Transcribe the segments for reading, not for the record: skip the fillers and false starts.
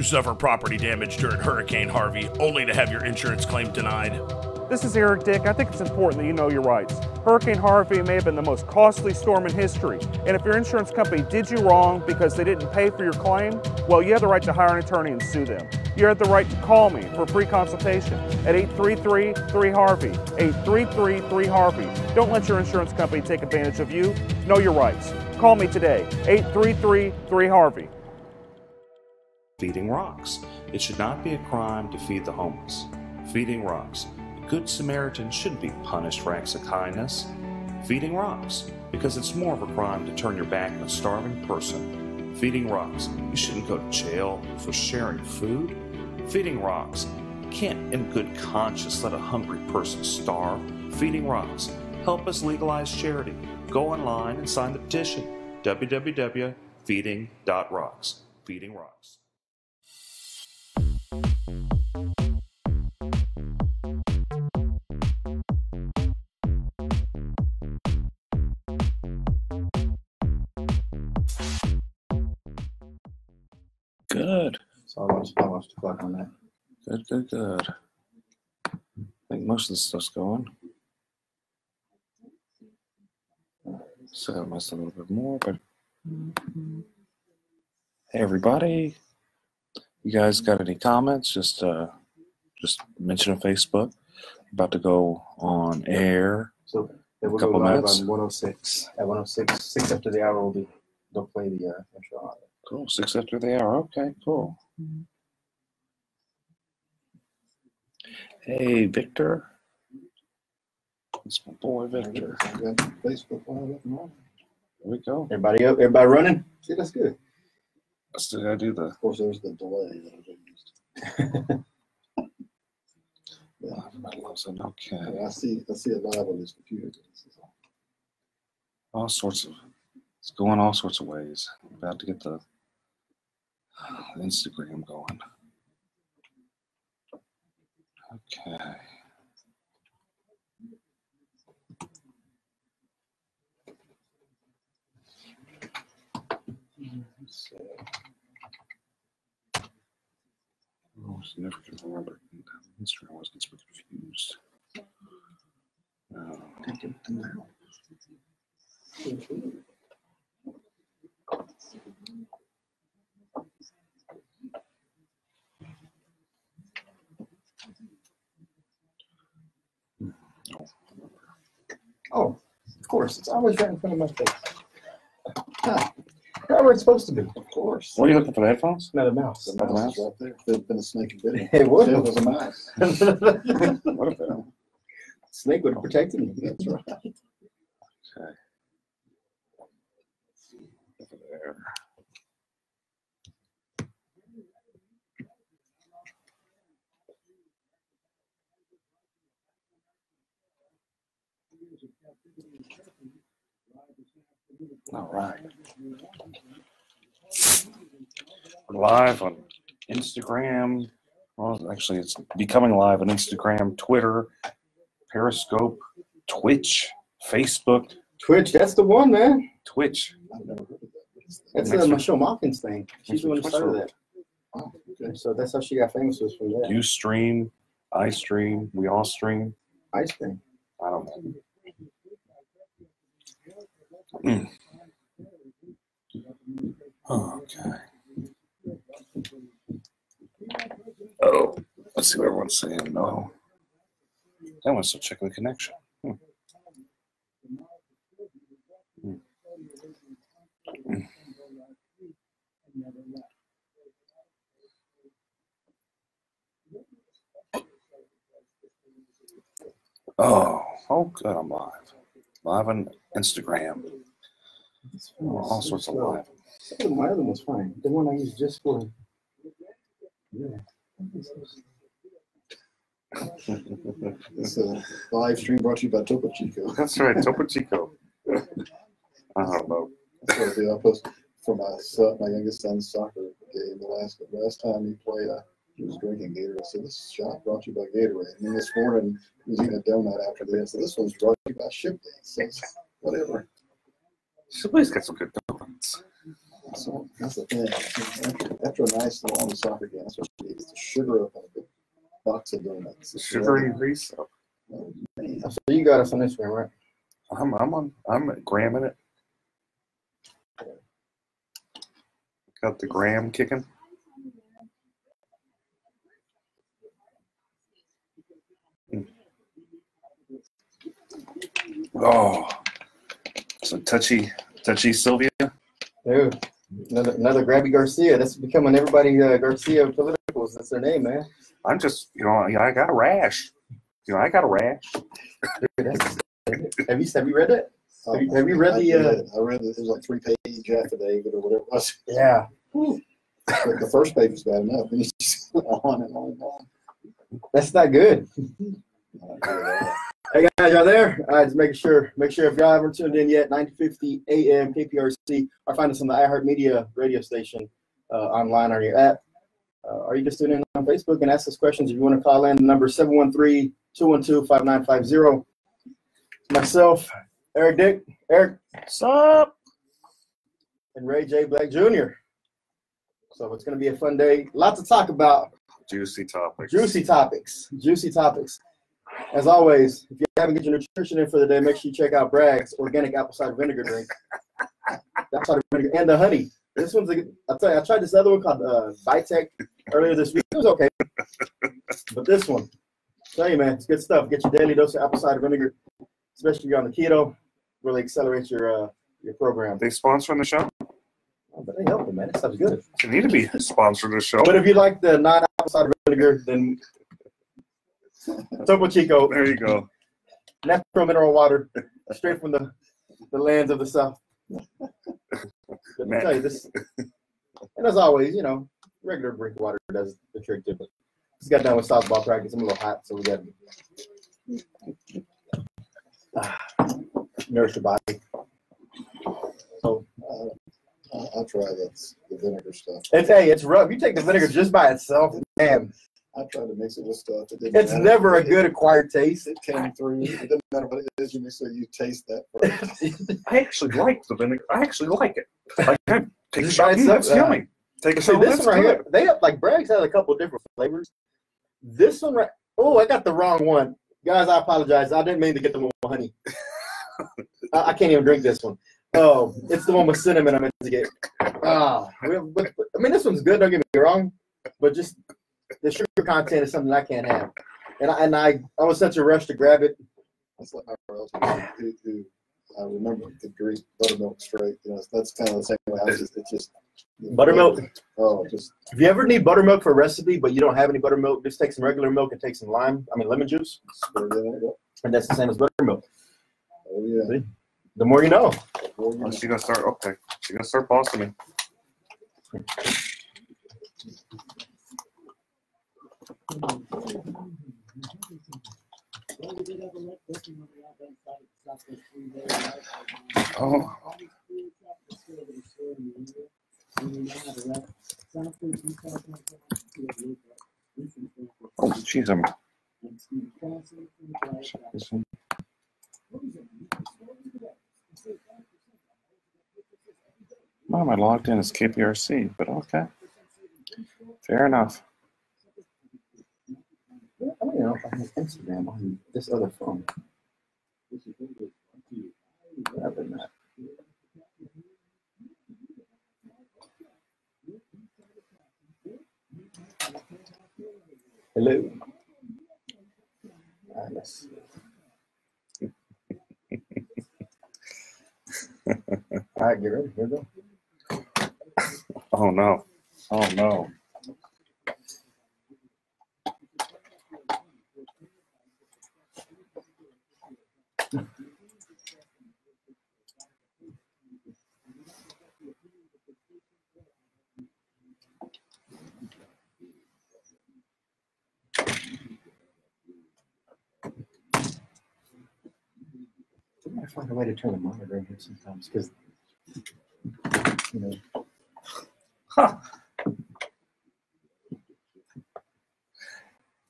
suffer property damage during Hurricane Harvey, only to have your insurance claim denied? This is Eric Dick. I think it's important that you know your rights. Hurricane Harvey may have been the most costly storm in history, and if your insurance company did you wrong because they didn't pay for your claim, well, you have the right to hire an attorney and sue them. You have the right to call me for a free consultation at 833-3HARVEY, 833-3HARVEY. Don't let your insurance company take advantage of you. Know your rights. Call me today, 833-3HARVEY. Feeding Rocks. It should not be a crime to feed the homeless. Feeding Rocks. A good Samaritan shouldn't be punished for acts of kindness. Feeding Rocks. Because it's more of a crime to turn your back on a starving person. Feeding Rocks. You shouldn't go to jail for sharing food. Feeding Rocks. You can't in good conscience let a hungry person starve. Feeding Rocks. Help us legalize charity. Go online and sign the petition. www.feeding.rocks. Feeding Rocks. Good. So I watched the clock on that. Good. I think most of the stuff's going. So I missed a little bit more, but hey everybody. You guys got any comments? Just mention on Facebook. About to go on air. So we'll go Couple live minutes. on 106. At 106, 6 after the hour, they'll play the intro on it. Cool. 6 after the hour. Okay, cool. Hey, Victor. It's my boy, Victor. Facebook Live up and on. Here we go. Everybody up? Everybody running? See, that's good. I still gotta do the. Of course, there's the delay that I used. Yeah, everybody loves it. Okay. Yeah, I see it live on this computer. All sorts of. It's going all sorts of ways. I'm about to get the Instagram going. Okay. I was never going to remember. Instagram always gets me confused. Oh, of course. It's always right in front of my face. Huh. Right where it's supposed to be. Of course. What are you looking for, the headphones? Not a mouse. The mouse is right there. If there'd been a snake and bit him. It would. It was a mouse. What if that? Snake would have protected me. That's right. Okay. Over there. All right. We're live on Instagram. Well, actually, it's becoming live on Instagram, Twitter, Periscope, Twitch, Facebook. Twitch, that's the one, man. Twitch. I've never heard of that. That's Michelle Malkin's thing. She's the one who started that. Oh, okay. So that's how she got famous, was from that. You stream, I stream, we all stream. Ice cream. I don't know. Okay. Oh, let's see what everyone's saying. No. I want to check the connection. Oh, good. I'm live. Live on Instagram. All sorts of live. My other one was fine. The one I used just for. Yeah. This live stream brought to you by Topo Chico. That's right, Topo Chico. I don't know. That's what I do. I post for my son, my youngest son's soccer game. The last time he played, he was drinking Gatorade. I said, "This shot brought to you by Gatorade." And then this morning, he was eating a donut after this. So this one's brought to you by Ship Day. So whatever. Somebody's got some good donuts. So that's the thing. After a nice long soccer game, that's what you need is the sugar up on a big box of donuts. Sugary Reese. Oh, man. So you got us on Instagram, right? I'm gramming it. Got the gram kicking. Oh, so touchy Sylvia. Dude, another Grabby Garcia. That's becoming everybody Garcia politicals. That's their name, man. I'm just, I got a rash. I got a rash. Dude, have you read it? Have you read I the? did. I read it. It was like 3-page affidavit or whatever it was. Yeah. But the first page was bad enough. And you just went on and on and on. That's not good. Hey guys, y'all there? All right, just make sure if y'all haven't tuned in yet, 9:50 a.m. KPRC, or find us on the iHeartMedia radio station online on your app. Or you just tune in on Facebook and ask us questions if you want to call in. The number 713-212-5950. Myself, Eric Dick, What's up? and Ray J. Black Jr. So it's going to be a fun day. Lots to talk about. Juicy topics. Juicy topics. As always, if you haven't get your nutrition in for the day, make sure you check out Bragg's organic apple cider vinegar drink. Apple cider vinegar and the honey. This one's I'll tell you, I tried this other one called Vitec earlier this week. It was okay, but this one, I'll tell you, man, it's good stuff. Get your daily dose of apple cider vinegar, especially if you're on the keto. Really accelerate your program. They sponsoring the show? Oh, but they helping, man. That stuff's good. They need to be sponsoring the show. But if you like the non-apple cider vinegar, then Topo Chico. There you go. Natural mineral water, straight from the lands of the South. Let me tell you this, and as always, regular drink water does the trick too. But just got done with softball practice. I'm a little hot, so we got to nourish the body. So I'll try the vinegar stuff. it's rough. You take the vinegar just by itself, man. I tried to mix it with stuff. It's never a good acquired taste. It came through. It doesn't matter what it is. You make sure you taste that first. I actually like the vinegar. I actually like it. Like, take a Just shot. by itself, That's yummy. Take a See, shot. this That's one right good. here, they have like Bragg's had a couple of different flavors. This one right, oh, I got the wrong one. Guys, I apologize. I didn't mean to get the one with honey. I can't even drink this one. Oh, it's the one with cinnamon I meant to get. I mean, this one's good, don't get me wrong, but just the sugar content is something I can't have. And I was such a rush to grab it. That's like my relative who I remember could drink buttermilk straight. That's kind of the same way. It's just Buttermilk. Oh, just If you ever need buttermilk for a recipe, but you don't have any buttermilk, just take some regular milk and take some lemon juice, stir it in it. and that's the same as buttermilk. Oh yeah. The more you know. Oh, she's gonna start. Okay, she's gonna start bossing me. Oh. Oh, jeez, Why am I logged in as KPRC? But okay, fair enough. I don't know if I have Instagram on this other phone. Probably not. Hello. All right, let's see. All right, get ready. Here we go. Oh no. Oh no. I find a way to turn the monitor in here sometimes because, Huh.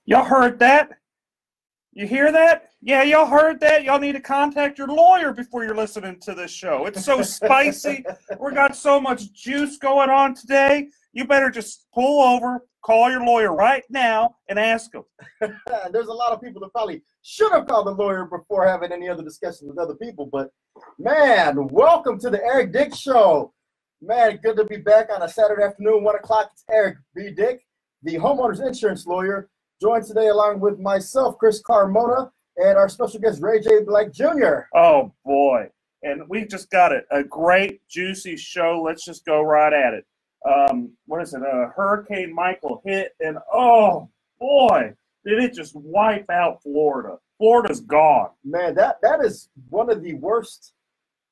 Y'all heard that? You hear that? Yeah, y'all heard that? Y'all need to contact your lawyer before you're listening to this show. It's so spicy. We got so much juice going on today. You better just pull over, call your lawyer right now, and ask him. There's a lot of people that probably should have called the lawyer before having any other discussions with other people. But, man, welcome to the Eric Dick Show. Man, good to be back on a Saturday afternoon, 1 o'clock. It's Eric B. Dick, the homeowner's insurance lawyer, joined today along with myself, Chris Carmona, and our special guest, Ray J. Black Jr. Oh, boy. And we just got a great, juicy show. Let's just go right at it. What is it? Hurricane Michael hit, and oh, boy, did it just wipe out Florida. Florida's gone. Man, that is one of the worst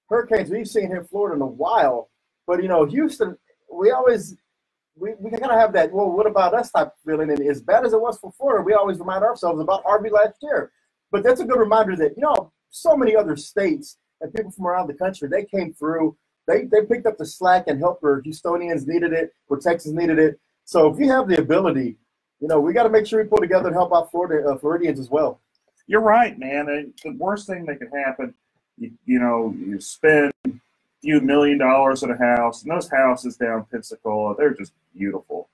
hurricanes we've seen here in Florida in a while. But, you know, Houston, we kind of have that, well, what about us type of feeling. And as bad as it was for Florida, we always remind ourselves about Harvey last year. But that's a good reminder that, you know, so many other states and people from around the country, they came through. They picked up the slack and helped where Houstonians needed it, where Texas needed it. So if you have the ability, you know, we got to make sure we pull together and help out Floridians as well. You're right, man. The worst thing that could happen, you spend few $1 million on a house, and those houses down Pensacola, they're just beautiful,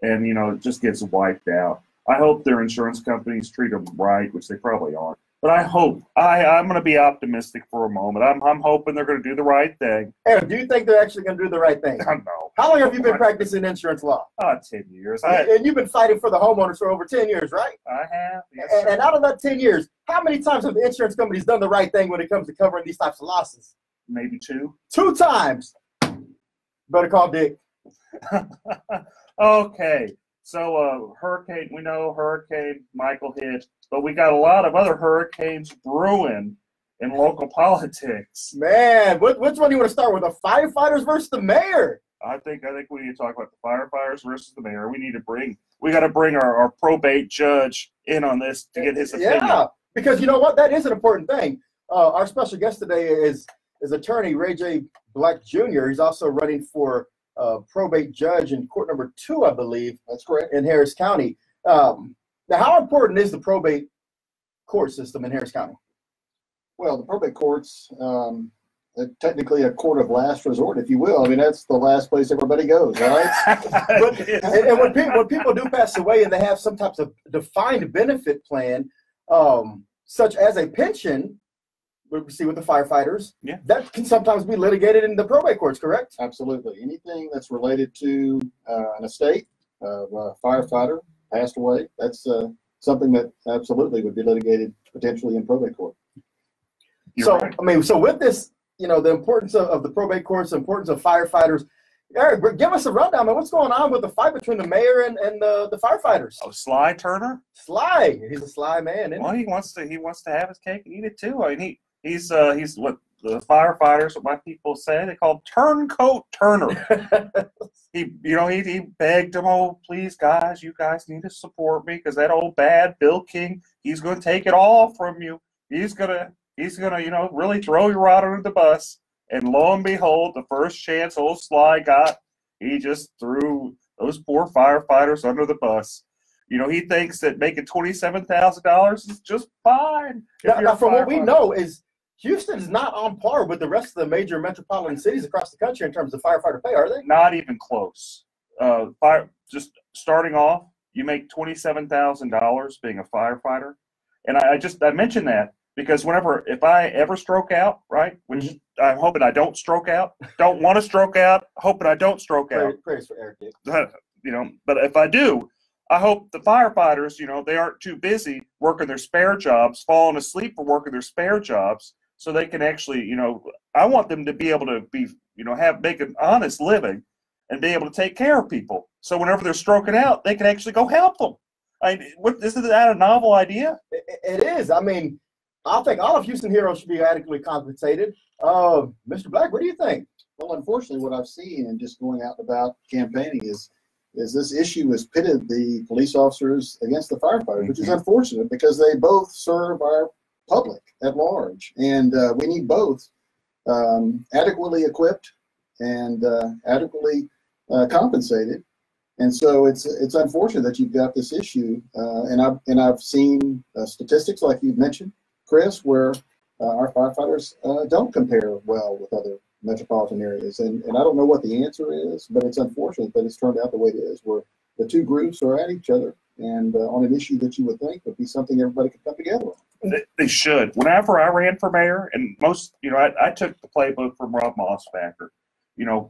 and it just gets wiped out. I hope their insurance companies treat them right, which they probably aren't, but I hope. I'm going to be optimistic for a moment. I'm hoping they're going to do the right thing. Eric, do you think they're actually going to do the right thing? I don't know. How long have you been practicing insurance law? 10 years. And you've been fighting for the homeowners for over 10 years, right? I have. Yes, and out of that 10 years, how many times have the insurance companies done the right thing when it comes to covering these types of losses? Maybe 2. 2 times. Better call Dick. Okay. So we know Hurricane Michael hit, but we got a lot of other hurricanes brewing in local politics. Man, which one do you want to start with? The firefighters versus the mayor? I think we need to talk about the firefighters versus the mayor. We got to bring our probate judge in on this to get his opinion. Yeah, because you know what? That is an important thing. Our special guest today is attorney Ray J. Black Jr. He's also running for probate judge in court number 2, I believe. That's correct. In Harris County. Now, how important is the probate court system in Harris County? Well, the probate courts, technically a court of last resort, if you will. I mean, that's the last place everybody goes, right? and when people do pass away and they have some types of defined benefit plan, such as a pension, we see with the firefighters, yeah, that can sometimes be litigated in the probate courts, correct? Absolutely. Anything that's related to an estate of a firefighter passed away, that's something that absolutely would be litigated potentially in probate court. You're right. So with this, the importance of the probate courts, the importance of firefighters, Eric, give us a rundown, man. What's going on with the fight between the mayor and the firefighters? Oh, Sly Turner? Sly. He's a sly man, isn't he? He wants to have his cake and eat it too. I mean, he's what the firefighters, what my people say, they call him Turncoat Turner. he begged them, oh, please, guys, you guys need to support me because that old bad Bill King, he's going to take it all from you. He's gonna really throw you right under the bus. And lo and behold, the first chance old Sly got, he just threw those poor firefighters under the bus. He thinks that making $27,000 is just fine. Now, from what we know, is Houston is not on par with the rest of the major metropolitan cities across the country in terms of firefighter pay, are they? Not even close. Just starting off, you make $27,000 being a firefighter. And I mentioned that because if I ever stroke out, right, which I'm hoping I don't stroke out, don't want to stroke out, hoping I don't stroke out. Praise for Eric. But if I do, I hope the firefighters, they aren't too busy working their spare jobs, falling asleep for working their spare jobs, so they can actually, I want them to be able to be, make an honest living and be able to take care of people. So whenever they're stroking out, they can actually go help them. Isn't that a novel idea? It is. I mean, I think all of Houston heroes should be adequately compensated. Mr. Black, what do you think? Well, unfortunately, what I've seen and just going out and about campaigning is this issue has pitted the police officers against the firefighters, which is unfortunate because they both serve our public at large. And we need both adequately equipped and adequately compensated. And so it's unfortunate that you've got this issue, and I've seen statistics like you've mentioned, Chris, where our firefighters don't compare well with other metropolitan areas, and I don't know what the answer is, but it's unfortunate that it's turned out the way it is, where the two groups are at each other, and on an issue that you would think would be something everybody could come together on. They should. Whenever I ran for mayor, and most, I took the playbook from Rob Mossbacker.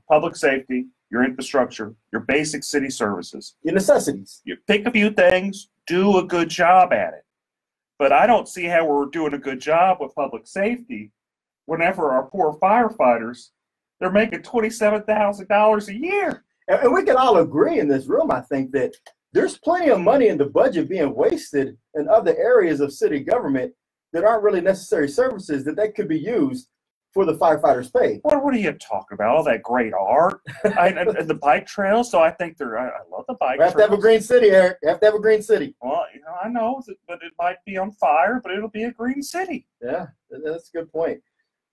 Public safety, your infrastructure, your basic city services, Your necessities. you pick a few things, do a good job at it. But I don't see how we're doing a good job with public safety whenever our poor firefighters, they're making $27,000 a year. And we can all agree in this room, I think, that there's plenty of money in the budget being wasted in other areas of city government that aren't really necessary services that could be used for the firefighters' pay. What are you talking about? All that great art and the bike trails. So I think I love the bike We have to have a green city, Eric. We have to have a green city. Well, I know, but it might be on fire, but it'll be a green city. Yeah, that's a good point.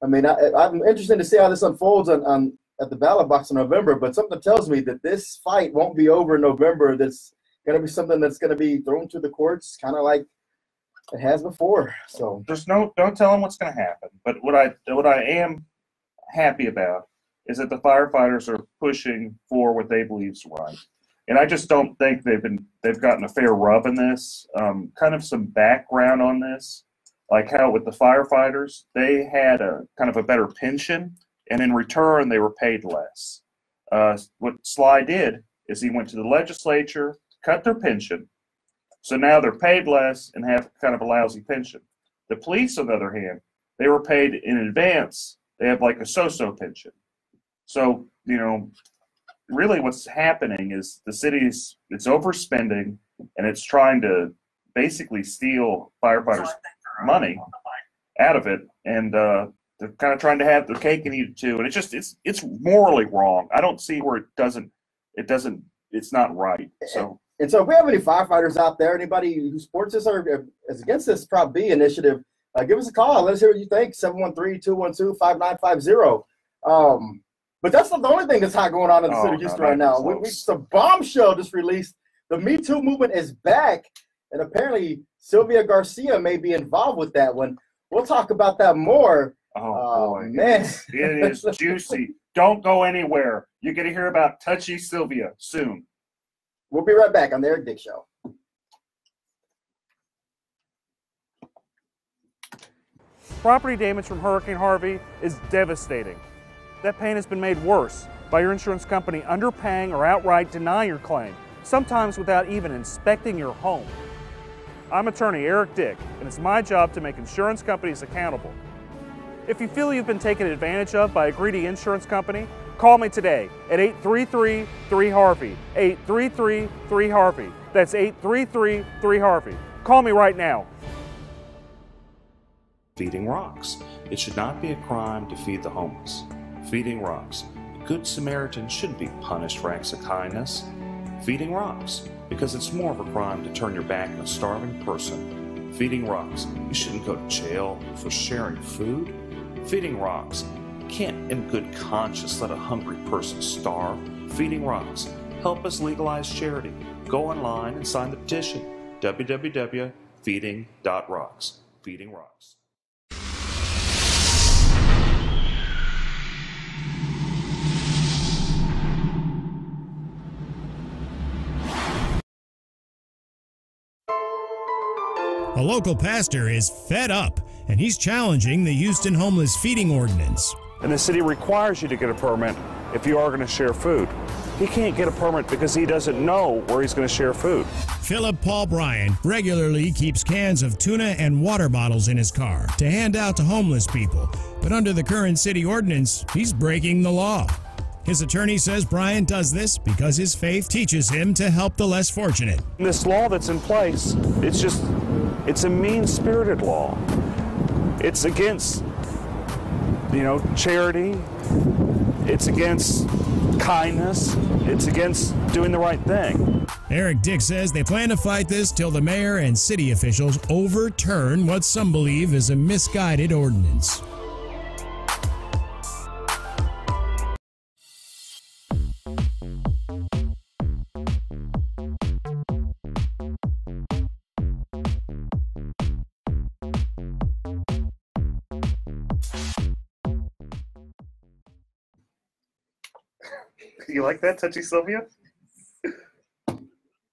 I mean, I'm interested to see how this unfolds at the ballot box in November, but something tells me that this fight won't be over in November. That's going to be something that's going to be thrown to the courts, kind of like it has before. So Don't tell them what's going to happen. But what I am happy about is that the firefighters are pushing for what they believe is right. And I just don't think they've gotten a fair rub in this. Kind of some background on this, like how with the firefighters, they had a kind of a better pension, and in return they were paid less. What Sly did is he went to the legislature, cut their pension, so now they're paid less and have kind of a lousy pension. The police, on the other hand, they were paid in advance. They have like a so-so pension. So, really what's happening is the city's, it's overspending, and it's trying to basically steal firefighters' money out of it. And they're kind of trying to have their cake and eat it too. And it's morally wrong. I don't see where it's not right. So. And so if we have any firefighters out there, anybody who supports this or is against this Prop B initiative, give us a call. Let us hear what you think, 713-212-5950. But that's not the only thing that's hot going on in the city of Houston right now. It's a bombshell just released. The Me Too movement is back, and apparently Sylvia Garcia may be involved with that one. We'll talk about that more. Oh, boy. Man. It is juicy. Don't go anywhere. You're going to hear about Touchy Sylvia soon. We'll be right back on the Eric Dick Show. Property damage from Hurricane Harvey is devastating. That pain has been made worse by your insurance company underpaying or outright denying your claim, sometimes without even inspecting your home. I'm attorney Eric Dick, and it's my job to make insurance companies accountable. If you feel you've been taken advantage of by a greedy insurance company, call me today at 833-3HARVEY, 833-3HARVEY. That's 833-3HARVEY. Call me right now. Feeding rocks. It should not be a crime to feed the homeless. Feeding rocks. A good Samaritan shouldn't be punished for acts of kindness. Feeding rocks. Because it's more of a crime to turn your back on a starving person. Feeding rocks. You shouldn't go to jail for sharing food. Feeding rocks. You can't in good conscience let a hungry person starve. Feeding rocks. Help us legalize charity. Go online and sign the petition. www.feeding.rocks. Feeding rocks. A local pastor is fed up, and he's challenging the Houston Homeless Feeding Ordinance. And the city requires you to get a permit if you are going to share food. He can't get a permit because he doesn't know where he's going to share food. Philip Paul Bryan regularly keeps cans of tuna and water bottles in his car to hand out to homeless people. But under the current city ordinance, he's breaking the law. His attorney says Bryan does this because his faith teaches him to help the less fortunate. This law that's in place, it's a mean-spirited law. It's against, charity. It's against kindness. It's against doing the right thing. Eric Dick says they plan to fight this till the mayor and city officials overturn what some believe is a misguided ordinance. You like that, Touchy Sylvia?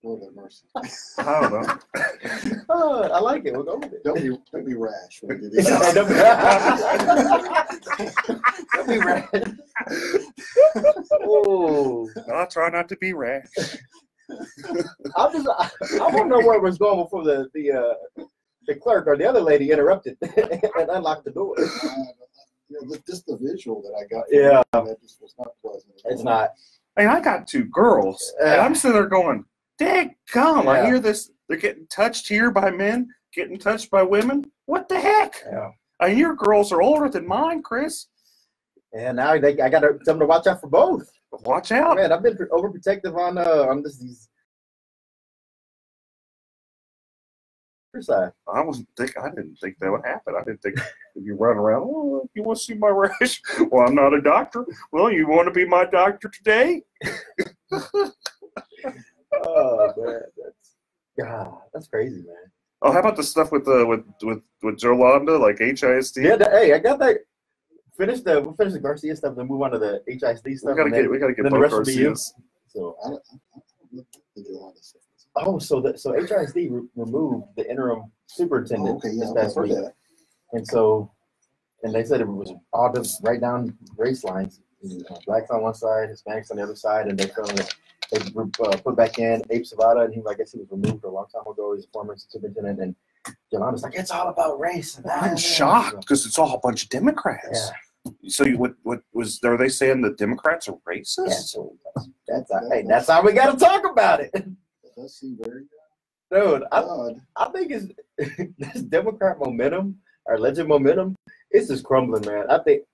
Lord have mercy. I don't know. Oh, I like it. We'll go with it. Don't be rash when you do this. Don't be rash. Oh, No, I try not to be rash. I want to know where it was going before the clerk or the other lady interrupted and unlocked the door. Just the visual that I got. Yeah. That just was not pleasant. It's not. I mean, I got 2 girls, and I'm sitting there going, "Dang gum!" I Yeah. hear this. They're getting touched here by men, getting touched by women. What the heck? Yeah. I mean, your girls are older than mine, Chris. And now I got to tell them to watch out for both. Watch out. Man, I've been overprotective on these. Side. I didn't think that would happen. I didn't think you run around. Oh, you want to see my rash? Well, I'm not a doctor. Well, you want to be my doctor today? Oh man, that's crazy, man. Oh, how about the stuff with Jolanda, like HISD? Yeah, I got that. We'll finish the Garcia stuff, then move on to the HISD stuff. We gotta get then both the rest will be you. Garcias. So, I don't think you're on this. so HISD removed the interim superintendent Okay, yeah, this I've past heard week, that. and they said it was all just right down race lines. Blacks on one side, Hispanics on the other side, and they put back in Abe Savada, and I guess he was removed a long time ago. He's a former superintendent, and Yolanda's like, it's all about race. I'm shocked because it's all a bunch of Democrats. Yeah. So are they saying the Democrats are racist? Yeah, so that's how we got to talk about it. That does seem very Dude, odd. I think it's this Democrat momentum, our alleged momentum, it's just crumbling, man. I think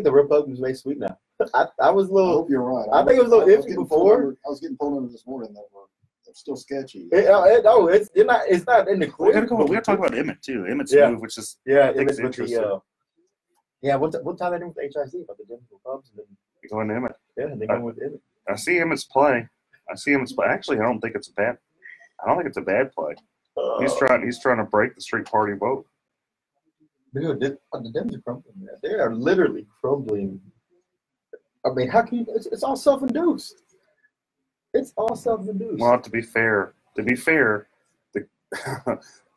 the Republicans may sweep now. I was a I little. hope you're right. I think it was a little iffy before. I was getting pulled under this morning that they're still sketchy. It's not in the clear. We gotta talk about Emmett too. Emmett's Yeah. move, which is Yeah, I think it's it's with the interesting. we'll tie that in with the HIC about the Denver Cubs, and then Going to Emmett. and they go with Emmett. I see Emmett's play. Actually, I don't think it's a bad play. He's trying to break the street party vote. Dude, the Dems are crumbling, man. They are literally crumbling. I mean, how can you? It's all self-induced. It's all self-induced. Well, to be fair, the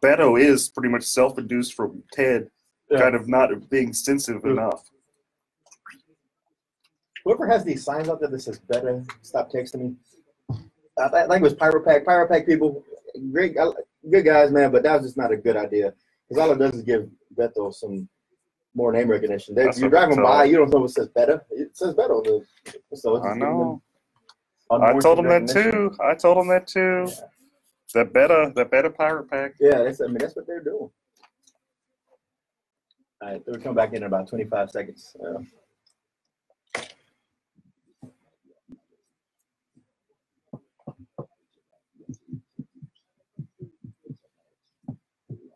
Beto is pretty much self-induced from Ted, kind of not being sensitive enough. Whoever has these signs out there that says "Better stop texting me," I think it was Pyropack people, great, good guys, man. But that was just not a good idea because all it does is give Beto some more name recognition. You're driving by, you don't know what says "Better." It says Beto. So it's I know. I unwarranted told him that recognition. too. Yeah. That better Pirate Pack. Yeah, that's what they're doing. All right, they'll come back in about 25 seconds.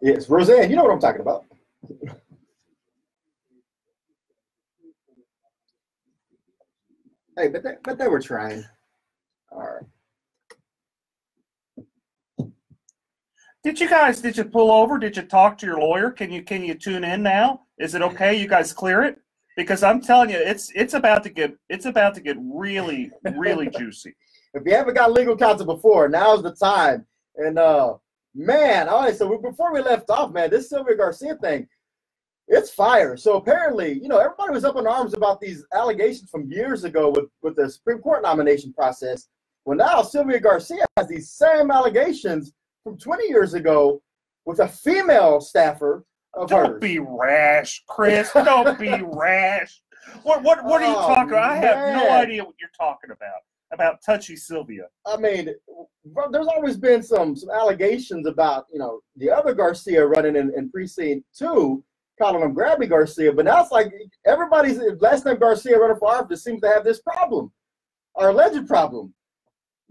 Yes, Roseanne, you know what I'm talking about. Hey, but they were trying. All right. Did you pull over? Did you talk to your lawyer? Can you tune in now? Is it okay? You guys clear it? Because I'm telling you, it's about to get really, really juicy. If you haven't got legal counsel before, now's the time. And man, all right, so before we left off, man, this Sylvia Garcia thing, it's fire. So apparently, everybody was up in arms about these allegations from years ago with the Supreme Court nomination process. Well, now Sylvia Garcia has these same allegations from 20 years ago with a female staffer of hers. Don't be rash, Chris. Don't be rash. What are you talking about? I have no idea what you're talking about Touchy Sylvia. I mean, there's always been some allegations about, the other Garcia running in precinct 2, calling him Grabby Garcia, but now it's like everybody's last name Garcia running for office seems to have this problem, or alleged problem.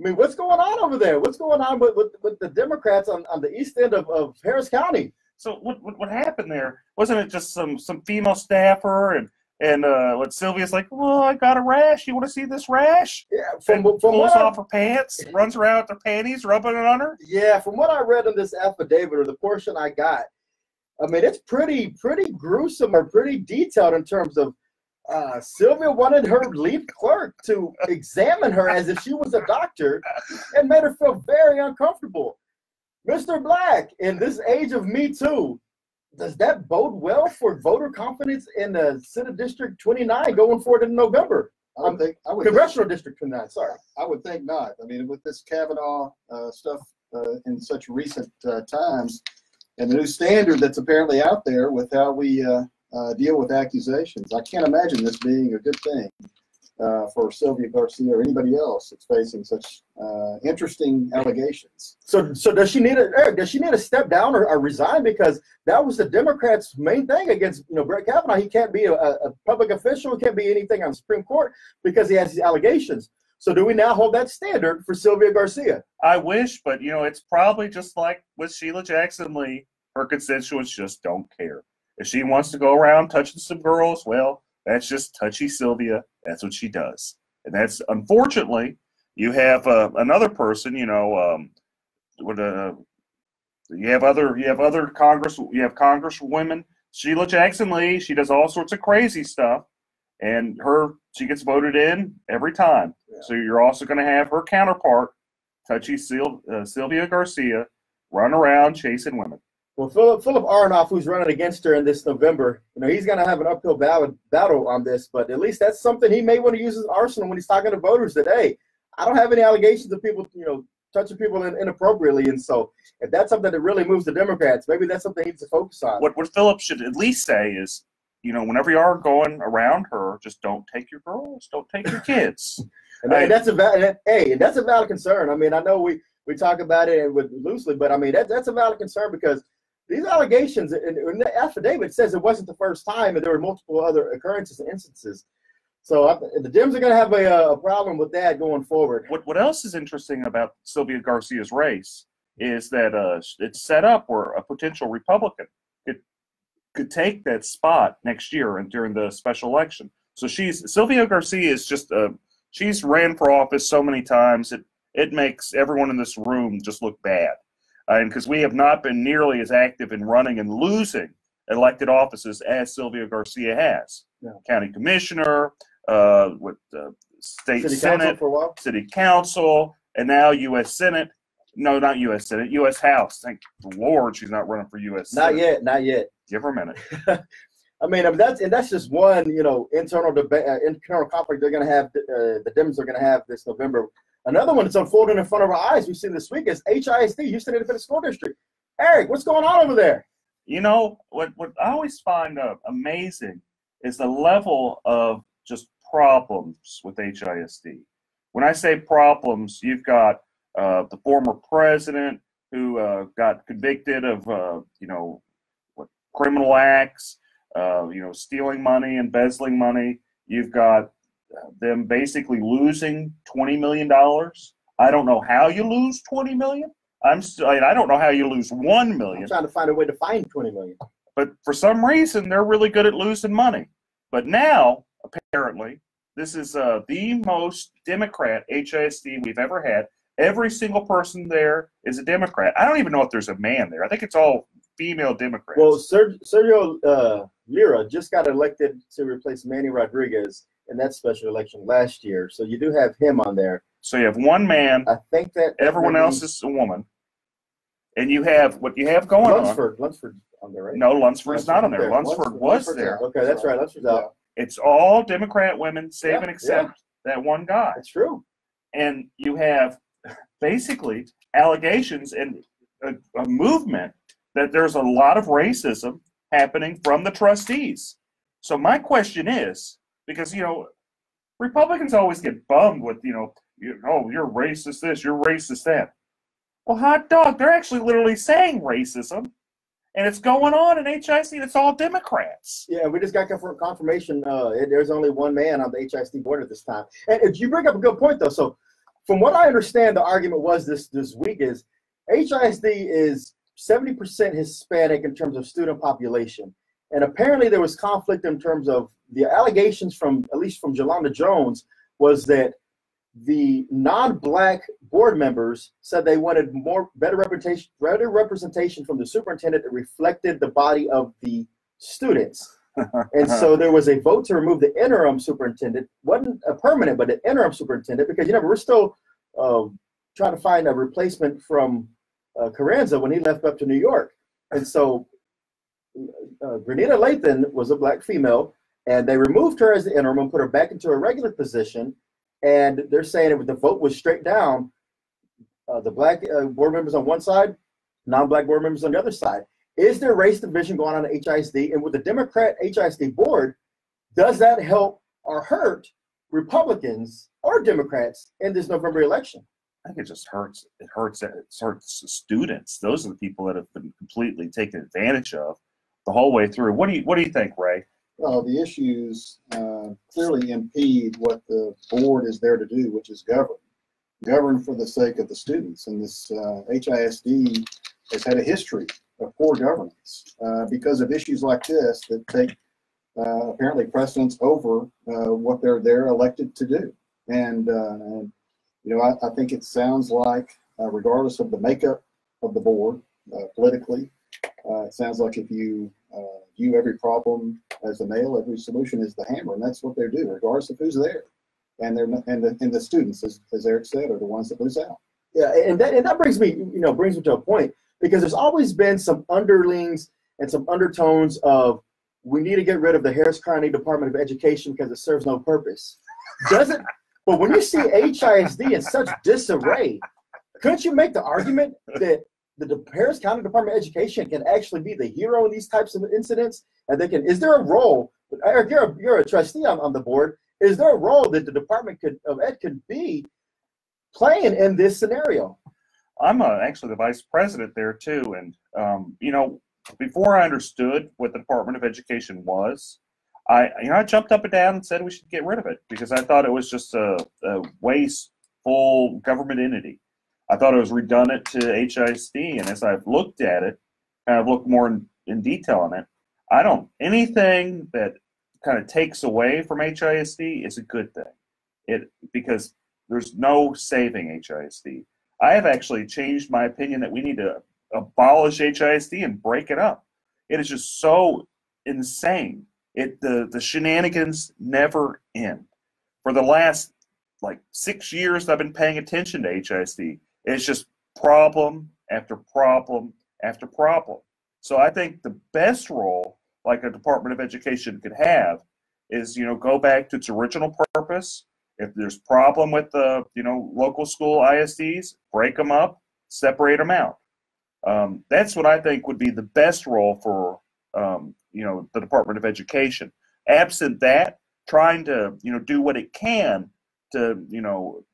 I mean, what's going on over there? What's going on with the Democrats on the east end of Harris County? So what happened there? Wasn't it just some female staffer and what Sylvia's like, well, I got a rash. You want to see this rash? Yeah, pulls off her pants, runs around with her panties, rubbing it on her. Yeah, from what I read in this affidavit or the portion I got, I mean, it's pretty gruesome or pretty detailed in terms of Sylvia wanted her lead clerk to examine her as if she was a doctor and made her feel very uncomfortable. Mr. Black, in this age of Me Too, does that bode well for voter confidence in the Senate District 29 going forward in November? Congressional District 29, sorry. I would think not. I mean, with this Kavanaugh stuff in such recent times, and the new standard that's apparently out there with how we deal with accusations, I can't imagine this being a good thing for Sylvia Garcia or anybody else that's facing such interesting allegations. So does she need to step down or resign, because that was the Democrats' main thing against Brett Kavanaugh? He can't be a public official, can't be anything on the Supreme Court because he has these allegations. So do we now hold that standard for Sylvia Garcia? I wish, but it's probably just like with Sheila Jackson Lee. Her constituents just don't care. If she wants to go around touching some girls, well, that's just touchy Sylvia. That's what she does. And that's, unfortunately, you have another person, you have Congresswomen, Sheila Jackson Lee. She does all sorts of crazy stuff, and she gets voted in every time. Yeah. So you're also going to have her counterpart, touchy Sylvia Garcia, run around chasing women. Well, Philip Aronoff, who's running against her in this November, he's going to have an uphill battle on this, but at least that's something he may want to use as an arsenal when he's talking to voters that, hey, I don't have any allegations of people, touching people inappropriately. And so if that's something that really moves the Democrats, maybe that's something he needs to focus on. What Philip should at least say is, whenever you are going around her, just don't take your girls, don't take your kids. and that's a valid concern. I mean, I know we talk about it loosely, but I mean, that's a valid concern, because these allegations in the affidavit says it wasn't the first time, and there were multiple other occurrences and instances. So the Dems are going to have a problem with that going forward. What else is interesting about Sylvia Garcia's race is that it's set up where a potential Republican could take that spot next year and during the special election. So Sylvia Garcia is just she's ran for office so many times it makes everyone in this room just look bad. And because we have not been nearly as active in running and losing elected offices as Sylvia Garcia has. Yeah. County commissioner, with the state City Senate, Council for a while. City Council, and now U.S. Senate. No, not U.S. Senate, U.S. House. Thank the Lord she's not running for U.S. Senate. Not yet. Give her a minute. I mean, that's just one, internal debate, internal conflict they're going to have. The Dems are going to have this November. Another one that's unfolding in front of our eyes we've seen this week is HISD, Houston Independent School District. Eric, what's going on over there? What I always find amazing is the level of just problems with HISD. When I say problems, you've got the former president who got convicted of criminal acts, stealing money, embezzling money. You've got them basically losing $20 million. I don't know how you lose $20 million. I don't know how you lose $1 million. I'm trying to find a way to find $20 million. But for some reason, they're really good at losing money. But now, apparently, this is the most Democrat HISD we've ever had. Every single person there is a Democrat. I don't even know if there's a man there. I think it's all female Democrats. Well, Sergio Lira just got elected to replace Manny Rodriguez in that special election last year. So you do have him on there. So you have one man. I think that everyone else is a woman. And you have what you have going Lunsford. Lunsford's on there, right? No, Lunsford's not on there. Lunsford was there. Okay, that's right. Lunsford's out. It's all Democrat women, save and except that one guy. That's true. And you have basically allegations and a movement that there's a lot of racism happening from the trustees. So my question is, because, Republicans always get bummed with, you're racist this, you're racist that. Well, hot dog, they're actually literally saying racism, and it's going on in HISD. It's all Democrats. Yeah, we just got confirmation. There's only one man on the HISD board at this time. And you bring up a good point, though. So from what I understand, the argument was this week is HISD is 70% Hispanic in terms of student population. And apparently there was conflict in terms of the allegations at least from Jolanda Jones, was that the non-black board members said they wanted better representation from the superintendent that reflected the body of the students. And so there was a vote to remove the interim superintendent. Wasn't a permanent, but an interim superintendent, because we're still trying to find a replacement from Carranza when he left up to New York. And so Grenita Lathan was a black female, and they removed her as the interim and put her back into a regular position. And they're saying that the vote was straight down, the black board members on one side, non-black board members on the other side. Is there race division going on at HISD? And with the Democrat HISD board, does that help or hurt Republicans or Democrats in this November election? I think it just hurts. It hurts the students. Those are the people that have been completely taken advantage of the whole way through. What do you think, Ray? Well, the issues clearly impede what the board is there to do, which is govern for the sake of the students. And this HISD has had a history of poor governance because of issues like this that take apparently precedence over what they're elected to do. And I think it sounds like, regardless of the makeup of the board politically, it sounds like if you view every problem as a nail, every solution is the hammer, and that's what they do, regardless of who's there. And the students, as Eric said, are the ones that lose out. Yeah, and that brings me to a point, because there's always been some underlings and some undertones of, we need to get rid of the Harris County Department of Education because it serves no purpose. Doesn't? But when you see HISD in such disarray, couldn't you make the argument that the Harris County Department of Education can actually be the hero in these types of incidents? And they can. Is there a role? Eric, you're a trustee on the board. Is there a role that the Department of Ed could be playing in this scenario? I'm actually the vice president there too, and before I understood what the Department of Education was, I jumped up and down and said we should get rid of it because I thought it was just a wasteful government entity. I thought it was redundant to HISD, and as I've looked at it, and I've looked more in detail on it, anything that kind of takes away from HISD is a good thing. Because there's no saving HISD. I have actually changed my opinion that we need to abolish HISD and break it up. It is just so insane. The shenanigans never end. For the last 6 years I've been paying attention to HISD. It's just problem after problem after problem. So I think the best role like a Department of Education could have is, go back to its original purpose. If there's problem with the, local school ISDs, break them up, separate them out. That's what I think would be the best role for, the Department of Education. Absent that, trying to, do what it can to,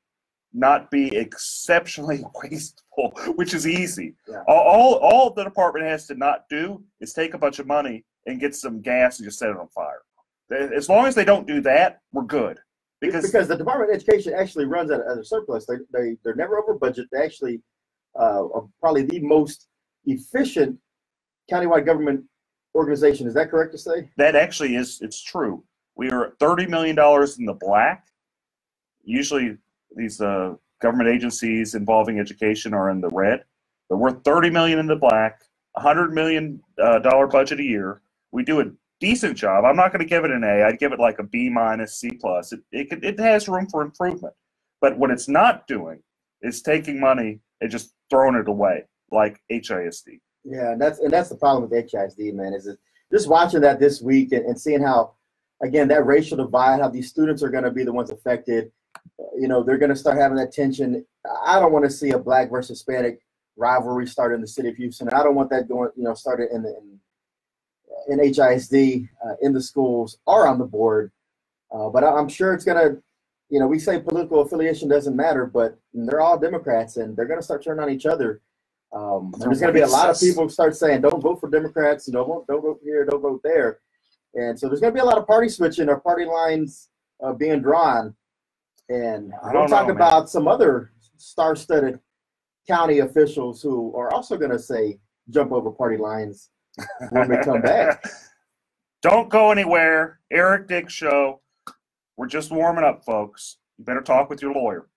not be exceptionally wasteful, which is easy. Yeah. All the department has to not do is take a bunch of money and get some gas and just set it on fire. As long as they don't do that, we're good. Because the Department of Education actually runs at a surplus. They're never over budget. They actually are probably the most efficient countywide government organization. Is that correct to say? That actually it's true. We are $30 million in the black. Usually these government agencies involving education are in the red, but we're $30 million in the black, $100 million budget a year. We do a decent job. I'm not going to give it an A. I'd give it like a B-, C+. It has room for improvement. But what it's not doing is taking money and just throwing it away like HISD. Yeah, and that's the problem with HISD, man. Is just watching that this week and seeing how, again, that racial divide, how these students are going to be the ones affected. They're going to start having that tension. I don't want to see a black versus Hispanic rivalry start in the city of Houston. I don't want that going, started in HISD, in the schools or on the board. But I'm sure it's going to, we say political affiliation doesn't matter, but they're all Democrats and they're going to start turning on each other. There's going to be a lot of people who start saying, don't vote for Democrats, don't vote here, don't vote there. And so there's going to be a lot of party switching or party lines being drawn. And we'll talk about some other star-studded county officials who are also going to say jump over party lines when we come back. Don't go anywhere. Eric Dick Show. We're just warming up, folks. You better talk with your lawyer.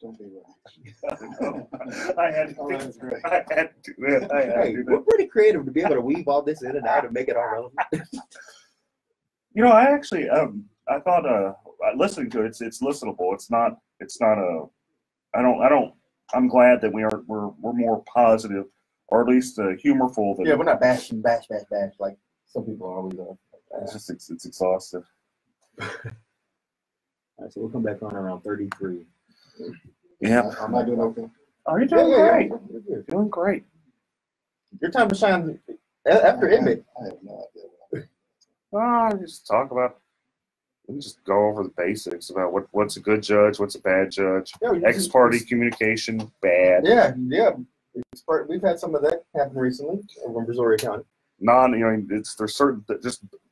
Don't be rash. I had to Oh, that's great. I had to do that. I had Hey, to do we're that. pretty creative to be able to weave all this in and out and make it all relevant. You know, I actually I thought listening to it, it's listenable. It's not a I'm glad that we're more positive, or at least humorful than Yeah, we're not bashing, bash like some people are always are. it's exhaustive. All right, so we'll come back on around 33. Yeah. Am I doing okay? Oh, you're doing great. We're good. Doing great. Your time to shine after Emmett. I have no idea. Just talk about. We can just go over the basics about what's a good judge, what's a bad judge. Yeah, Ex-party communication, bad. Yeah. We've had some of that happen recently over in Brazoria County. There's certain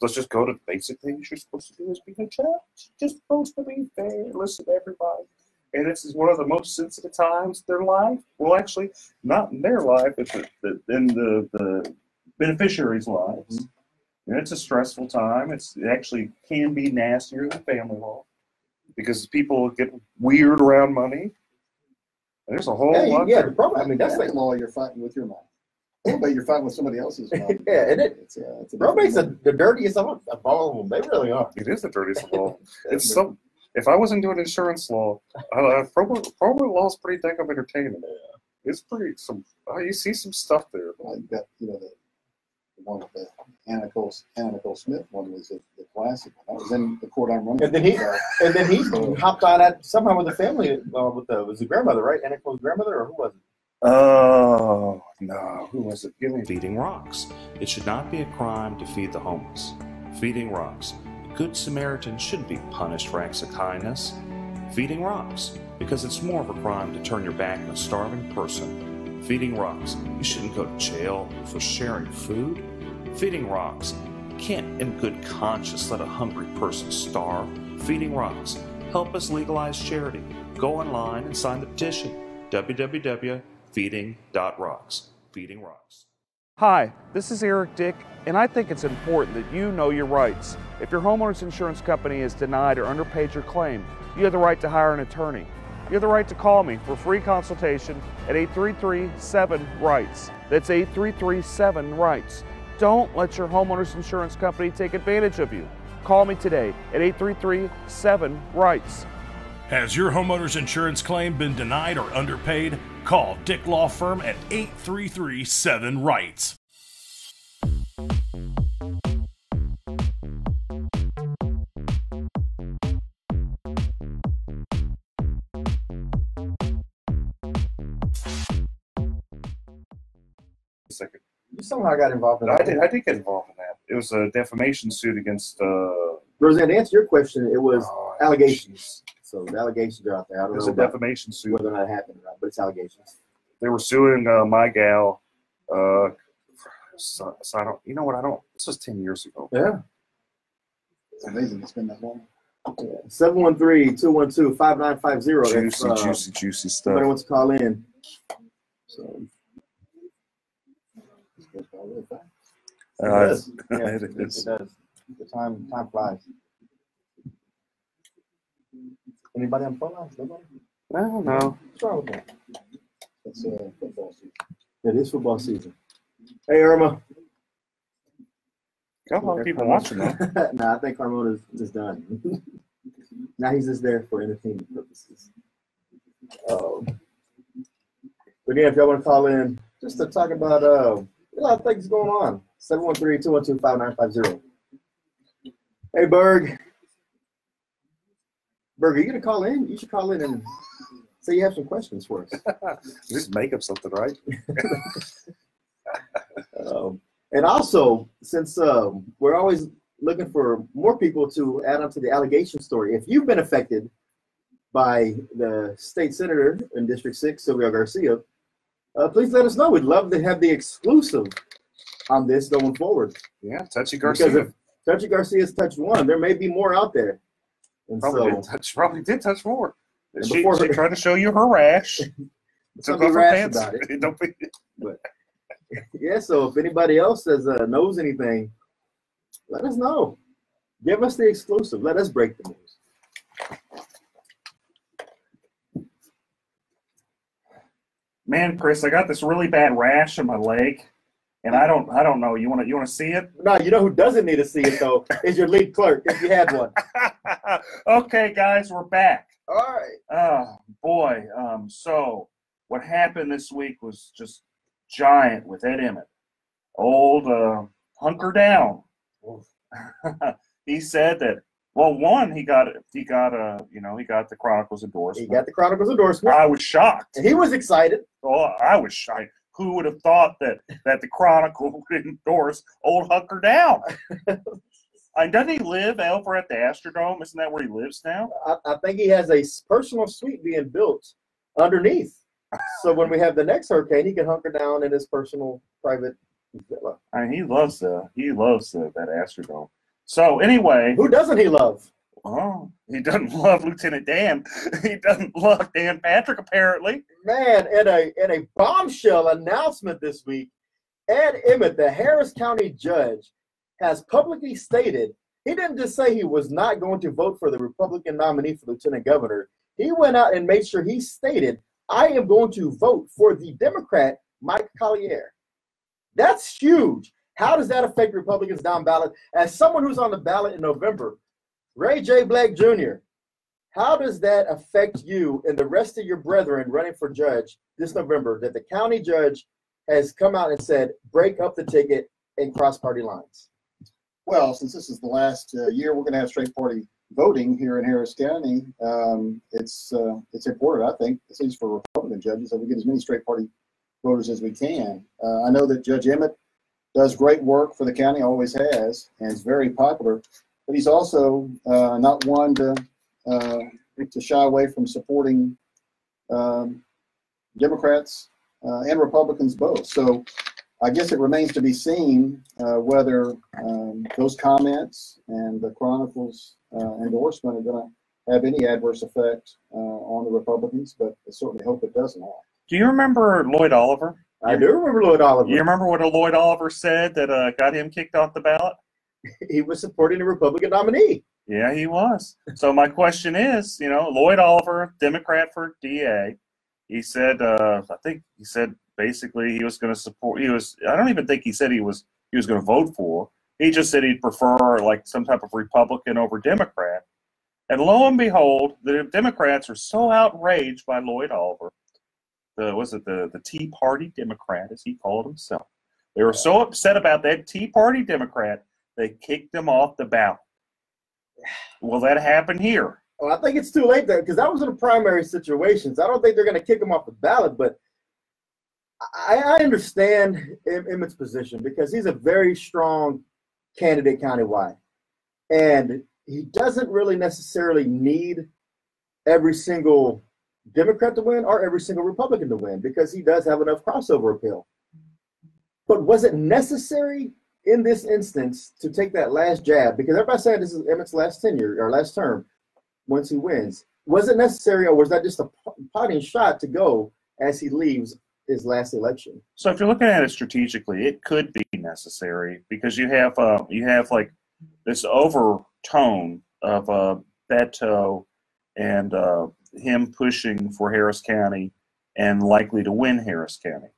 let's just go to the basic things you're supposed to do as being a judge. You're just supposed to be fair, listen to everybody. And this is one of the most sensitive times of their life. Well, actually, not in their life, but in the beneficiaries' lives. And it's a stressful time. It actually can be nastier than family law because people get weird around money. There's a whole lot. Yeah, the problem. I mean, that's Family like law, you're fighting with your mom. But you're fighting with somebody else's mom. yeah, and It's a probate's different- the dirtiest of all of them. They really are. It is the dirtiest of all. It's some. If I wasn't doing insurance law, probably law is pretty dang entertaining. It's pretty you see some stuff there. You've got, the one with the Anna Nicole Smith one was the classic one. That was in the court I'm running. And then he hopped on that somehow with the family was the grandmother, right? Anna Nicole's grandmother, or who was it? Oh no, who was it? Give me. Feeding rocks. It should not be a crime to feed the homeless. Feeding rocks. A good Samaritan shouldn't be punished for acts of kindness. Feeding rocks. Because it's more of a crime to turn your back on a starving person. Feeding rocks. You shouldn't go to jail for sharing food. Feeding rocks. You can't in good conscience let a hungry person starve. Feeding rocks. Help us legalize charity. Go online and sign the petition. www.feeding.rocks. Feeding rocks. Hi, this is Eric Dick, and I think it's important that you know your rights. If your homeowner's insurance company has denied or underpaid your claim, you have the right to hire an attorney. You have the right to call me for free consultation at 833-7-RIGHTS. That's 833-7-RIGHTS. Don't let your homeowner's insurance company take advantage of you. Call me today at 833-7-RIGHTS. Has your homeowner's insurance claim been denied or underpaid? Call Dick Law Firm at 833-7-RIGHTS. Second. You somehow got involved in I that. did get involved in that. It was a defamation suit against. Roseanne, to answer your question, it was Oh, allegations. So the allegations are out there. I It don't was know a about defamation suit. whether or not it happened or not, but it's allegations. They were suing my gal. So I don't. You know what? I don't. This was 10 years ago. Yeah. It's amazing it's been that long. 713-212-5950. Juicy Somebody stuff. wants to call in. So This goes by really fast. it does. Yeah, it it is. does. The time flies. Anybody on the phone lines? Nobody? I don't know. What's wrong with that? It's football season. It is football season. Hey, Irma. Got a lot of people watching though. Nah, I think Carmona is done. Now he's just there for entertainment purposes. Again, if y'all want to call in just to talk about a lot of things going on, 713-212-5950. Hey, Berg. Berg, are you going to call in? You should call in and say you have some questions for us. Just make up something, right? And also, since we're always looking for more people to add on to the allegation story, if you've been affected by the state senator in District 6, Sylvia Garcia, please let us know. We'd love to have the exclusive on this going forward. Yeah, Touchy Because Garcia. if Touchy Garcia's touched one, there may be more out there. And Probably did touch more. And She before- tried to show you her rash. Don't Took be off her rash pants. about it. Don't be. Yeah, so if anybody else knows anything, let us know. Give us the exclusive. Let us break the news. Man, Chris, I got this really bad rash on my leg, and I don't know. You want to see it? No, you know who doesn't need to see it though is your lead clerk if you had one. Okay, guys, we're back. All right. Oh boy. So what happened this week was just giant with Ed Emmett. Old hunker down. He said that. Well, one, he got the Chronicles endorsement. He got the Chronicles endorsement. I was shocked. And he was excited. Oh, I was shocked. Who would have thought that the Chronicle would endorse old hunker down? And doesn't he live over at the Astrodome? Isn't that where he lives now? I think he has a personal suite being built underneath. So when we have the next hurricane, he can hunker down in his personal private villa. I mean, he loves that Astrodome. So anyway, who doesn't he love? Oh, he doesn't love Lieutenant Dan. He doesn't love Dan Patrick, apparently. Man, in a bombshell announcement this week, Ed Emmett, the Harris County judge, has publicly stated he didn't just say he was not going to vote for the Republican nominee for lieutenant governor. He went out and made sure he stated, I am going to vote for the Democrat, Mike Collier. That's huge. How does that affect Republicans down ballot? As someone who's on the ballot in November, Ray J. Black Jr., how does that affect you and the rest of your brethren running for judge this November that the county judge has come out and said, break up the ticket and cross party lines? Well, since this is the last year we're going to have straight party voting here in Harris County, it's important, I think, at least for Republican judges, that we get as many straight party voters as we can. I know that Judge Emmett does great work for the county, always has, and is very popular. But he's also not one to shy away from supporting Democrats and Republicans both. So I guess it remains to be seen whether those comments and the Chronicles endorsement are going to have any adverse effect on the Republicans, but I certainly hope it does not. Do you remember Lloyd Oliver? I do remember Lloyd Oliver. You remember what Lloyd Oliver said that got him kicked off the ballot? He was supporting the Republican nominee. Yeah, he was. So my question is, Lloyd Oliver, Democrat for DA, he said, I think he said basically he was going to support. I don't even think he said he was going to vote for. He just said he'd prefer like some type of Republican over Democrat. And lo and behold, the Democrats are so outraged by Lloyd Oliver. The Tea Party Democrat, as he called himself. They were so upset about that Tea Party Democrat, they kicked him off the ballot. Will that happen here? Well, I think it's too late there because that was in the primary situations. I don't think they're going to kick him off the ballot, but I understand Emmett's position because he's a very strong candidate countywide. And he doesn't really necessarily need every single Democrat to win or every single Republican to win because he does have enough crossover appeal. But was it necessary in this instance to take that last jab? Because everybody said this is Emmett's last tenure or last term once he wins. Was it necessary or was that just a potting shot to go as he leaves his last election? So if you're looking at it strategically, it could be necessary because you have like this overtone of Beto and him pushing for Harris County and likely to win Harris County.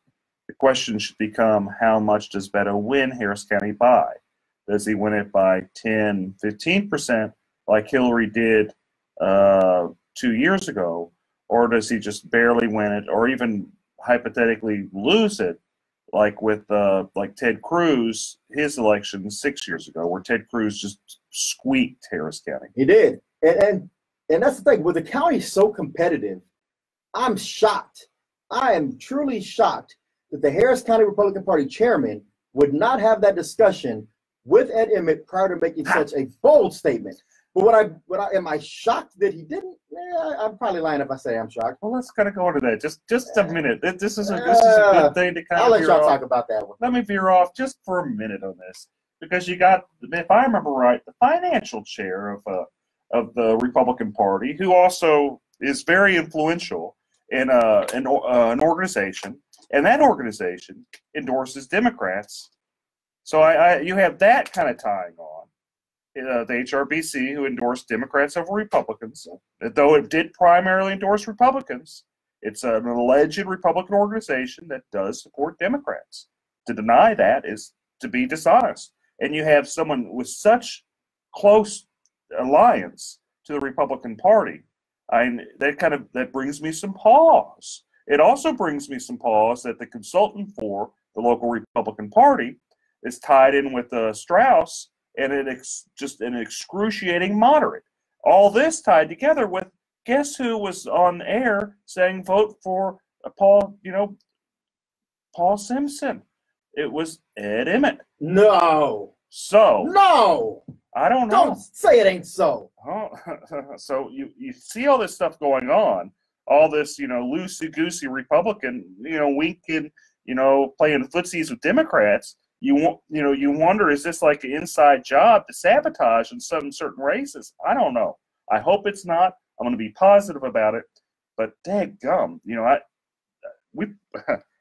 The question should become, how much does Beto win Harris County by? Does he win it by 10, 15% like Hillary did 2 years ago? Or does he just barely win it or even hypothetically lose it like with like Ted Cruz, his election 6 years ago, where Ted Cruz just squeaked Harris County? He did. And that's the thing. With the county so competitive, I'm shocked. I am truly shocked that the Harris County Republican Party chairman would not have that discussion with Ed Emmett prior to making such a bold statement. But am I shocked that he didn't? I'm probably lying if I say I'm shocked. Well, let's kind of go into that. Just a minute. This is a good thing to kind of. I'll let y'all talk about that one. Let me veer off just for a minute on this because you got, if I remember right, the financial chair of the Republican Party, who also is very influential in an organization, and that organization endorses Democrats. So you have that kind of tying on. The HRBC, who endorsed Democrats over Republicans, though it did primarily endorse Republicans, It's an alleged Republican organization that does support Democrats. To deny that is to be dishonest. And you have someone with such close alliance to the Republican Party. That brings me some pause. It also brings me some pause that the consultant for the local Republican Party is tied in with Strauss, and just an excruciating moderate. All this tied together with, guess who was on air saying vote for Paul Simpson? It was Ed Emmett. No. So no. I don't know. Don't say it ain't so. Oh, so you see all this stuff going on, all this loosey goosey Republican winking, playing footsies with Democrats. You wonder, is this like an inside job to sabotage in some certain races? I don't know. I hope it's not. I'm going to be positive about it. But dadgum,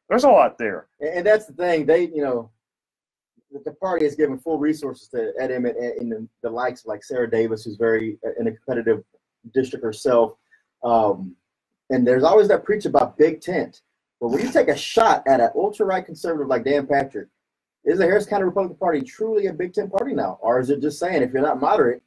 there's a lot there. And that's the thing. The party has given full resources to Ed Emmett and the likes like Sarah Davis, who's very in a competitive district herself. And there's always that preach about big tent. But when you take a shot at an ultra-right conservative like Dan Patrick, is the Harris County Republican Party truly a big tent party now? Or is it just saying, if you're not moderate,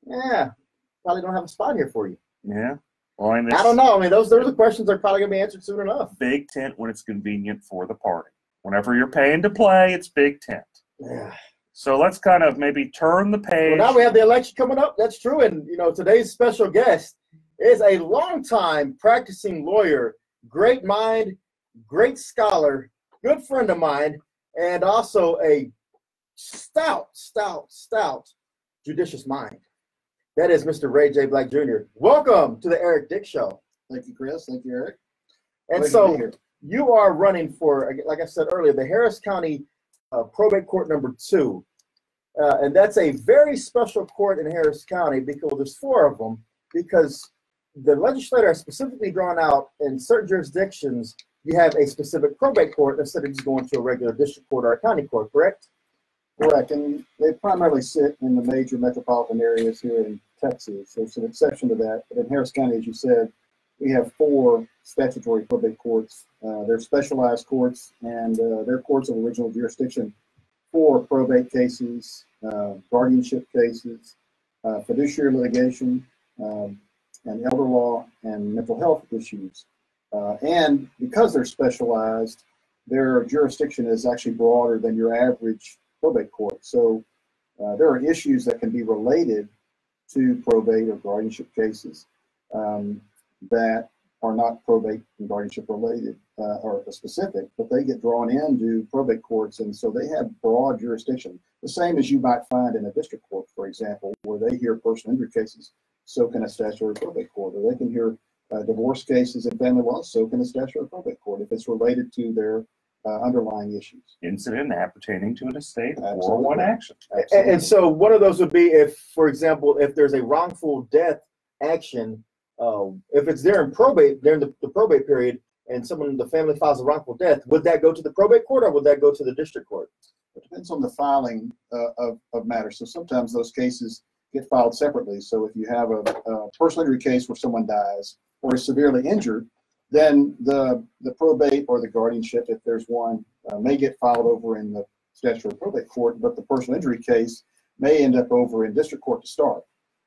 probably don't have a spot here for you? Yeah. Well, I don't know. I mean, those are questions that are probably going to be answered soon enough. Big tent when it's convenient for the party. Whenever you're paying to play, it's big tent. Yeah. So let's kind of maybe turn the page. Well, now we have the election coming up. That's true. And, today's special guest is a longtime practicing lawyer, great mind, great scholar, good friend of mine, and also a stout judicious mind. That is Mr. Ray J. Black Jr. Welcome to the Eric Dick Show. Thank you, Chris. Thank you, Eric. And so you are running for, like I said earlier, the Harris County Probate Court number 2. And that's a very special court in Harris County because there's 4 of them, because the legislator has specifically drawn out in certain jurisdictions, you have a specific probate court instead of just going to a regular district court or a county court, correct? Correct, and they primarily sit in the major metropolitan areas here in Texas. There's an exception to that, but in Harris County, as you said, we have 4 statutory probate courts. They're specialized courts, and they're courts of original jurisdiction for probate cases, guardianship cases, fiduciary litigation, and elder law and mental health issues. And because they're specialized, their jurisdiction is actually broader than your average probate court. So there are issues that can be related to probate or guardianship cases that are not probate and guardianship related or specific, but they get drawn into probate courts, and so they have broad jurisdiction. The same as you might find in a district court, for example, where they hear personal injury cases, so can a statutory probate court, or they can hear divorce cases and family law, so can a statutory probate court if it's related to their underlying issues. Incident appertaining to an estate or one action. And so one of those would be if, for example, if there's a wrongful death action, if it's there in probate, during the probate period, and someone in the family files a wrongful death, would that go to the probate court or would that go to the district court? It depends on the filing of matters. So sometimes those cases get filed separately. So if you have a personal injury case where someone dies or is severely injured, then the probate or the guardianship, if there's one, may get filed over in the statutory probate court, but the personal injury case may end up over in district court to start.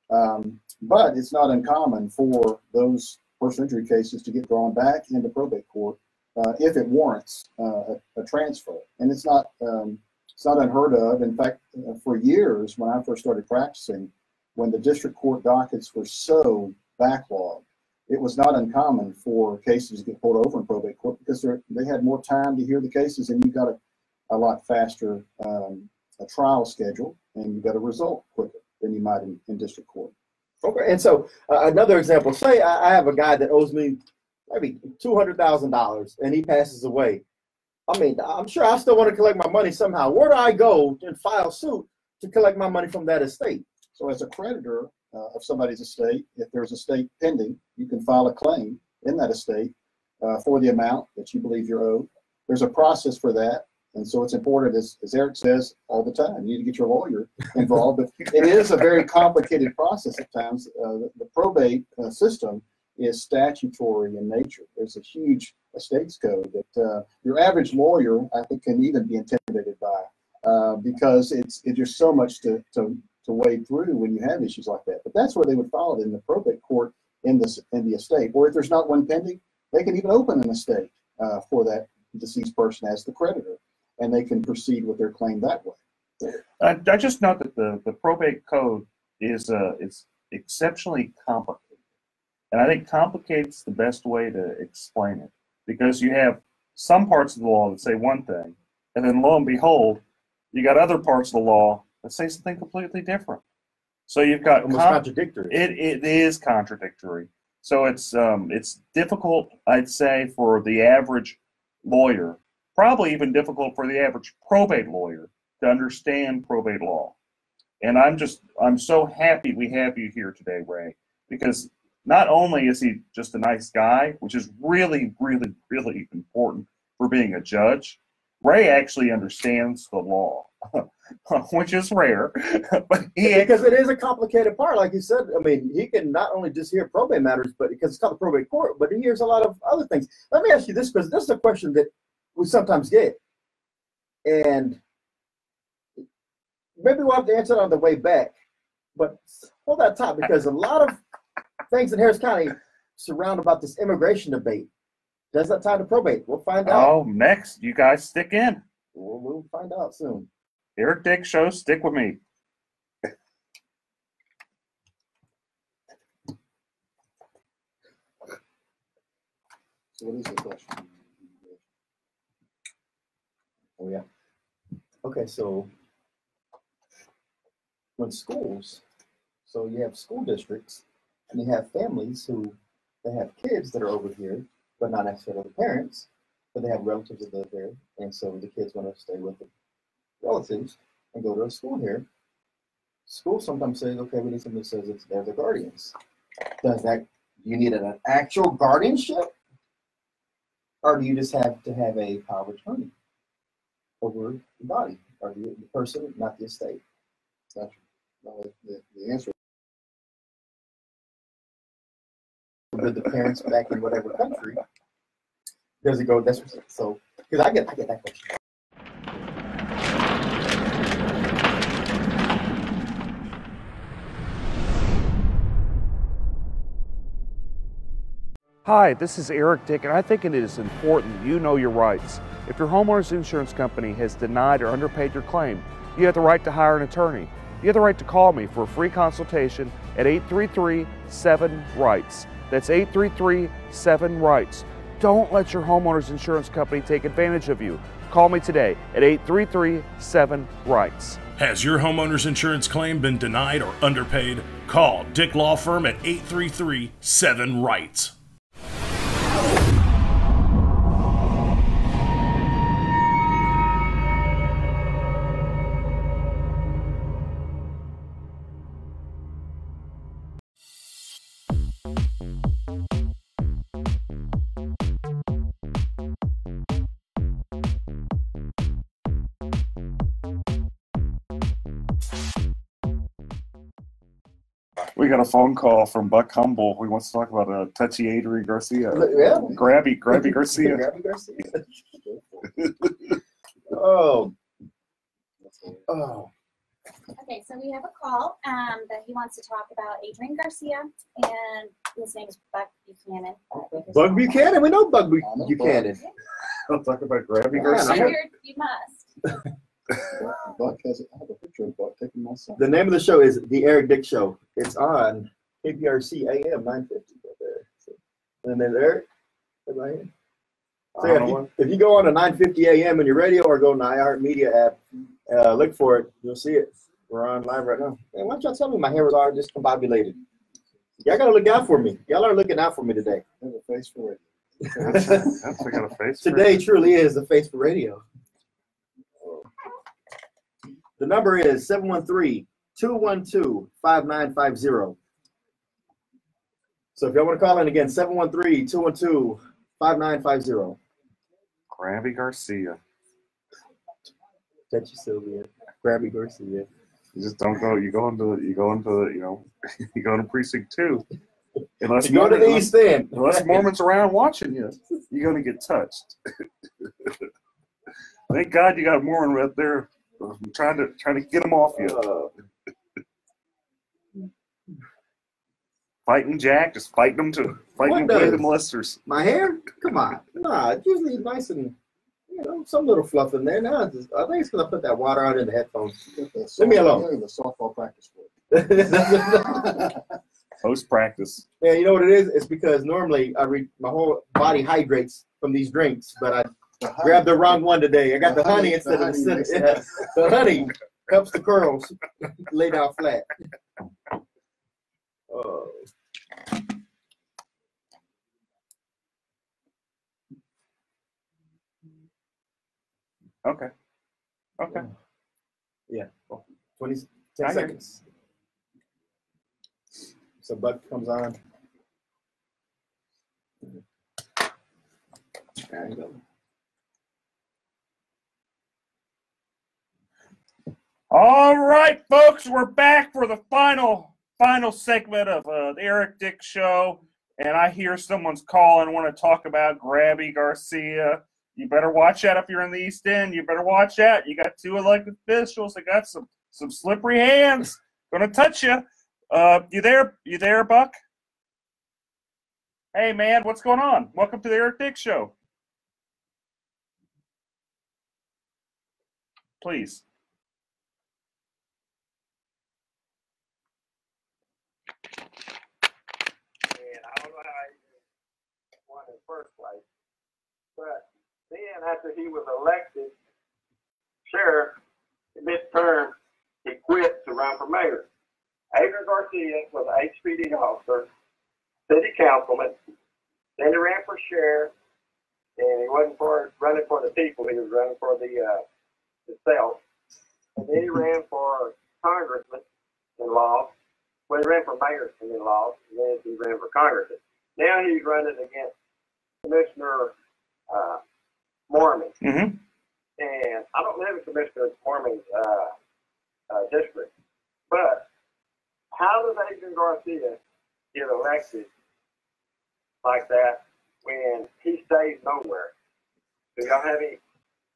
But it's not uncommon for those personal injury cases to get drawn back into probate court if it warrants a transfer. And it's not unheard of. In fact, for years, when I first started practicing, when the district court dockets were so backlogged, it was not uncommon for cases to get pulled over in probate court because they had more time to hear the cases, and you got a lot faster a trial schedule, and you got a result quicker than you might in district court. Okay, and so another example, say I have a guy that owes me maybe $200,000 and he passes away. I mean, I'm sure I still want to collect my money somehow. Where do I go and file suit to collect my money from that estate? So as a creditor of somebody's estate, if there's a estate pending, you can file a claim in that estate for the amount that you believe you're owed. There's a process for that. And so it's important, as Eric says all the time, you need to get your lawyer involved. But it is a very complicated process at times. The probate system is statutory in nature. There's a huge estates code that your average lawyer, I think, can even be intimidated by because it's just so much to wade through when you have issues like that. But that's where they would file it in the probate court in the estate. Or if there's not one pending, they can even open an estate for that deceased person as the creditor, and they can proceed with their claim that way. I just note that the probate code is it's exceptionally complicated. And I think complicate's the best way to explain it, because you have some parts of the law that say one thing, and then lo and behold, you got other parts of the law that say something completely different. So you've got almost contradictory. It is contradictory. So it's difficult, I'd say, for the average lawyer, probably even difficult for the average probate lawyer to understand probate law. And I'm so happy we have you here today, Ray, because not only is he just a nice guy, which is really, really, really important for being a judge, Ray actually understands the law, which is rare. But because it is a complicated part, like you said. I mean, he can not only just hear probate matters, but because it's called the probate court, but he hears a lot of other things. Let me ask you this, because this is a question that we sometimes get, and maybe we'll have to answer it on the way back. But hold that thought, because a lot of things in Harris County surround about this immigration debate. Does that tie to probate? We'll find out. Oh, next, you guys stick in. We'll find out soon. Eric Dick Show, stick with me. So what is the question? Oh, yeah. Okay, so when schools, so you have school districts, and you have families who, they have kids that are over here, but not necessarily the parents, but they have relatives that live here, and so the kids want to stay with the relatives and go to a school here. School sometimes says, okay, we need somebody that says they're the guardians. Does that, you need an actual guardianship? Or do you just have to have a power of attorney over the body, or the person, not the estate? Gotcha. No, the answer. With the parents back in whatever country, does it go? That's so. Because I get that question. Hi, this is Eric Dick, and I think it is important that you know your rights. If your homeowner's insurance company has denied or underpaid your claim, you have the right to hire an attorney. You have the right to call me for a free consultation at 833-7-RIGHTS. That's 833-7-RIGHTS. Don't let your homeowner's insurance company take advantage of you. Call me today at 833-7-RIGHTS. Has your homeowner's insurance claim been denied or underpaid? Call Dick Law Firm at 833-7-RIGHTS. We got a phone call from Buck Humble. He wants to talk about a touchy Adri Garcia. Yeah. Grabby Garcia. Grabby Garcia. Oh. Okay, so we have a call that he wants to talk about Adrian Garcia, and his name is Buck Buchanan. Buck Buchanan. We know Buck Buchanan. I'll talk about Grabby Yeah, Garcia. Figured you must. Buck has, I have a picture of Buck taking my son. The name of the show is The Eric Dick Show. It's on KPRC AM 950 right there. And then Eric, right here. So yeah, if you go on to 950 AM in your radio or go on the iHeartMedia app, look for it. You'll see it. We're on live right now. Hey, why don't y'all tell me my hair was already discombobulated? Y'all gotta look out for me. Y'all are looking out for me today. I have a face for it. I got a face. Today truly is the face for radio. The number is 713-212-5950. So if y'all want to call in again, 713-212-5950. Grabby Garcia. Touchy Sylvia. Grabby Garcia. You just don't go. You go into you go to precinct 2. Unless Go to the East End. unless Mormon's around watching you, you're going to get touched. Thank God you got a Mormon right there. I'm trying to get him off you. Fighting Jack, just fighting them to fighting away the molesters. My hair? Come on. Nah, it's usually nice and, some little fluff in there. Now I think it's going to put that water out in the headphones. Leave me alone. The softball practice book. Post practice. Yeah, you know what it is? It's because normally my whole body hydrates from these drinks, but I grabbed the wrong one today. I got the honey instead of the cinnamon. Yeah. The honey helps the curls lay down flat. Okay. Yeah. 10 seconds. So Buck comes on. There you go. All right, folks, we're back for the final segment of the Eric Dick Show, and I hear someone's calling and want to talk about Grabby Garcia. You better watch out if you're in the East End. You better watch out. You got 2 elected officials that got some slippery hands. Gonna touch you. You there, Buck? Hey, man, what's going on? Welcome to the Eric Dick Show. Please. And I don't know how he won in the first place, but then after he was elected sheriff midterm, he quit to run for mayor. Adrian Garcia was an HPD officer, city councilman. Then he ran for sheriff, and he wasn't running for the people. He was running for himself. And then he ran for congressman and lost. Well, he ran for mayor and then lost. And then he ran for congressman. Now he's running against Commissioner Mormon. Mm-hmm. And I don't live in Commissioner Mormon's district, but how does Adrian Garcia get elected like that when he stays nowhere? Do y'all have any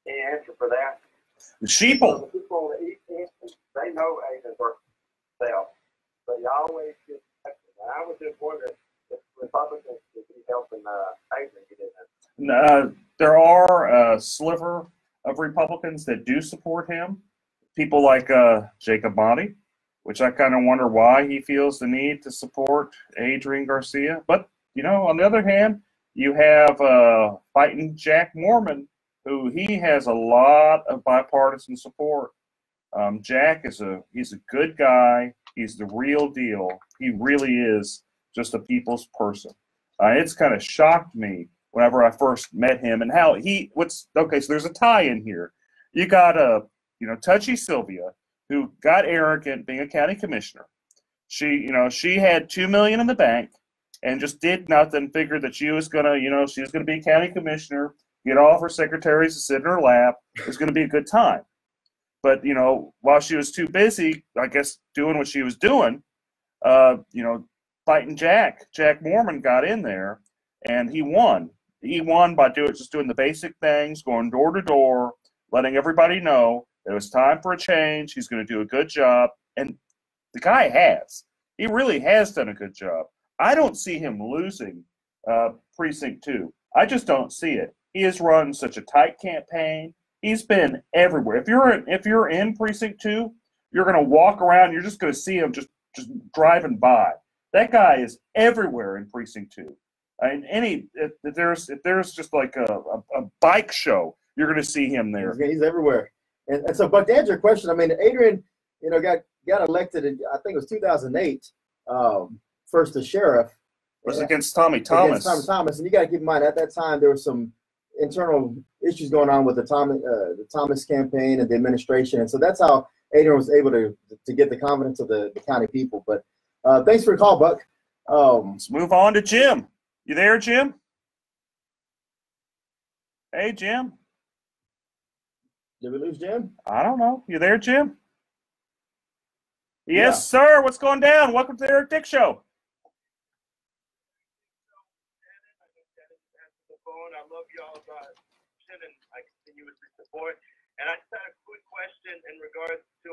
answer for that? The sheeple. The people on the East End, they know Adrian Garcia, but you always get elected. And I was just wondering if Republicans could be helping Adrian get in there. There are a sliver of Republicans that do support him. People like Jacob Motti, which I kind of wonder why he feels the need to support Adrian Garcia. But, on the other hand, you have fighting Jack Mormon, who he has a lot of bipartisan support. Jack he's a good guy. He's the real deal. He really is just a people's person. It's kind of shocked me whenever I first met him and how so there's a tie in here. You got Touchy Sylvia, who got arrogant being a county commissioner. She had $2 million in the bank and just did nothing, figured that she was gonna be a county commissioner, get all of her secretaries to sit in her lap. It was gonna be a good time. But, while she was too busy, I guess, doing what she was doing, fighting Jack Mormon got in there and he won. He won by just doing the basic things, going door to door, letting everybody know that it was time for a change. He's going to do a good job. And the guy he really has done a good job. I don't see him losing Precinct 2. I just don't see it. He has run such a tight campaign. He's been everywhere. If you're in Precinct 2, you're going to walk around. You're just going to see him just driving by. That guy is everywhere in Precinct 2. And if there's just like a bike show, you're going to see him there. He's everywhere. And so, but to answer your question, I mean, Adrian, got elected in, I think it was 2008, first as sheriff. It was against Tommy Thomas. Against Tommy Thomas, and you got to keep in mind at that time there was some internal issues going on with the Thomas campaign and the administration, and so that's how Adrian was able to get the confidence of the county people. But thanks for the call, Buck. Let's move on to Jim. You there, Jim? Hey, Jim. Did we lose Jim? I don't know. You there, Jim? Yes, sir. What's going down? Welcome to the Eric Dick Show. y'all's shit, and I continuously support. And I just had a quick question in regards to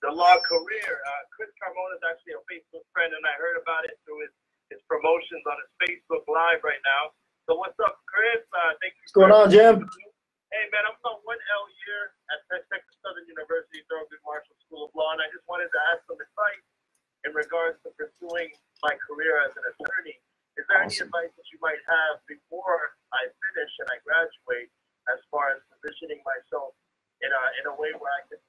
the law career. Chris Carmona is actually a Facebook friend, and I heard about it through his promotions on his Facebook Live right now. So what's up, Chris? Thank you. What's going on, Jim? Hey, man, I'm about 1L year at Texas Southern University, Thurgood Marshall School of Law, and I just wanted to ask some advice in regards to pursuing my career as an attorney. Is there any advice that you might have before I finish and I graduate, as far as positioning myself in a way where I can,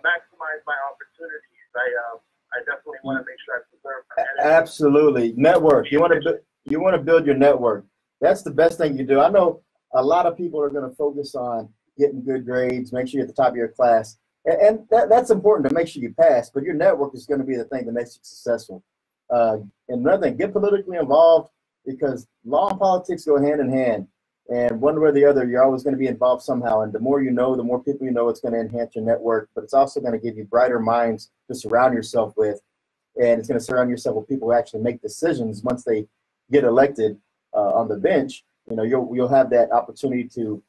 maximize my opportunities? I definitely want to make sure I preserve my energy. Absolutely. Network. You want to build your network. That's the best thing you do. I know a lot of people are going to focus on getting good grades, make sure you're at the top of your class. And that's important to make sure you pass, but your network is going to be the thing that makes you successful. And another thing, get politically involved, because law and politics go hand in hand. And one way or the other, you're always going to be involved somehow. And the more you know, the more people you know, it's going to enhance your network. But it's also going to give you brighter minds to surround yourself with. And it's going to surround yourself with people who actually make decisions once they get elected on the bench. You'll have that opportunity to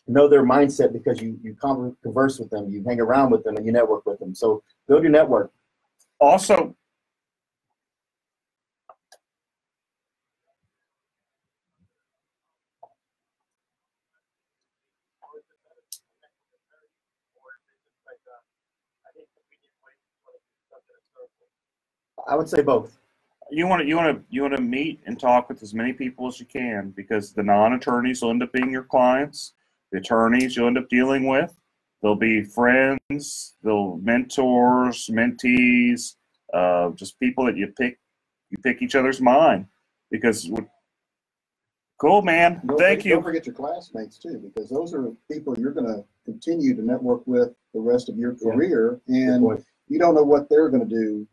know their mindset because you converse with them, you hang around with them, and you network with them. So build your network. Also, I would say both. you want to meet and talk with as many people as you can, because the non-attorneys will end up being your clients. The attorneys you'll end up dealing with, they'll be friends, they'll mentors, mentees, just people that you pick each other's mind. Because cool, man. Thank you. Don't forget your classmates too, because those are people you're going to continue to network with the rest of your career, and you don't know what they're going to do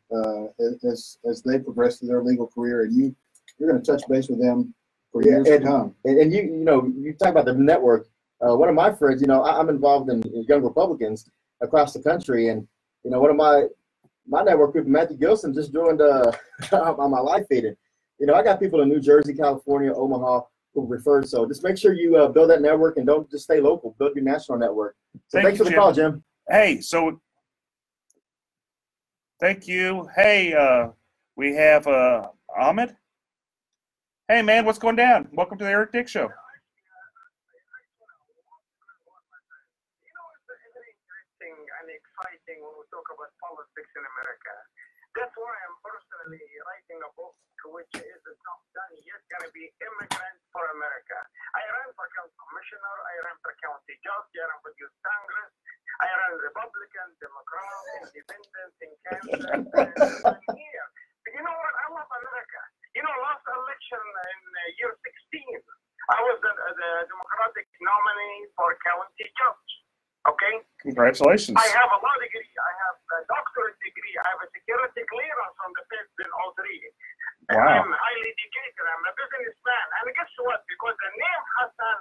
as they progress through their legal career, and you're going to touch base with them for years to come. And you talk about the network. One of my friends, I'm involved in Young Republicans across the country, and one of my network group, Matthew Gilson, just joined on my live feed. I got people in New Jersey, California, Omaha who referred. So just make sure you build that network, and don't just stay local. Build your national network. So thanks for the call, Jim. Hey, so thank you. Hey, we have Ahmed. Hey, man, what's going down? Welcome to the Eric Dick Show. And exciting when we talk about politics in America. That's why I'm personally writing a book, which is not done yet, going to be Immigrant for America. I ran for county commissioner, I ran for county judge, I ran for youth Congress, I ran Republican, Democrat, Independent, in Kansas, and I'm here. But you know what? I love America. Last election in year 16, I was the Democratic nominee for county judge. Okay? Congratulations. I have a law degree. I have a doctorate degree. I have a security clearance from the Feds in all three. Wow. I'm highly educated. I'm a businessman. And guess what? Because the name Hassan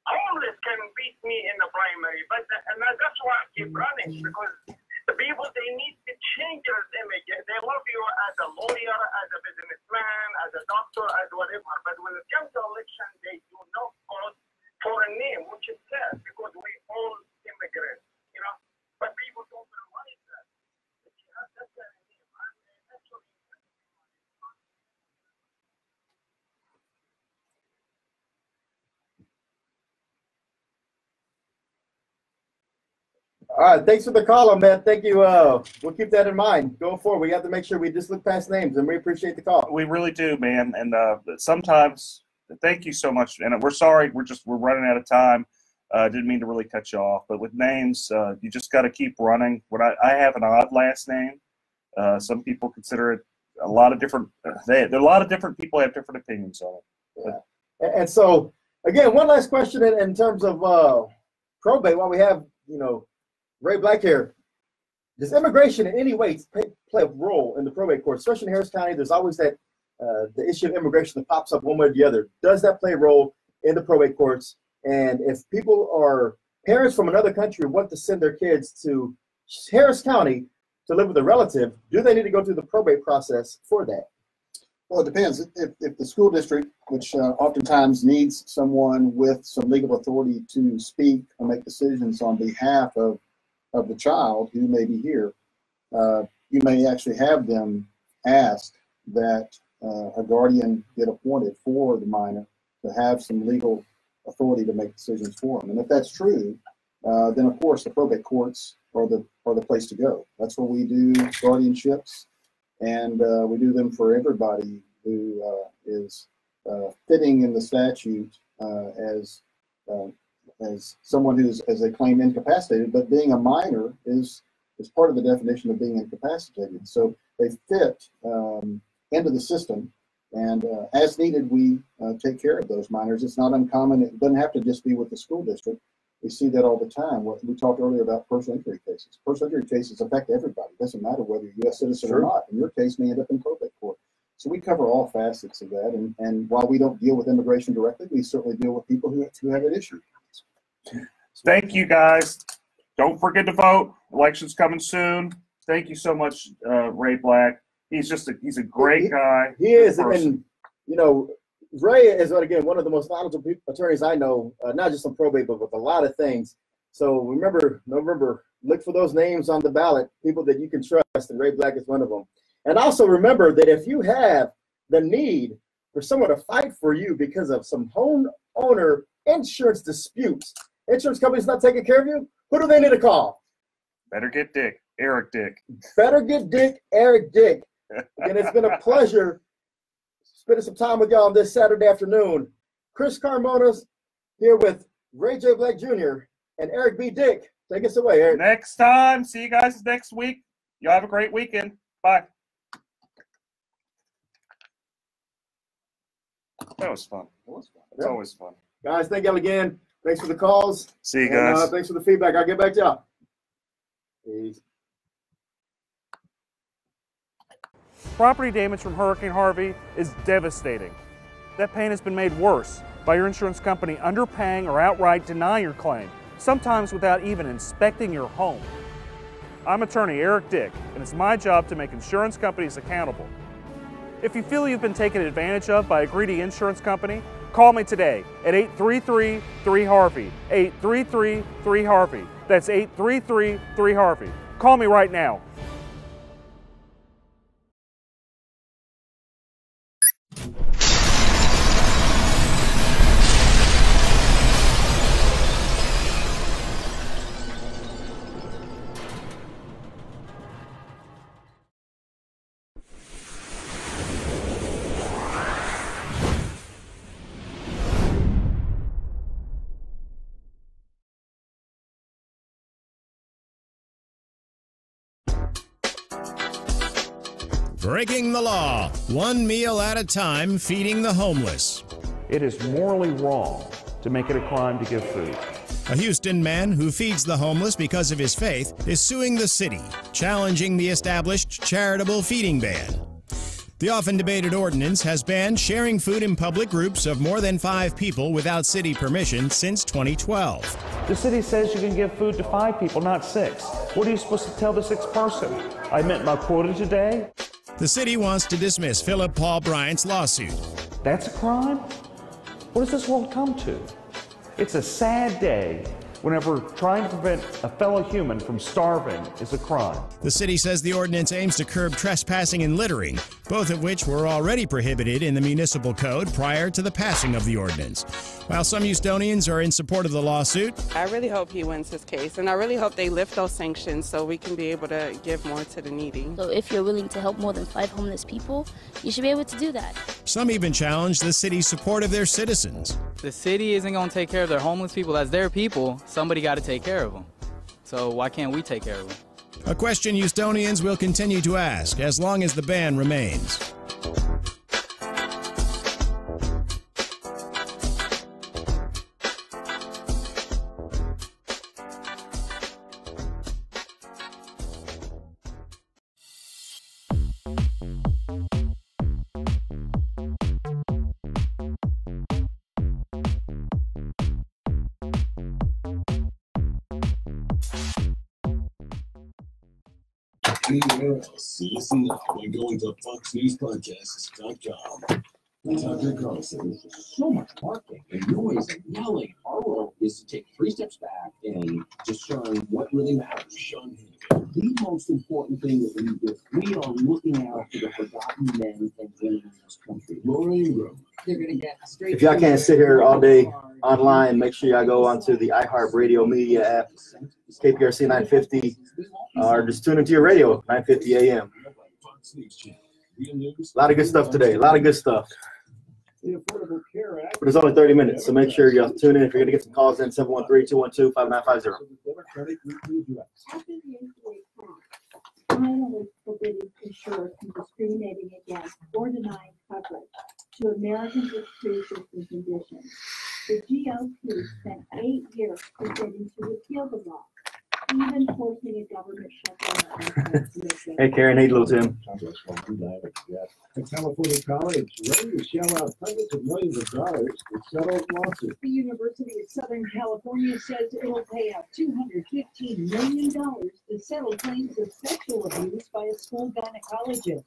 always can beat me in the primary. And that's why I keep running. Because the people, they need to change their image. They love you as a lawyer, as a businessman, as a doctor, as whatever. But when it comes to election, they do not vote for a name, which is sad, because we all immigrants, but people don't realize that. That's a name. All right, thanks for the call, man. Thank you. We'll keep that in mind going forward. We have to make sure we just look past names, and we appreciate the call. We really do, man. And sometimes, thank you so much. And we're sorry, we're running out of time. Didn't mean to really cut you off, but with names, you just got to keep running. I have an odd last name. Some people consider it a lot of different. There are a lot of different people have different opinions on it. Yeah. And so, again, one last question in terms of probate. While we have Ray Black here, does immigration in any way play a role in the probate court, especially in Harris County? There's always that the issue of immigration that pops up one way or the other. Does that play a role in the probate courts? And if people are parents from another country want to send their kids to Harris County to live with a relative, do they need to go through the probate process for that? Well, it depends. If the school district, which oftentimes needs someone with some legal authority to speak and make decisions on behalf of the child who may be here, you may actually have them ask that a guardian get appointed for the minor to have some legal authority to make decisions for them. And if that's true, then of course the probate courts are the place to go. That's where we do guardianships, and we do them for everybody who is fitting in the statute as someone who's, as they claim, incapacitated. But being a minor is part of the definition of being incapacitated. So they fit into the system, and as needed, we take care of those minors. It's not uncommon. It doesn't have to just be with the school district. We see that all the time. What we talked earlier about personal injury cases. Personal injury cases affect everybody. It doesn't matter whether you're a U.S. citizen or not. In your case, may end up in probate court. So we cover all facets of that. And while we don't deal with immigration directly, we certainly deal with people who have an issue. Thank you, guys. Don't forget to vote. Election's coming soon. Thank you so much, Ray Black. He's a great guy. He is, and you know, Ray is, again, one of the most knowledgeable attorneys I know, not just on probate, but with a lot of things. So remember, November, look for those names on the ballot, people that you can trust, and Ray Black is one of them. And also remember that if you have the need for someone to fight for you because of some homeowner insurance disputes, insurance company's not taking care of you, who do they need to call? Better get Dick, Eric Dick. Better get Dick, Eric Dick. And it's been a pleasure spending some time with y'all on this Saturday afternoon. Chris Carmonas here with Ray J. Black Jr. and Eric B. Dick. Take us away, Eric. Next time. See you guys next week. Y'all have a great weekend. Bye. That was fun. It's always fun. Guys, thank y'all again. Thanks for the calls. See you guys. And, thanks for the feedback. I'll get back to y'all. Peace. Property damage from Hurricane Harvey is devastating. That pain has been made worse by your insurance company underpaying or outright denying your claim, sometimes without even inspecting your home. I'm attorney Eric Dick, and it's my job to make insurance companies accountable. If you feel you've been taken advantage of by a greedy insurance company, call me today at 833-3HARVEY, 833-3HARVEY. That's 833-3HARVEY. Call me right now. Breaking the law, one meal at a time, feeding the homeless. It is morally wrong to make it a crime to give food. A Houston man who feeds the homeless because of his faith is suing the city, challenging the established charitable feeding ban. The often debated ordinance has banned sharing food in public groups of more than 5 people without city permission since 2012. The city says you can give food to 5 people, not 6. What are you supposed to tell the 6th person? I met my quota today? The city wants to dismiss Philip Paul Bryant's lawsuit. That's a crime? What does this world come to? It's a sad day whenever trying to prevent a fellow human from starving is a crime. The city says the ordinance aims to curb trespassing and littering, both of which were already prohibited in the municipal code prior to the passing of the ordinance. While some Houstonians are in support of the lawsuit, I really hope he wins his case, and I really hope they lift those sanctions so we can be able to give more to the needy. So if you're willing to help more than 5 homeless people, you should be able to do that. Some even challenge the city's support of their citizens. The city isn't going to take care of their homeless people. As their people, somebody got to take care of them. So why can't we take care of them? A question Houstonians will continue to ask as long as the ban remains. Listen up by going to FoxNewsPodcasts.com. Tucker Carlson. So much barking and noise and yelling. Our role is to take 3 steps back and just shine what really matters. Sean Hannity. The most important thing that we do, we are looking out for the forgotten men and women in this country. Lorraine Rowe. They're going to get straight. If y'all can't sit here all day online, make sure y'all go onto the iHeartRadio Media app, KPRC 950, or just tune into your radio, 950 AM. A lot of good stuff today. A lot of good stuff. But it's only 30 minutes, so make sure y'all tune in. If you're going to get some calls in, 713-212-5950. Finally forbidding insurers from discriminating against or denying coverage to Americans with pre-existing conditions. The GOP spent 8 years preparing to repeal the law, even forcing a government shutdown. Hey, Karen. Hey, little Tim. A California college ready to shell out hundreds of millions of dollars to settle lawsuits. The University of Southern California says it'll pay out $215 million to settle claims of sexual abuse by a school gynecologist.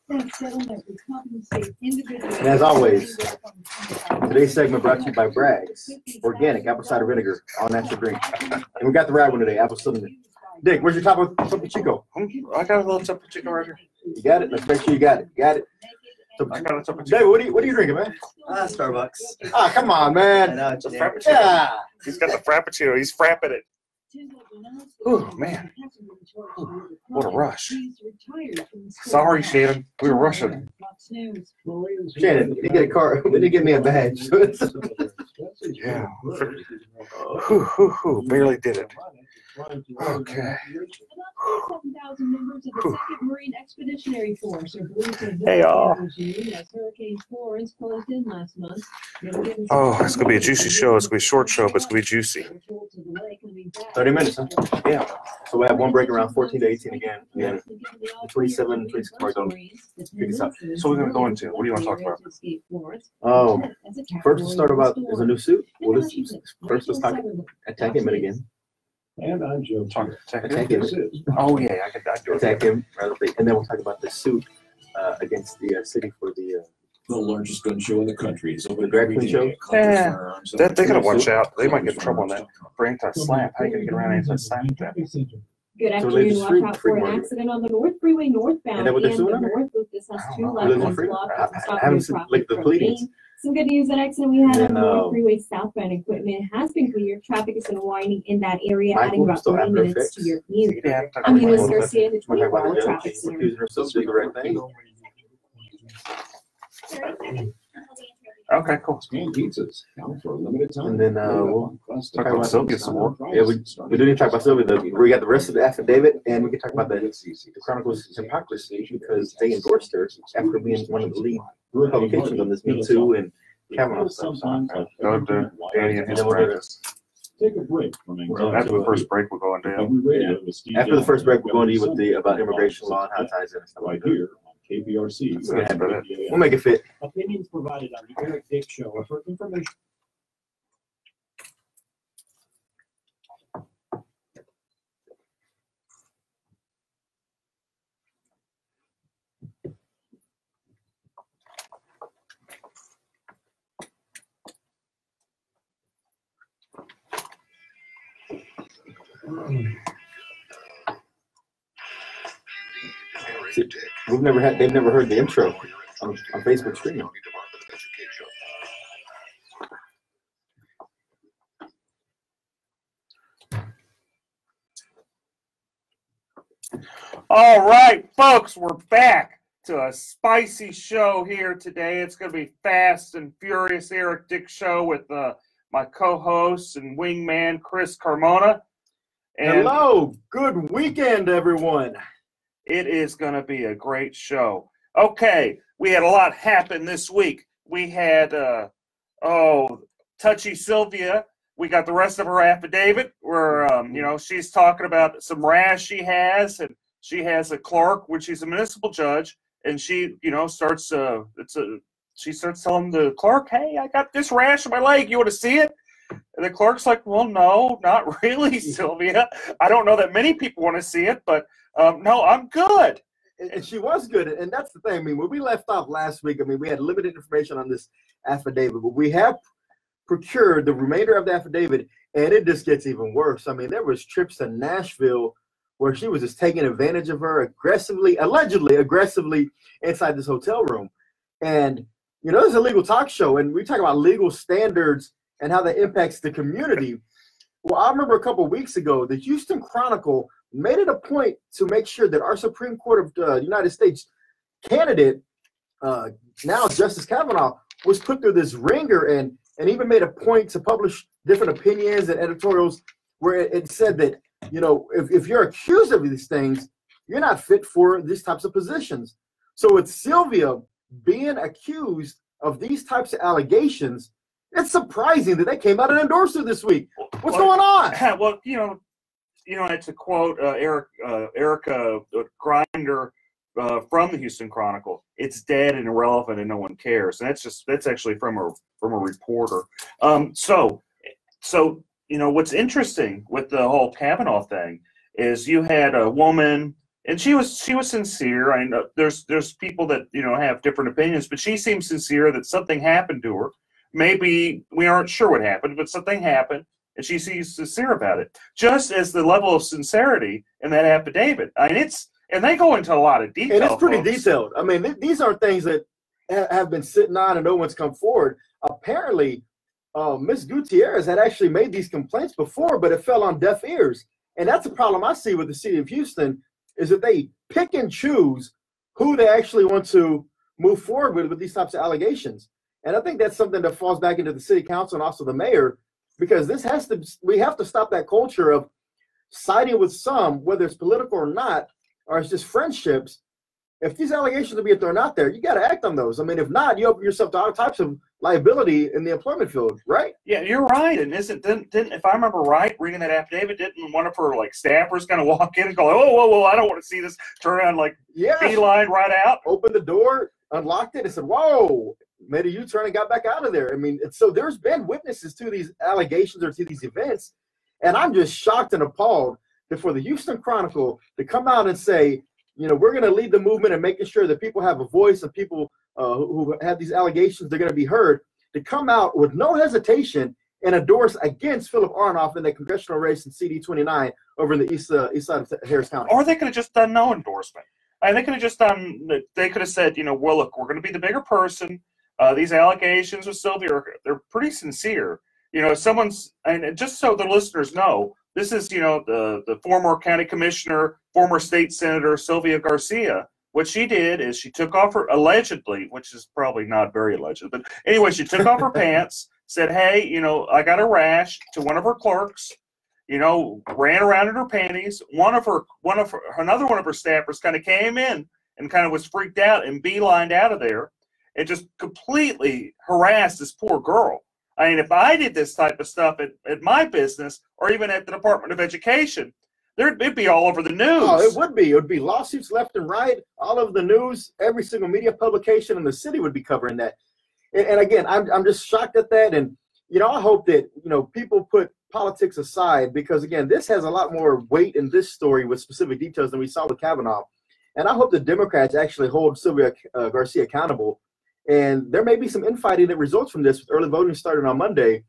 That settlement would compensate individuals. And as always, today's segment brought to you by Bragg's Organic Apple Cider Vinegar, all natural drink. And we got the right one today, apple cinnamon. Dick, where's your Topo Chico? I got a little Topo Chico right here. You got it? Let's make sure you got it. Got it? I got a Topo Chico. Dave, what are you drinking, man? Starbucks. Ah, come on, man. It's a Frappuccino. Yeah. He's got the Frappuccino. He's frapping it. Oh, man. What a rush. Sorry, Shannon. We were rushing. Shannon, you get a car. We didn't give me a badge. Yeah. Barely did it. Okay. 7,000 members of the 2nd Marine Expeditionary Force are believed to have Hey, y'all. as Hurricane Florence closed in last month. Oh, it's going to be a juicy show. It's going to be a short show, but it's going to be juicy. 30 minutes, huh? Yeah. So we have one break around 14 to 18 again. Yeah. 27, 26 more going. So we're going to go into, what do you want to talk about? Oh, first let's start about, there's a new suit. What is first let's talk attack him again. And I'm Joe. Attack him. Oh, yeah, I could do it. Attack him, and then we'll talk about the suit against the city for the largest gun show in the country. Is over the drag queen show. Yeah, they got to watch out. They might get in trouble on that for anti-slap. How are you going to get around anti-slap with that? Good afternoon. Watch out for an accident on the North Freeway northbound and the North Loop. This has 2 left lanes blocked. I haven't seen the pleadings. Some good news, that accident we had on the North Freeway southbound equipment has been cleared. Traffic is winding in that area, adding about 30 minutes to your commute. I'm Eunice Garcia, the 24-hour traffic center. Okay, cool. And pizzas out for a limited time. And then we'll talk about Sylvia some more. Yeah, we do need to talk about Sylvia. We got the rest of the affidavit, and we can talk about the Chronicles hypocrisy because they endorsed her after being one of the lead publications on this Me Too and Kavanaugh stuff. Go to Danny and his friends. Take a break from After the first break, we're going down. After the first break, we're going to you with the about immigration law and how it ties in and stuff right here. KPRC. We'll make it fit. Opinions provided on the Eric Dick Show are for information. They've never heard the intro on Facebook streaming. All right, folks, we're back to a spicy show here today. It's going to be fast and furious Eric Dick Show with my co-host and wingman, Chris Carmona. And hello, good weekend, everyone. It is going to be a great show. Okay, we had a lot happen this week. We had, Touchy Sylvia. We got the rest of her affidavit where, she's talking about some rash she has, and she has a clerk when she's a municipal judge, and she, starts telling the clerk, hey, I got this rash on my leg. You want to see it? And the clerk's like, well, no, not really, Sylvia. I don't know that many people want to see it, but no, I'm good. And she was good. And that's the thing. I mean, when we left off last week, I mean, we had limited information on this affidavit, but we have procured the remainder of the affidavit, and it just gets even worse. I mean, there was trips to Nashville where she was just taking advantage of her allegedly aggressively inside this hotel room. And, you know, this is a legal talk show, and we talk about legal standards and how that impacts the community. Well, I remember a couple of weeks ago, the Houston Chronicle made it a point to make sure that our Supreme Court of the United States candidate, now Justice Kavanaugh, was put through this ringer and even made a point to publish different opinions and editorials where it said that, you know, if you're accused of these things, you're not fit for these types of positions. So with Sylvia being accused of these types of allegations, it's surprising that they came out and endorsed her this week. What's going on? Well, you know, it's a quote, Erica Grinder from the Houston Chronicle. It's dead and irrelevant, and no one cares. And that's actually from a reporter. So you know, what's interesting with the whole Kavanaugh thing is you had a woman, and she was sincere. I know there's people that, you know, have different opinions, but she seems sincere that something happened to her. Maybe we aren't sure what happened, but something happened, and she seems sincere about it. Just as the level of sincerity in that affidavit. I mean, and they go into a lot of detail. And it's pretty folks. detailed. I mean, these are things that have been sitting on and no one's come forward. Apparently, Ms. Gutierrez had actually made these complaints before, but it fell on deaf ears. And that's a problem I see with the city of Houston, is that they pick and choose who they actually want to move forward with these types of allegations. And I think that's something that falls back into the city council and also the mayor, because we have to stop that culture of siding with some, whether it's political or not, or it's just friendships. If these allegations are being thrown out there, you got to act on those. I mean, if not, you open yourself to all types of liability in the employment field, right? Yeah, you're right. And didn't if I remember right, reading that affidavit, didn't one of her like staffers kind of walk in and go, "Oh, whoa, I don't want to see this," turn around like beeline right out, opened the door, unlocked it, and said, "Whoa," made a U-turn and got back out of there. I mean, so there's been witnesses to these allegations or to these events, and I'm just shocked and appalled that for the Houston Chronicle to come out and say, you know, we're going to lead the movement and making sure that people have a voice and people who have these allegations, they're going to be heard, to come out with no hesitation and endorse against Philip Aronoff in the congressional race in CD 29 over in the east side of Harris County. Or they could have just done no endorsement. I mean, they could have just done. They could have said, you know, well, look, we're going to be the bigger person. These allegations with Sylvia, they're pretty sincere. You know, and just so the listeners know, this is, you know, the former county commissioner, former state senator Sylvia Garcia. What she did is she took off her, allegedly, which is probably not very alleged, but anyway, she took off her pants, said, hey, you know, I got a rash, to one of her clerks, you know, ran around in her panties. Another one of her staffers kind of came in and kind of was freaked out and beelined out of there and just completely harassed this poor girl. I mean, if I did this type of stuff at my business or even at the Department of Education, it'd be all over the news. Oh, it would be. It would be lawsuits left and right, all over the news. Every single media publication in the city would be covering that. And again, I'm just shocked at that. And, you know, I hope that, you know, people put politics aside, because, again, this has a lot more weight in this story with specific details than we saw with Kavanaugh. And I hope the Democrats actually hold Sylvia Garcia accountable. And there may be some infighting that results from this, with early voting starting on Monday.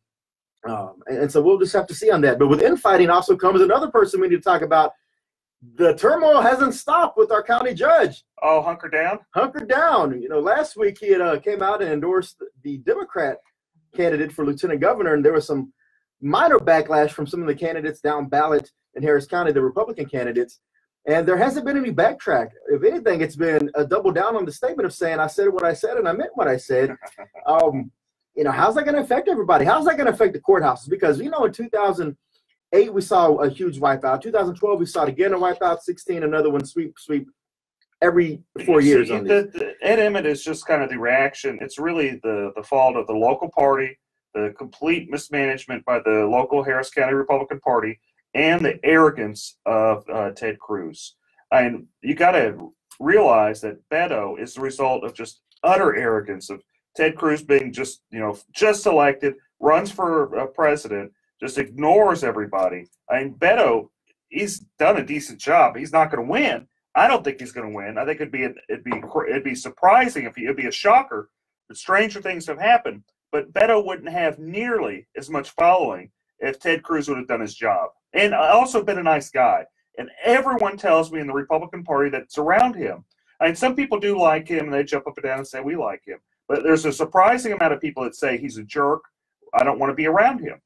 And so we'll just have to see on that. But with infighting also comes another person we need to talk about. The turmoil hasn't stopped with our county judge. Oh, hunker down? Hunker down. You know, last week he had came out and endorsed the Democrat candidate for lieutenant governor, and there was some minor backlash from some of the candidates down ballot in Harris County, the Republican candidates. And there hasn't been any backtrack. If anything, it's been a double down on the statement of saying, I said what I said and I meant what I said. You know, how's that going to affect everybody? How's that going to affect the courthouses? Because, you know, in 2008, we saw a huge wipeout. 2012, we saw it again, a wipeout. 16, another one, sweep every 4 years. On Ed Emmett is just kind of the reaction. It's really the fault of the local party, the complete mismanagement by the local Harris County Republican Party, and the arrogance of Ted Cruz. And you got to realize that Beto is the result of just utter arrogance of Ted Cruz being just elected, runs for president, just ignores everybody. I mean, Beto, he's done a decent job. He's not going to win. I don't think he's going to win. I think it'd be surprising if it'd be a shocker. But stranger things have happened. But Beto wouldn't have nearly as much following if Ted Cruz would have done his job, and also been a nice guy. And everyone tells me in the Republican Party that's around him. I mean, some people do like him, and they jump up and down and say we like him. But there's a surprising amount of people that say he's a jerk. I don't want to be around him.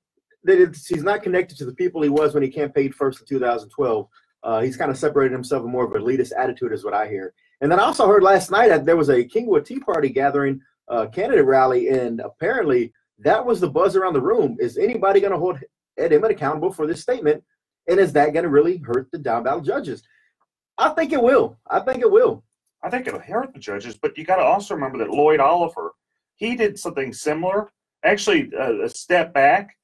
He's not connected to the people he was when he campaigned first in 2012. He's kind of separated himself in more of an elitist attitude is what I hear. And then I also heard last night that there was a Kingwood Tea Party gathering candidate rally, and apparently that was the buzz around the room. Is anybody going to hold Ed Emmett accountable for this statement? And is that going to really hurt the down ballot judges? I think it will. I think it'll hurt the judges, but you got to also remember that Lloyd Oliver, he did something similar, actually a step back,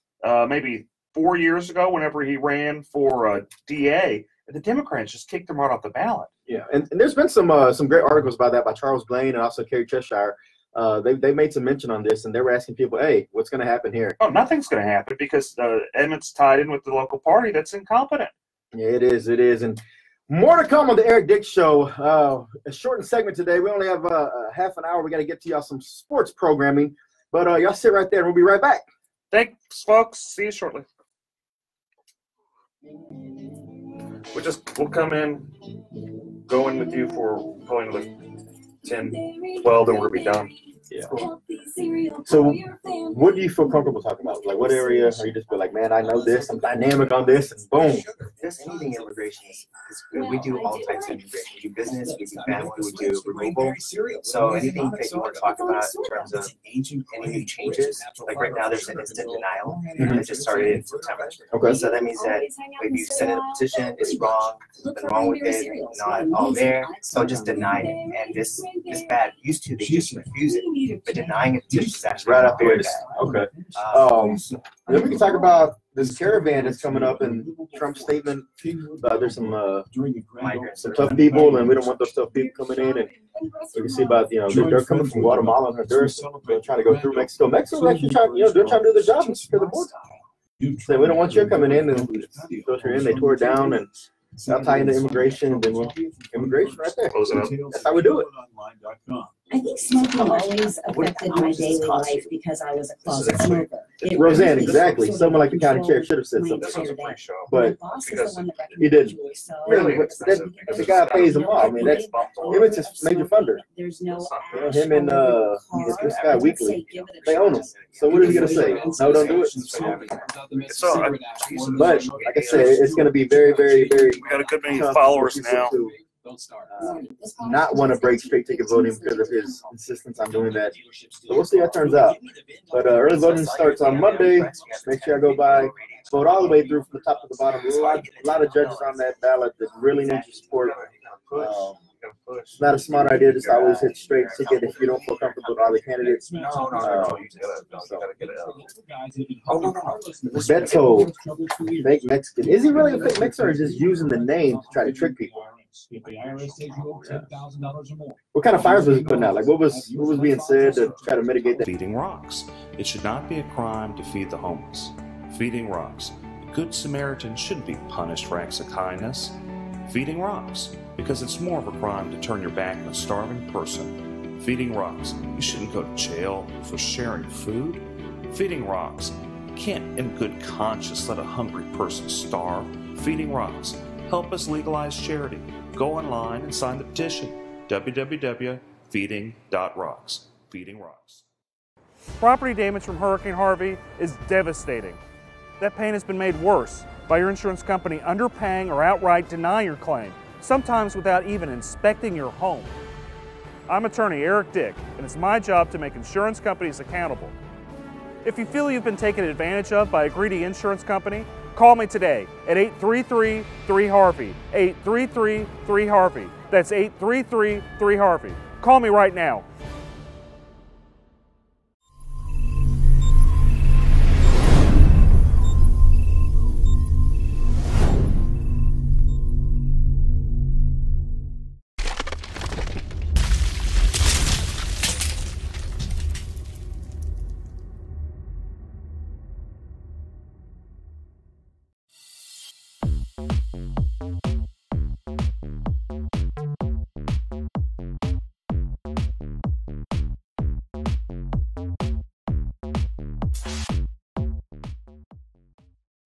maybe 4 years ago whenever he ran for DA, and the Democrats just kicked him right off the ballot. Yeah, and there's been some great articles about that by Charles Blaine and also Kerry Cheshire. They made some mention on this, and they were asking people, hey, what's going to happen here? Oh, nothing's going to happen because Emmett's tied in with the local party that's incompetent. Yeah, it is. And more to come on the Eric Dick Show. A shortened segment today. We only have half an hour. We got to get to y'all some sports programming. But y'all sit right there, and we'll be right back. Thanks, folks. See you shortly. We'll come in, go in with you for probably another 10, 12, then we'll be done. Yeah. So what do you feel comfortable talking about? Like what area are you just be like, man, I know this, I'm dynamic on this, and boom. Just anything immigration is good. We do all types of immigration. We do business, we do family, we do removal. So anything that you want to talk about in terms of any new changes, like right now there's an instant denial that just started in September. Okay. So that means that if you send in a petition, it's wrong, something wrong with it, not all there, so just deny it. And this bad used to, they just refuse it. But denying it is actually right up here. Okay. Then we can talk about this caravan that's coming up and Trump's statement. There's some tough people, and we don't want those tough people coming in. And we can see about they're coming from Guatemala and Honduras. They're trying to go through Mexico. Mexico's actually trying to do their job and secure the border. So we don't want you coming in and filter in. They tore it down and. I'll tie into immigration, and then immigration right there. That's how we do it. I think smoking always affected my daily life because I was a closet smoker. Roseanne, exactly. Someone like the county chair should have said something, but he didn't. Really, the guy pays them all. I mean, that's Emmett's his major funder. There's no him and this guy Weekly, they own him. So what is he gonna say? No, don't do it. But like I said, it's gonna be very, very, very. We got a good many followers now. Not want to break straight ticket voting because of his insistence on doing that. So we'll see how it turns out. But early voting starts on Monday. Make sure I go by. Vote all the way through from the top to the bottom. A lot of judges on that ballot that really need your support. It's not a smart idea just always hit straight ticket if you don't feel comfortable with all the candidates. Beto, fake Mexican. Is he really a fake Mexican or just using the name to try to trick people? What kind of fires was he putting out? Like what was being said to try to mitigate that? Feeding rocks. It should not be a crime to feed the homeless. Feeding rocks. A good Samaritan shouldn't be punished for acts of kindness. Feeding rocks. Because it's more of a crime to turn your back on a starving person. Feeding rocks. You shouldn't go to jail for sharing food. Feeding rocks. You can't in good conscience let a hungry person starve. Feeding rocks. Help us legalize charity. Go online and sign the petition. www.feeding.rocks. Feeding rocks. Property damage from Hurricane Harvey is devastating. That pain has been made worse by your insurance company underpaying or outright denying your claim, sometimes without even inspecting your home. I'm attorney Eric Dick, and it's my job to make insurance companies accountable. If you feel you've been taken advantage of by a greedy insurance company, call me today at 833-3HARVEY, 833-3HARVEY. That's 833-3HARVEY. Call me right now.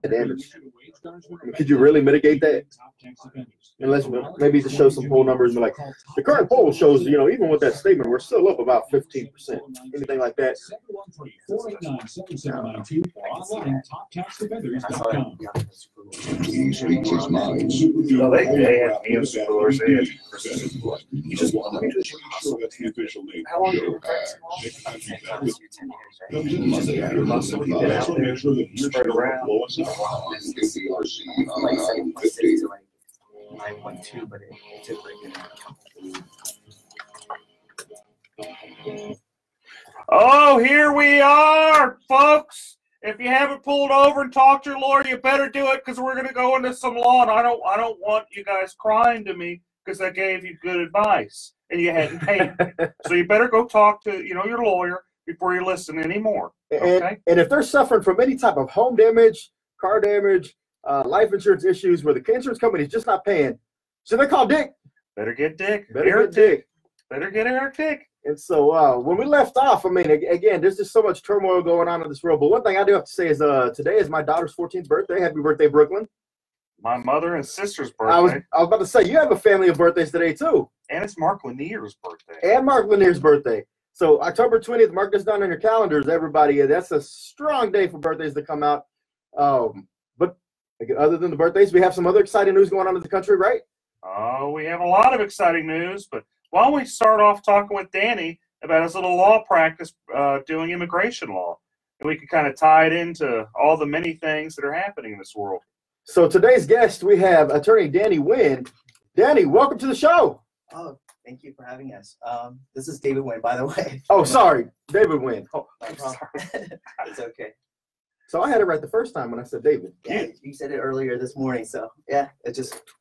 damage. I mean, could you really mitigate that? Unless maybe to show some poll numbers, like the current poll shows, you know, even with that statement, we're still up about 15%. Anything like that? 713-489-7792 or online, toptaxdefenders.com. He speaks his mind. No, they had news scores. They had You just want to make sure that the official name. How long Joe Pass. Comes in Monday after Monday. So make sure that your show will blow us up on KCRC around 50. 912, but it took Oh, here we are, folks. If you haven't pulled over and talked to your lawyer, you better do it because we're going to go into some law, and I don't want you guys crying to me because I gave you good advice and you hadn't paid. So you better go talk to your lawyer before you listen anymore. Okay. And if they're suffering from any type of home damage, car damage, life insurance issues where the insurance company is just not paying, so they call Dick. Better get Dick. Better get Dick. Better get Eric Dick. And so when we left off, I mean, again, there's just so much turmoil going on in this world. But one thing I do have to say is today is my daughter's 14th birthday. Happy birthday, Brooklyn. My mother and sister's birthday. I was about to say, you have a family of birthdays today, too. And it's Mark Lanier's birthday. And Mark Lanier's birthday. So October 20th, mark this down on your calendars, everybody. That's a strong day for birthdays to come out. But other than the birthdays, we have some other exciting news going on in the country, right? Oh, we have a lot of exciting news. But why don't we start off talking with Danny about his little law practice doing immigration law. And we can kind of tie it into all the many things that are happening in this world. So today's guest, we have attorney Danny Wynn. Danny, welcome to the show. Oh, thank you for having us. This is David Wynn, by the way. Oh, sorry. David Wynn. Oh, I'm sorry. It's okay. So I had it right the first time when I said David. Yeah, you said it earlier this morning, so yeah,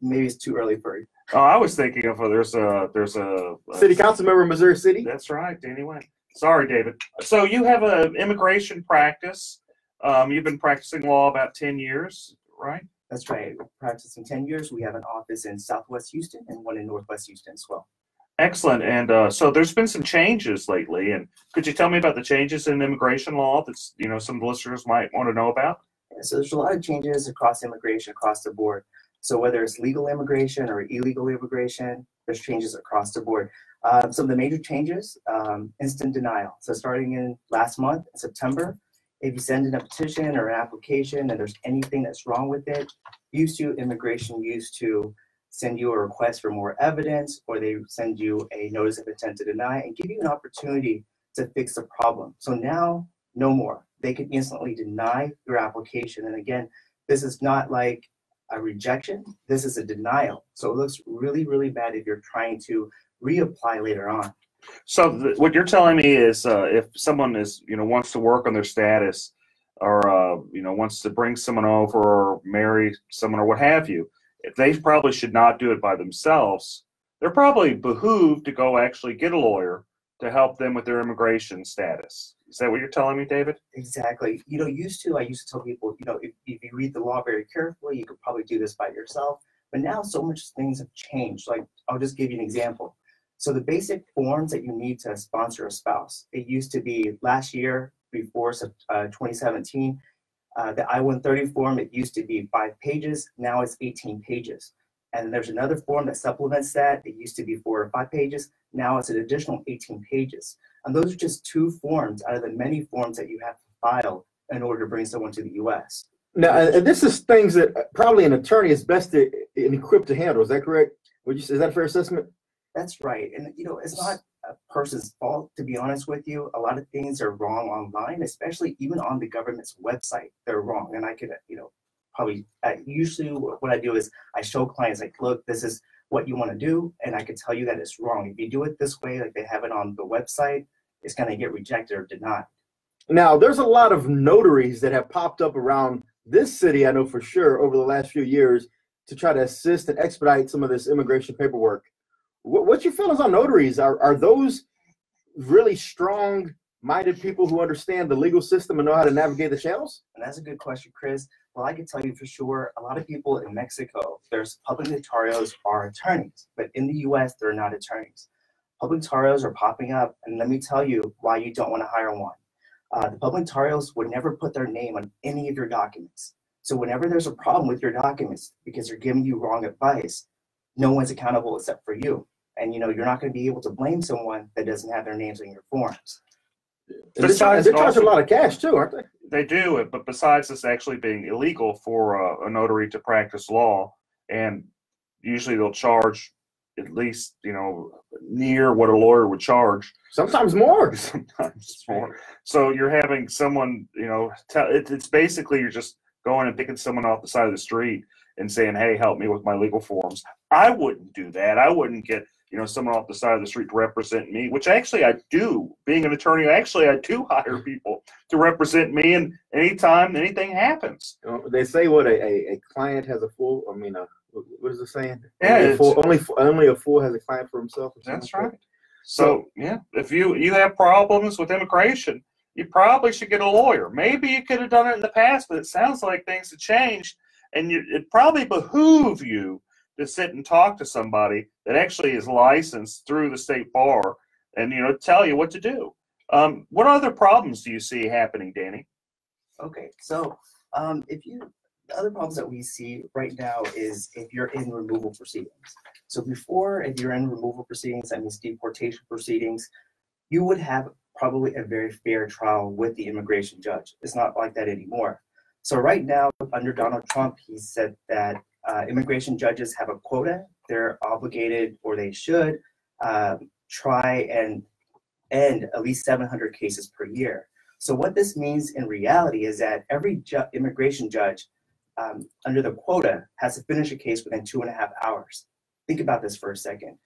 maybe it's too early for you. Oh, I was thinking of there's a city council member in Missouri City. That's right, Danny Wynn. Sorry, David. So you have an immigration practice. You've been practicing law about 10 years, right? That's right. We're practicing 10 years. We have an office in Southwest Houston and one in Northwest Houston as well. Excellent. And so there's been some changes lately. And could you tell me about the changes in immigration law that some of the listeners might want to know about? Yeah, so there's a lot of changes across immigration, across the board. So whether it's legal immigration or illegal immigration, there's changes across the board. Some of the major changes, instant denial. So starting in last month, in September, if you send in a petition or an application and there's anything that's wrong with it, immigration used to send you a request for more evidence, or they send you a notice of intent to deny and give you an opportunity to fix the problem. So now, no more. They can instantly deny your application. And again, this is not like a rejection, this is a denial. So it looks really, really bad if you're trying to reapply later on. So what you're telling me is if someone wants to work on their status or, wants to bring someone over or marry someone or what have you, they probably should not do it by themselves. They're probably behooved to go actually get a lawyer to help them with their immigration status. Is that what you're telling me, David? Exactly. I used to tell people, if you read the law very carefully, you could probably do this by yourself. But now so much things have changed. Like, I'll just give you an example. So the basic forms that you need to sponsor a spouse, it used to be last year, before 2017, the I-130 form, it used to be 5 pages. Now it's 18 pages. And there's another form that supplements that. It used to be 4 or 5 pages. Now it's an additional 18 pages. And those are just 2 forms out of the many forms that you have to file in order to bring someone to the U.S. Now, and this is things that probably an attorney is best equipped to handle. Is that correct? Is that a fair assessment? That's right. And, it's not a person's fault, to be honest with you. A lot of things are wrong online, especially even on the government's website. They're wrong. And I could, probably usually what I do is I show clients, like, look, this is what you want to do, and I could tell you that it's wrong. If you do it this way, like they have it on the website, it's going to get rejected or denied. Now, there's a lot of notaries that have popped up around this city, I know for sure, over the last few years to try to assist and expedite some of this immigration paperwork. What's your feelings on notaries? Are those really strong-minded people who understand the legal system and know how to navigate the channels? And that's a good question, Chris. Well, I can tell you for sure, a lot of people in Mexico, there's public notarios are attorneys, but in the U.S., they're not attorneys. Public notarios are popping up, and let me tell you why you don't want to hire one. The public notarios would never put their name on any of your documents. So whenever there's a problem with your documents because they're giving you wrong advice, no one's accountable except for you. And you're not going to be able to blame someone that doesn't have their names on your forms. They're charging a lot of cash too, aren't they? They do, but besides this actually being illegal for a notary to practice law, and usually they'll charge at least near what a lawyer would charge. Sometimes more. Sometimes more. So you're having someone, it's basically you're just going and picking someone off the side of the street and saying, "Hey, help me with my legal forms." I wouldn't do that. I wouldn't get someone off the side of the street to represent me, which actually I do. Being an attorney, actually I do hire people to represent me, and anytime anything happens. They say what a client has a fool. What is it saying? Yeah, only a fool has a client for himself. That's right. So yeah, if you have problems with immigration, you probably should get a lawyer. Maybe you could have done it in the past, but it sounds like things have changed, and it probably behoove you to sit and talk to somebody that actually is licensed through the state bar and tell you what to do. What other problems do you see happening, Danny? Okay, so the other problems that we see right now is if you're in removal proceedings. So before, if you're in removal proceedings, that means deportation proceedings, you would have probably a very fair trial with the immigration judge. It's not like that anymore. So right now, under Donald Trump, he said that immigration judges have a quota. They're obligated, or they should, try and end at least 700 cases per year. So what this means in reality is that every immigration judge under the quota has to finish a case within 2.5 hours. Think about this for a second.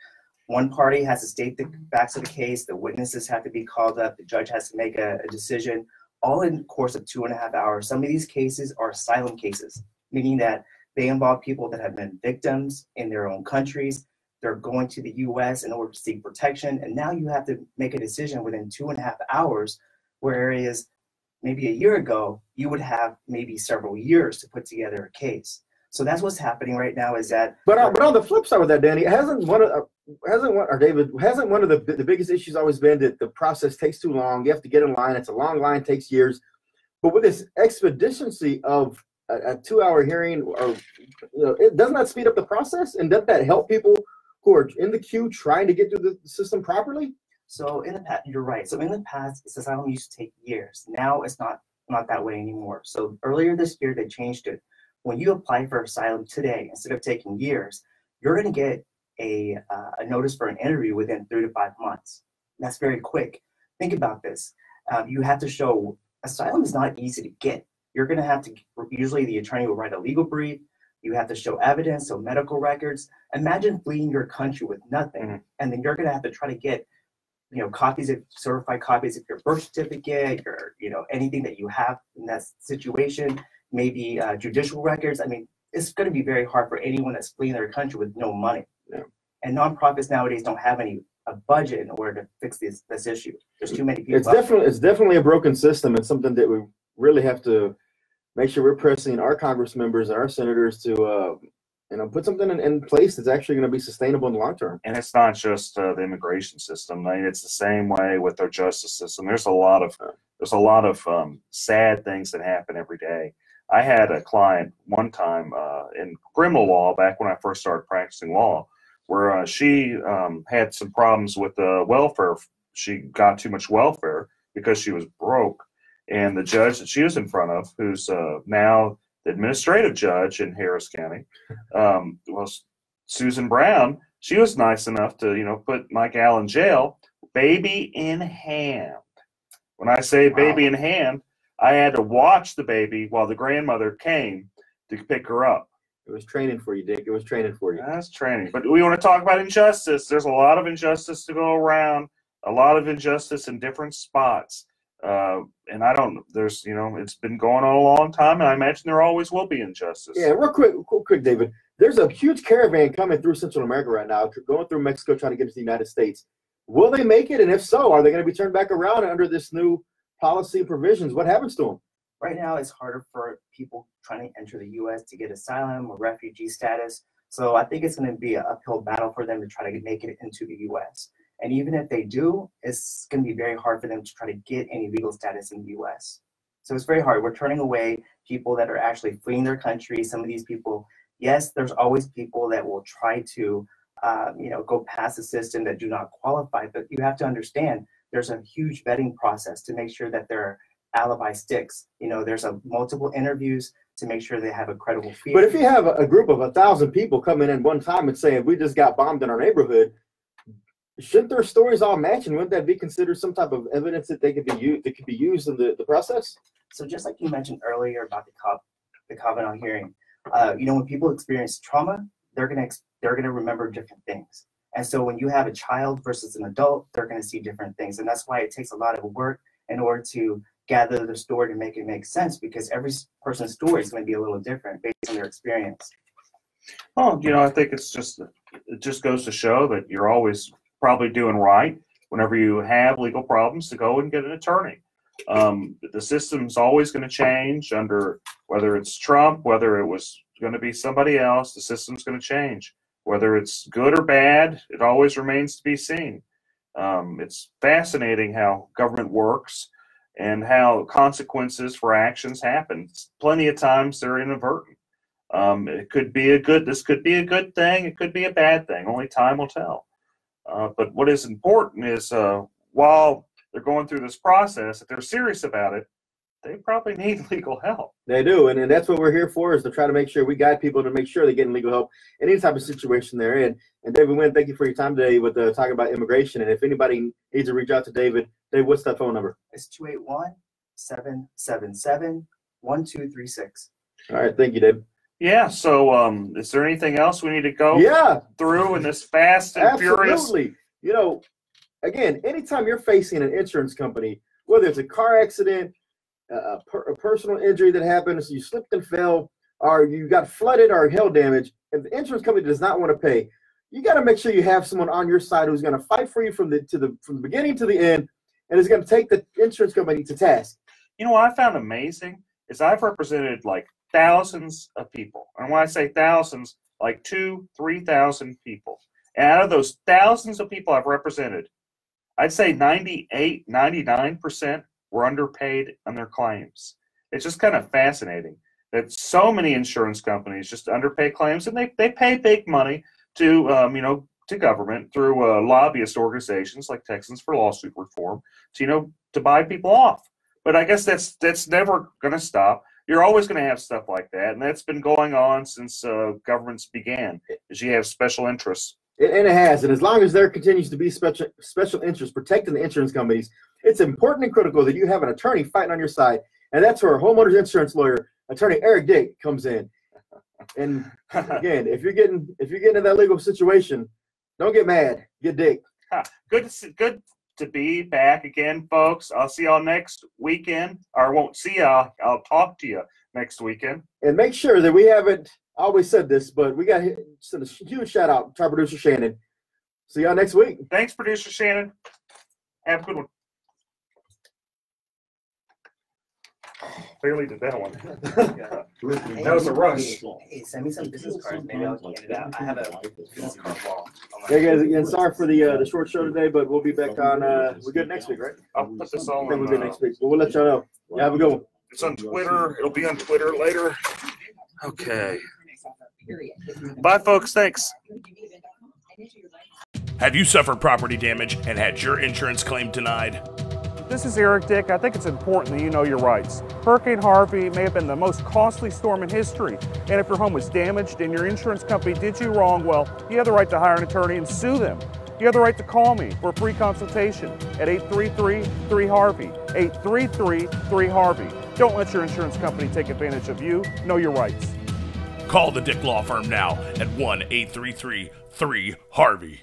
One party has to state the facts of the case, the witnesses have to be called up, the judge has to make a decision, all in the course of 2.5 hours. Some of these cases are asylum cases, meaning that they involve people that have been victims in their own countries. They're going to the U.S. in order to seek protection, and now you have to make a decision within 2.5 hours, whereas maybe a year ago, you would have maybe several years to put together a case. So that's what's happening right now is that. But on the flip side with that, Danny, hasn't one of the biggest issues always been that the process takes too long? You have to get in line. It's a long line, takes years. But with this expediency of a 2-hour hearing, or doesn't that speed up the process? And doesn't that help people who are in the queue trying to get through the system properly? So in the past, you're right. So in the past, asylum used to take years. Now it's not that way anymore. So earlier this year, they changed it. When you apply for asylum today, instead of taking years, you're going to get a notice for an interview within 3 to 5 months. That's very quick. Think about this. You have to show asylum is not easy to get. You're going to have to, usually the attorney will write a legal brief. You have to show evidence, so medical records. Imagine fleeing your country with nothing, and then you're going to have to try to get certified copies of your birth certificate, or anything that you have in that situation, maybe judicial records. I mean, it's going to be very hard for anyone that's fleeing their country with no money. Yeah. And nonprofits nowadays don't have a budget in order to fix this issue. There's too many people. It's definitely a broken system, and something that we really have to make sure we're pressing our Congress members and our senators to put something in place that's actually going to be sustainable in the long term. And it's not just the immigration system. I mean, it's the same way with our justice system. There's a lot of sad things that happen every day. I had a client one time in criminal law back when I first started practicing law, where she had some problems with welfare. She got too much welfare because she was broke, and the judge that she was in front of, who's now the administrative judge in Harris County, was Susan Brown. She was nice enough to put Mike Al in jail, baby in hand. When I say baby in hand, I had to watch the baby while the grandmother came to pick her up. It was training for you, Dick. It was training for you. That's training. But we want to talk about injustice. There's a lot of injustice to go around, a lot of injustice in different spots. And it's been going on a long time, and I imagine there always will be injustice. Yeah, real quick, David. There's a huge caravan coming through Central America right now, going through Mexico, trying to get to the United States. Will they make it? And if so, are they going to be turned back around under this new policy provisions? What happens to them? Right now, it's harder for people trying to enter the U.S. to get asylum or refugee status. So I think it's going to be an uphill battle for them to try to make it into the U.S. And even if they do, it's going to be very hard for them to try to get any legal status in the U.S. So it's very hard. We're turning away people that are actually fleeing their country. Some of these people, yes, there's always people that will try to, go past the system that do not qualify. But you have to understand, there's a huge vetting process to make sure that their alibi sticks. There's multiple interviews to make sure they have a credible fear. But if you have a group of 1,000 people coming in one time and saying, we just got bombed in our neighborhood, shouldn't their stories all match, and wouldn't that be considered some type of evidence that could be used in the process? So just like you mentioned earlier about the Kavanaugh hearing, when people experience trauma, they're gonna remember different things. And so when you have a child versus an adult, they're gonna see different things, and that's why it takes a lot of work in order to gather the story to make it make sense, because every person's story is going to be a little different based on their experience. Well, I think it just goes to show that you're always probably doing right whenever you have legal problems to go and get an attorney. The system's always going to change under whether it's Trump, whether it was going to be somebody else. The system's going to change. Whether it's good or bad, it always remains to be seen. It's fascinating how government works and how consequences for actions happen. Plenty of times they're inadvertent. This could be a good thing. It could be a bad thing. Only time will tell. But what is important is while they're going through this process, if they're serious about it, they probably need legal help. They do, and that's what we're here for, is to try to make sure we guide people to make sure they're getting legal help in any type of situation they're in. And David Wynn, thank you for your time today with talking about immigration. And if anybody needs to reach out to David, what's that phone number? It's 281-777-1236. All right, thank you, David. Yeah, so is there anything else we need to go through in this fast and furious? Absolutely. Again, anytime you're facing an insurance company, whether it's a car accident, a personal injury that happens, you slipped and fell, or you got flooded or hail damage, and the insurance company does not want to pay, you got to make sure you have someone on your side who's going to fight for you from the beginning to the end, and is going to take the insurance company to task. What I found amazing is I've represented like thousands of people, and when I say thousands, like 2,000-3,000 people. And out of those thousands of people I've represented, I'd say 98-99% were underpaid on their claims. It's just kind of fascinating that so many insurance companies just underpay claims, and they pay big money to to government through lobbyist organizations like Texans for Lawsuit Reform to buy people off. But I guess that's never going to stop. You're always going to have stuff like that, and that's been going on since governments began. Is you have special interests. And it has, and as long as there continues to be special interests protecting the insurance companies, it's important and critical that you have an attorney fighting on your side, and that's where homeowners insurance lawyer, attorney Eric Dick, comes in. And again, if you're getting in that legal situation, don't get mad, get Dick. Good to be back again, folks. I'll see y'all next weekend, or I won't see y'all. I'll talk to you next weekend. And make sure that we haven't always said this, but we got to send a huge shout out to our producer Shannon. See y'all next week. Thanks, producer Shannon. Have a good one. Barely did that one. That was a rush. Hey, send me some business cards. Maybe I'll get it out. I have a business card wall. Hey guys, again, sorry for the short show today, but we'll be back on. We're good next week, right? I'll put this on. We're good next week. But we'll let y'all know. Yeah, have a good one. It's on Twitter. It'll be on Twitter later. Okay. Bye, folks. Thanks. Have you suffered property damage and had your insurance claim denied? This is Eric Dick. I think it's important that you know your rights. Hurricane Harvey may have been the most costly storm in history, and if your home was damaged and your insurance company did you wrong, well, you have the right to hire an attorney and sue them. You have the right to call me for a free consultation at 833-3HARVEY, 833-3HARVEY. Don't let your insurance company take advantage of you. Know your rights. Call the Dick Law Firm now at 1-833-3HARVEY.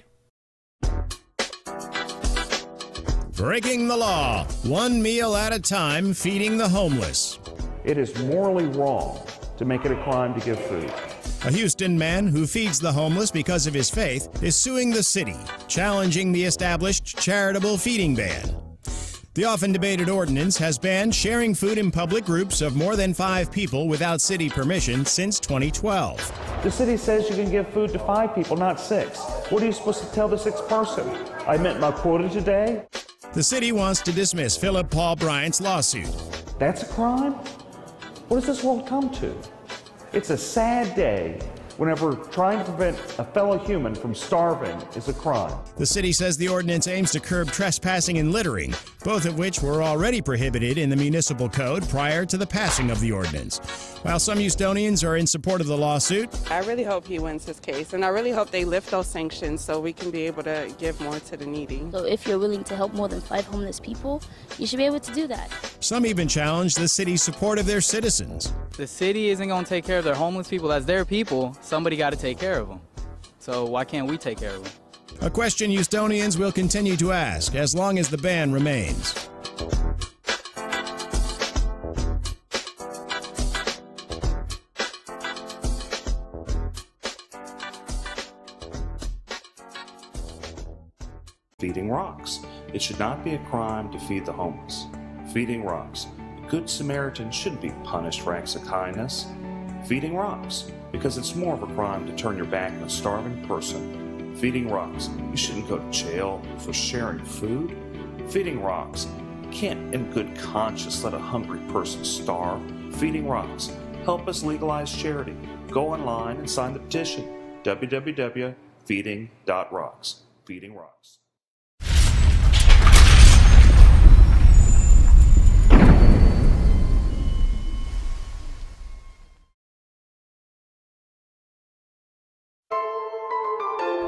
Breaking the law, one meal at a time, feeding the homeless. It is morally wrong to make it a crime to give food. A Houston man who feeds the homeless because of his faith is suing the city, challenging the established charitable feeding ban. The often debated ordinance has banned sharing food in public groups of more than 5 people without city permission since 2012. The city says you can give food to 5 people, not 6. What are you supposed to tell the 6th person? I met my quota today? The city wants to dismiss Philip Paul Bryant's lawsuit. That's a crime? What does this world come to? It's a sad day whenever trying to prevent a fellow human from starving is a crime. The city says the ordinance aims to curb trespassing and littering, both of which were already prohibited in the municipal code prior to the passing of the ordinance. While some Houstonians are in support of the lawsuit, I really hope he wins his case, and I really hope they lift those sanctions so we can be able to give more to the needy. So if you're willing to help more than 5 homeless people, you should be able to do that. some even challenge the city's support of their citizens. The city isn't going to take care of their homeless people. That's their people. Somebody got to take care of them. So why can't we take care of them? A question Houstonians will continue to ask as long as the ban remains. Feeding rocks. It should not be a crime to feed the homeless. Feeding rocks. A good Samaritan shouldn't be punished for acts of kindness. Feeding rocks. Because it's more of a crime to turn your back on a starving person. Feeding rocks. You shouldn't go to jail for sharing food. Feeding rocks. You can't in good conscience let a hungry person starve. Feeding rocks. Help us legalize charity. Go online and sign the petition. www.feeding.rocks. Feeding rocks.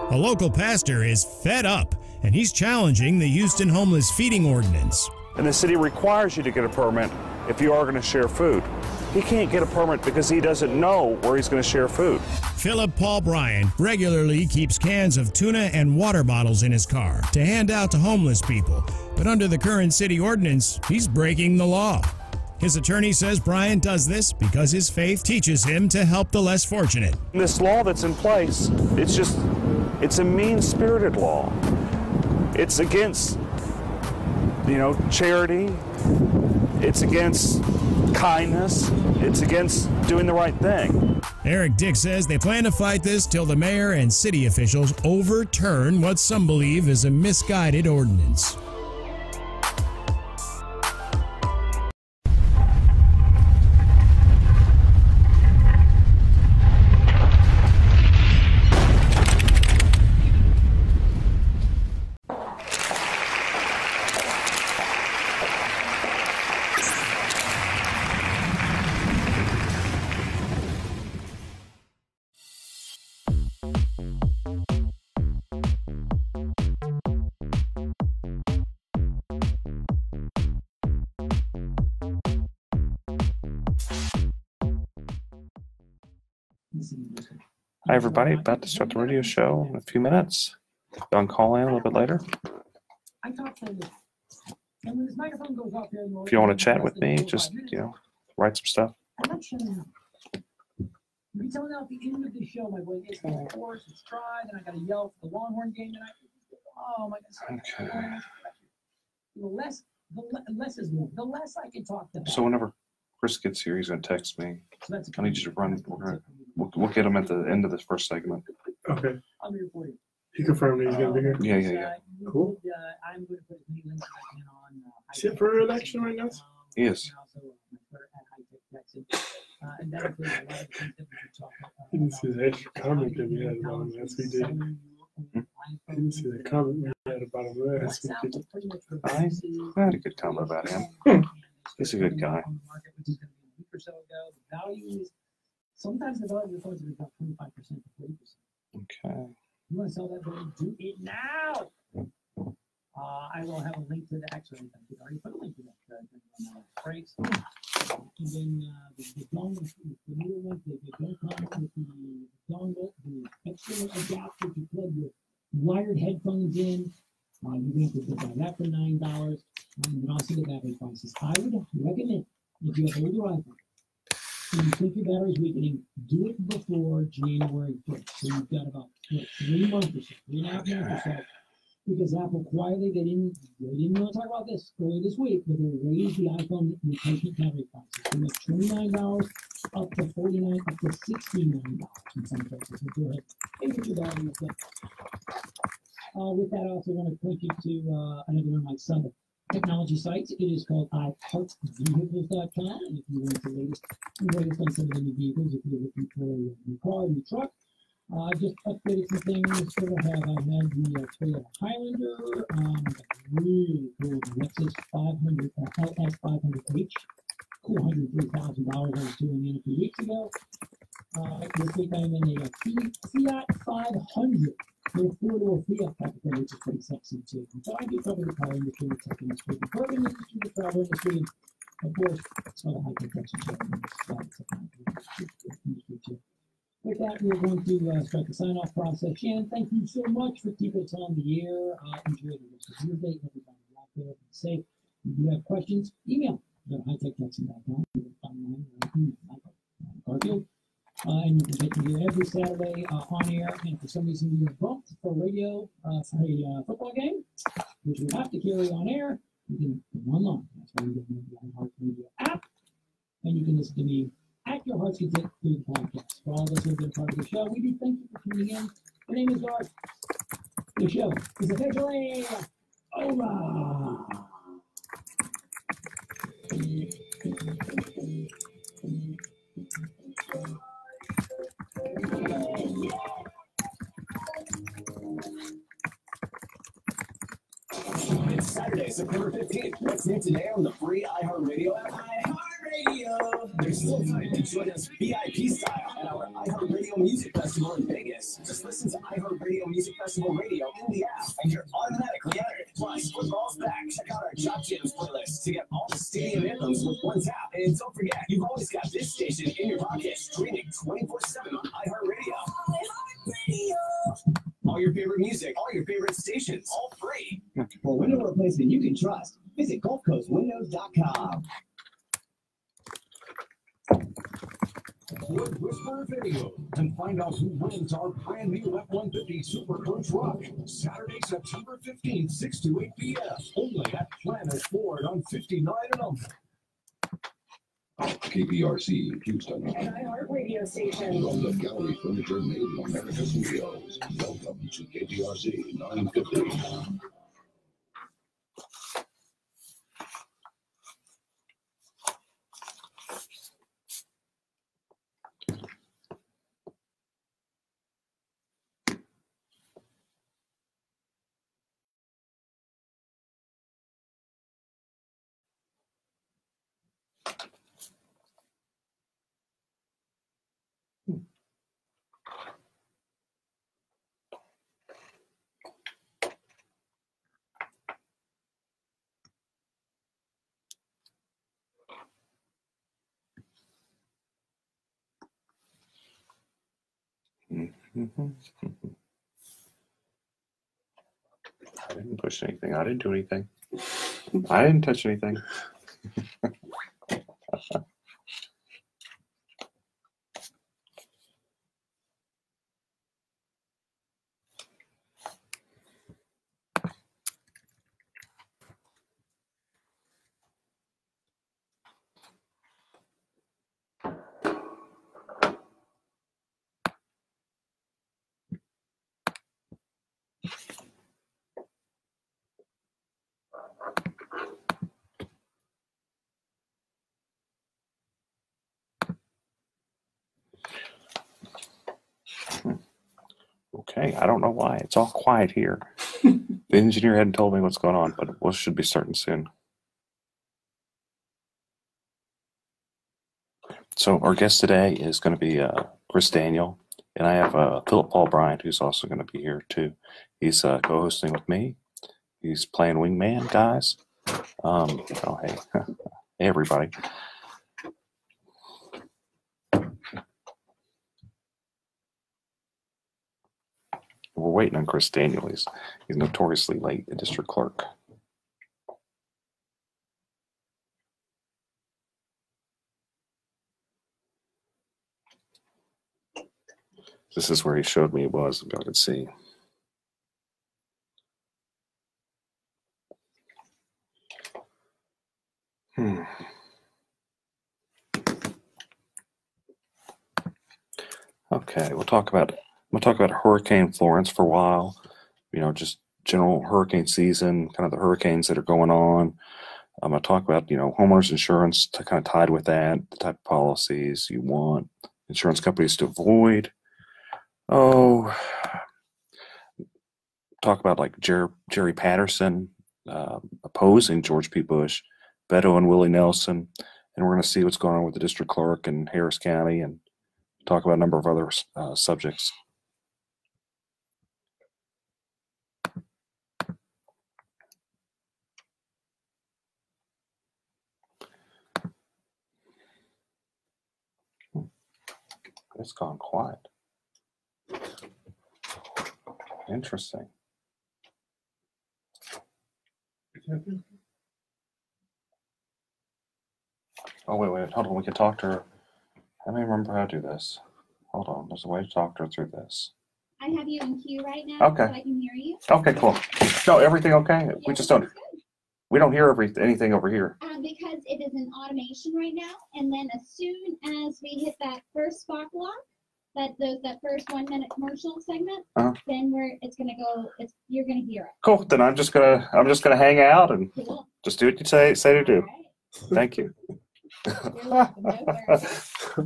A local pastor is fed up, and he's challenging the Houston homeless feeding ordinance. And the city requires you to get a permit if you are going to share food. He can't get a permit because he doesn't know where he's going to share food. Philip Paul Bryan regularly keeps cans of tuna and water bottles in his car to hand out to homeless people. But under the current city ordinance, he's breaking the law. His attorney says Bryan does this because his faith teaches him to help the less fortunate. This law that's in place, it's a mean-spirited law. It's against, charity. It's against kindness. It's against doing the right thing. Eric Dick says they plan to fight this till the mayor and city officials overturn what some believe is a misguided ordinance. Hi, everybody. About to start the radio show in a few minutes. I'll call in a little bit later. If you want to chat with me, just, write some stuff. You can tell now at the end of the show, my boy gets the course, it's tried, and I got to yell for the Longhorn game tonight. Oh my God! Okay. The less is more. The less I can talk to. So whenever Chris gets here, he's going to text me. So that's I need you to run. We'll get him at the end of this first segment. Okay. I'm here for you. He confirmed that he's going to be here? Yeah. Cool. I'm going to put as many links as I can on. Is he up for re-election right now? He is. And that includes a lot of things that we could talk about. I didn't see the extra comment that we had about him last week, did you? I didn't see the comment we had about him last week. I had a good comment about him. He's a good guy. Sometimes the value of the coins is about 25% to 40%. Okay. You want to sell that building? Do it now. I will have a link to the actual. I already put a link to that. Breaks. And then the dongle, the new link, the dongle with the dongle, the external adapter to plug your wired headphones in. You're going to buy that for $9. And then also the battery prices. I would recommend if you have older iPhone and you think your battery's weakening, do it before January 1st. So you've got about 3 months or so, 3.5 months or so. Because Apple quietly, they didn't want to talk about this earlier this week, but they raised the iPhone replacement battery prices from $29 up to $49 up to $69 in some places. So go ahead and get your battery replaced. With that, I also want to point you to another one, my son. technology sites. It is called iHeartVehicles.com. And if you want the latest on some of the new vehicles, if you're looking for a new car, a new truck, just updated some things. So I had the Toyota Highlander, really cool Lexus 500 LS 500H, cool $103,000 I was doing in a few weeks ago. This week I'm in a Fiat 500. With a four-door Fiat type of thing, which is pretty sexy too. So I do cover the car industry, the tech industry, the bourbon industry, the travel industry, and of course, some of the high-tech industry too. With that, we're going to start the sign-off process. Shannon, thank you so much for keeping us on the air. Enjoy the rest of your day. Everybody out there, be safe. If you have questions, email. Go to hightechdexon.com. You can find Michael Garfield. And you can get me here every Saturday on air. And for some reason, we get bumped for radio for a football game, which we have to carry on air. You can go online. That's why you get the iHeartRadio app. And you can listen to me at your heart's content through the podcast. For all of us who have been part of the show, we do thank you for tuning in. My name is Garth. The show is officially over. It's Saturday, September 15th. What's new today on the free iHeartRadio app? iHeartRadio! There's still time to join us VIP style at our iHeartRadio Music Festival in Vegas. Just listen to iHeartRadio Music Festival Radio in the app, and you're automatically entered. Plus, football's back. Check out our Job Jams playlist to get all the stadium anthems with one tap. And don't forget, you've always got this station in your pocket, streaming 24/7 on iHeartRadio. iHeartRadio! All your favorite music, all your favorite stations, all free. For window replacement you can trust, visit GulfCoastWindows.com. Wood Whisperer Video and find out who wins our brand new F-150 Super Crew truck. Saturday, September 15th, 6 to 8 p.m. Only at Planet Ford on 59 and up. KPRC Houston. An iHeart radio station. From the Gallery Furniture Made in America Studios. Welcome to KPRC 950. I didn't push anything. I didn't do anything. I didn't touch anything. Okay, I don't know why. It's all quiet here. The engineer hadn't told me what's going on, but we should be starting soon. So our guest today is going to be Chris Daniel, and I have Philip Paul Bryant, who's also going to be here too. He's co-hosting with me. He's playing wingman, guys. Oh, hey. Hey, everybody. We're waiting on Chris Daniel. He's notoriously late, the district clerk. This is where he showed me it was, if I could see. Okay, we'll talk about Hurricane Florence for a while. You know, just general hurricane season, kind of the hurricanes that are going on. I'm going to talk about, homeowners insurance to kind of tied with that, the type of policies you want insurance companies to avoid. Oh, talk about like Jerry Patterson opposing George P. Bush, Beto and Willie Nelson, and we're going to see what's going on with the district clerk in Harris County and talk about a number of other subjects. It's gone quiet. Interesting. Oh, wait, hold on. We can talk to her. Let me remember how to do this. Hold on. There's a way to talk to her through this. I have you in queue right now, Okay. so I can hear you. Okay, cool. No, everything okay? We just don't. We don't hear anything over here. Because it is in automation right now, and then as soon as we hit that first spot block, that first 1 minute commercial segment, then you're gonna hear it. Cool. Then I'm just gonna hang out and just do what you say to do. Right. Thank you. I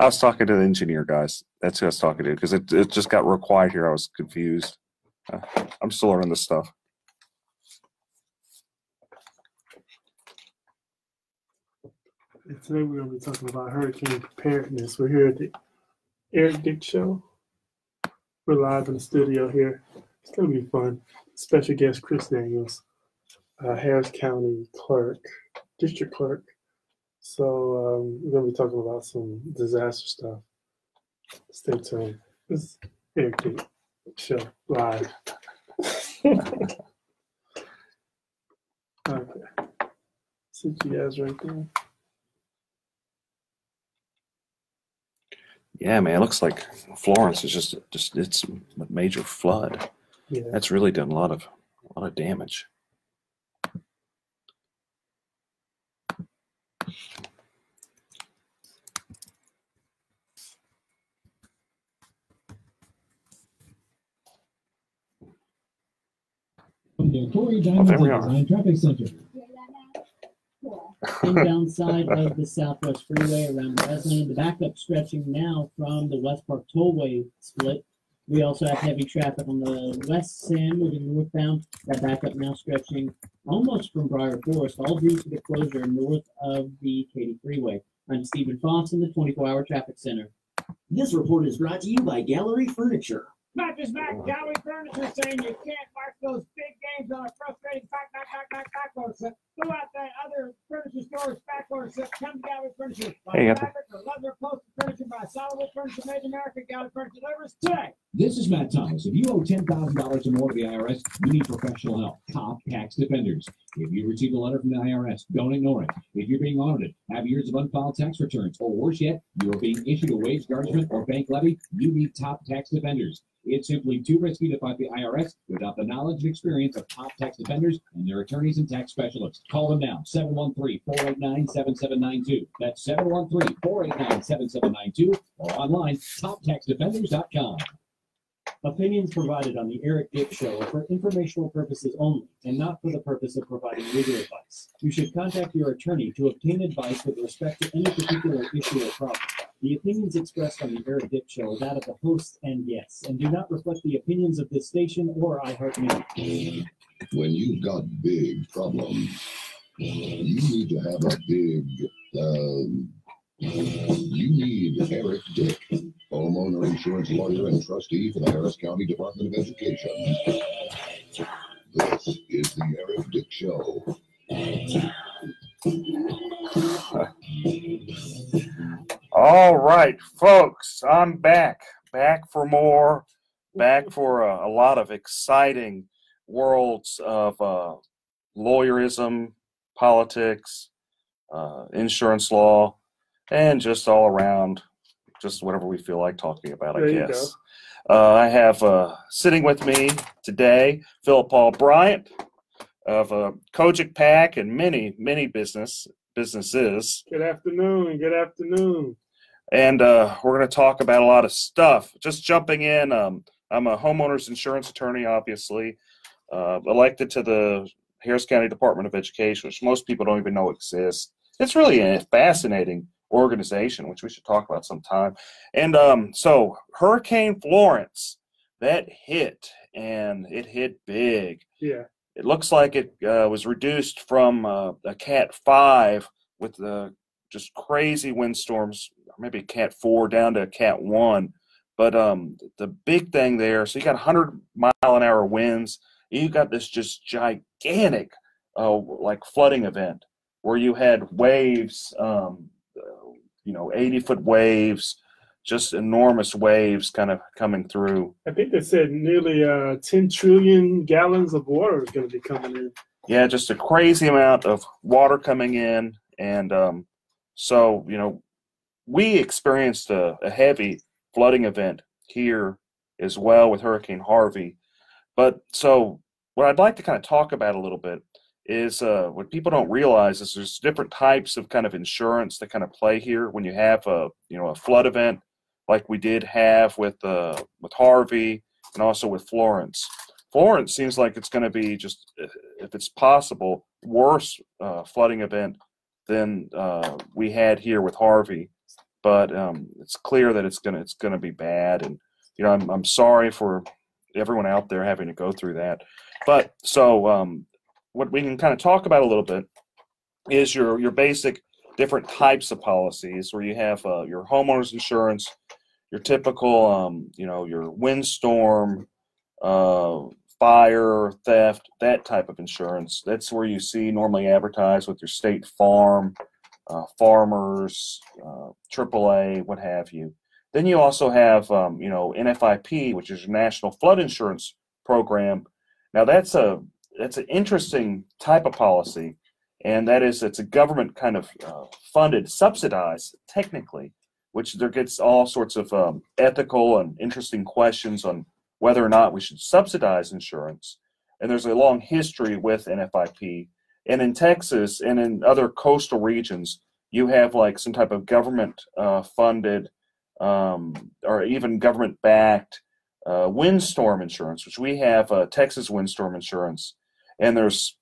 was talking to the engineer guys. That's who I was talking to because it just got real quiet here. I was confused. I'm still learning this stuff. Today we're going to be talking about hurricane preparedness. We're here at the Eric Dick Show. We're live in the studio here. It's going to be fun. Special guest Chris Daniels, Harris County clerk, district clerk. So we're going to be talking about some disaster stuff. Stay tuned. This is Eric Dick Show live. Okay. See you guys right there. Yeah, man, it looks like Florence is just it's a major flood. Yeah. That's really done a lot of damage. There we are. Traffic Center. Inbound side of the Southwest Freeway around Wesleyan. The backup stretching now from the West Park Tollway split. We also have heavy traffic on the West Sam moving northbound. That backup now stretching almost from Briar Forest, all due to the closure north of the Katy Freeway. I'm Stephen Foss in the 24-hour traffic center. This report is brought to you by Gallery Furniture. Mattress Mac Gallery Furniture saying you can't mark those big games on a frustrating backorder set. Go out there, other furniture stores, backorder set. Come to Gallery Furniture. Hey, fabric or leather upholstered furniture by Solid Furniture made in America. Gallery Furniture delivers today. This is Matt Thomas. If you owe $10,000 or more to the IRS, you need professional help. Top Tax Defenders. If you receive a letter from the IRS, don't ignore it. If you're being audited, have years of unfiled tax returns, or worse yet, you are being issued a wage garnishment or bank levy, you need Top Tax Defenders. It's simply too risky to fight the IRS without the knowledge and experience of Top Tax Defenders and their attorneys and tax specialists. Call them now, 713-489-7792. That's 713-489-7792 or online, toptaxdefenders.com. Opinions provided on the Eric Dick Show are for informational purposes only and not for the purpose of providing legal advice. You should contact your attorney to obtain advice with respect to any particular issue or problem. The opinions expressed on the Eric Dick Show are that of the hosts and guests and do not reflect the opinions of this station or iHeartMedia. When you've got big problems, you need to have a big, you need Eric Dick, homeowner insurance lawyer and trustee for the Harris County Department of Education. This is the Eric Dick Show. All right, folks, I'm back for more, back for a lot of exciting worlds of lawyerism, politics, insurance law, and just all around, just whatever we feel like talking about, I guess. I have sitting with me today, Philip Paul Bryant of Kojic Pack and many businesses. Good afternoon. Good afternoon. And we're going to talk about a lot of stuff. Just jumping in, I'm a homeowner's insurance attorney, obviously. elected to the Harris County Department of Education, which most people don't even know exists. It's really a fascinating organization, which we should talk about sometime. And so Hurricane Florence, that hit, and it hit big. Yeah. It looks like it was reduced from a Cat 5 with just crazy windstorms, maybe Cat 4 down to a Cat 1. But the big thing there, so you got 100-mile-an-hour winds. You got this just gigantic, like flooding event where you had waves, 80-foot waves, just enormous waves kind of coming through. I think they said nearly 10 trillion gallons of water is going to be coming in. Yeah, just a crazy amount of water coming in. And so, we experienced a heavy flooding event here as well with Hurricane Harvey. But so what I'd like to kind of talk about a little bit is what people don't realize is there's different types of kind of insurance that kind of play here when you have a flood event like we did have with Harvey and also with Florence. Florence seems like it's going to be just, if it's possible, worse flooding event than we had here with Harvey. But it's clear that it's gonna be bad, and I'm sorry for everyone out there having to go through that. But so what we can kind of talk about a little bit is your basic different types of policies, where you have your homeowners insurance, your typical your windstorm, fire, theft, that type of insurance. That's where you see normally advertised with your State Farm, Farmers, AAA, what have you. Then you also have NFIP, which is your National Flood Insurance Program. Now that's an interesting type of policy, and that is it's a government kind of funded, subsidized technically, which there gets all sorts of ethical and interesting questions on whether or not we should subsidize insurance. And there's a long history with NFIP. And in Texas and in other coastal regions, you have like some type of government funded or even government backed windstorm insurance, which we have Texas windstorm insurance. And there's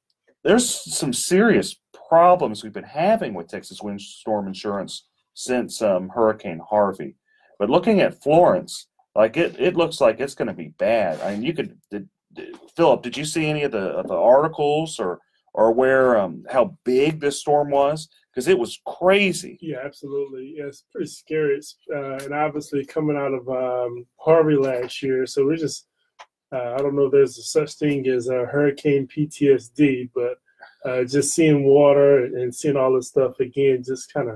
some serious problems we've been having with Texas windstorm insurance since Hurricane Harvey. But looking at Florence, like it looks like it's going to be bad. I mean, Philip, did you see any of the articles or where how big this storm was? Because it was crazy. Yeah, absolutely. Yeah, it's pretty scary. And obviously coming out of Harvey last year, so we're just I don't know if there's a such thing as hurricane PTSD, but just seeing water and seeing all this stuff again just kind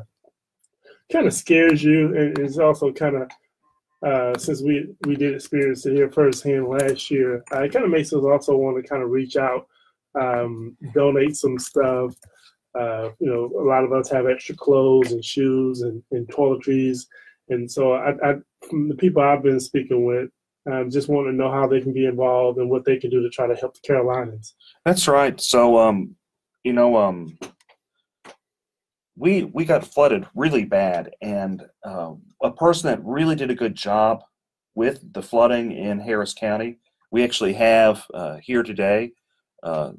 of scares you, and it's also kind of since we did experience it here firsthand last year, it kind of makes us also want to kind of reach out, donate some stuff. A lot of us have extra clothes and shoes and toiletries, and so I from the people I've been speaking with, just want to know how they can be involved and what they can do to try to help the Carolinas. That's right. So we got flooded really bad, and a person that really did a good job with the flooding in Harris County, we actually have here today,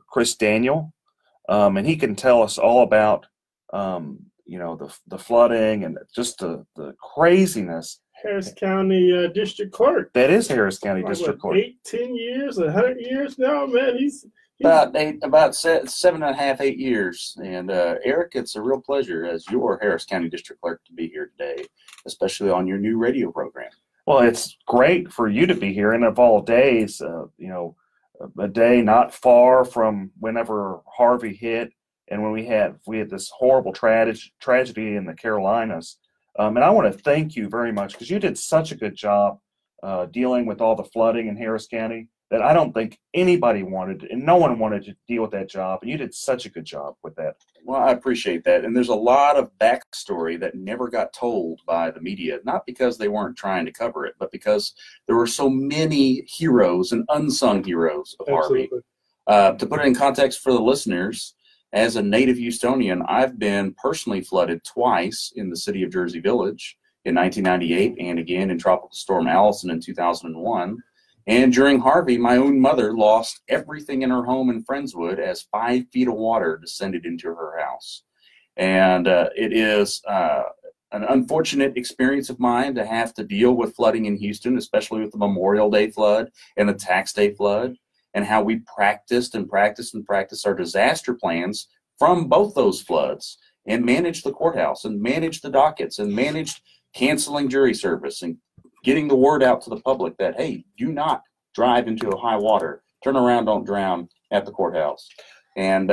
Chris Daniel, and he can tell us all about the flooding and just the craziness. Harris County District Clerk. That is Harris County District Clerk. 10 years, 100 years now, man. He's about 7.5, 8 years. And Eric, it's a real pleasure as your Harris County District Clerk to be here today, especially on your new radio program. Well, it's great for you to be here, and of all days, a day not far from whenever Harvey hit, and when we had this horrible tragedy in the Carolinas. And I want to thank you very much, because you did such a good job dealing with all the flooding in Harris County that I don't think anybody wanted, and no one wanted to deal with that job. And you did such a good job with that. Well, I appreciate that. And there's a lot of backstory that never got told by the media, not because they weren't trying to cover it, but because there were so many heroes and unsung heroes of Harvey. To put it in context for the listeners, as a native Houstonian, I've been personally flooded twice in the city of Jersey Village in 1998 and again in Tropical Storm Allison in 2001. And during Harvey, my own mother lost everything in her home in Friendswood as 5 feet of water descended into her house. And it is an unfortunate experience of mine to have to deal with flooding in Houston, especially with the Memorial Day flood and the Tax Day flood, and how we practiced our disaster plans from both those floods and managed the courthouse and managed the dockets and managed canceling jury service and getting the word out to the public that, hey, do not drive into a high water, turn around, don't drown at the courthouse. And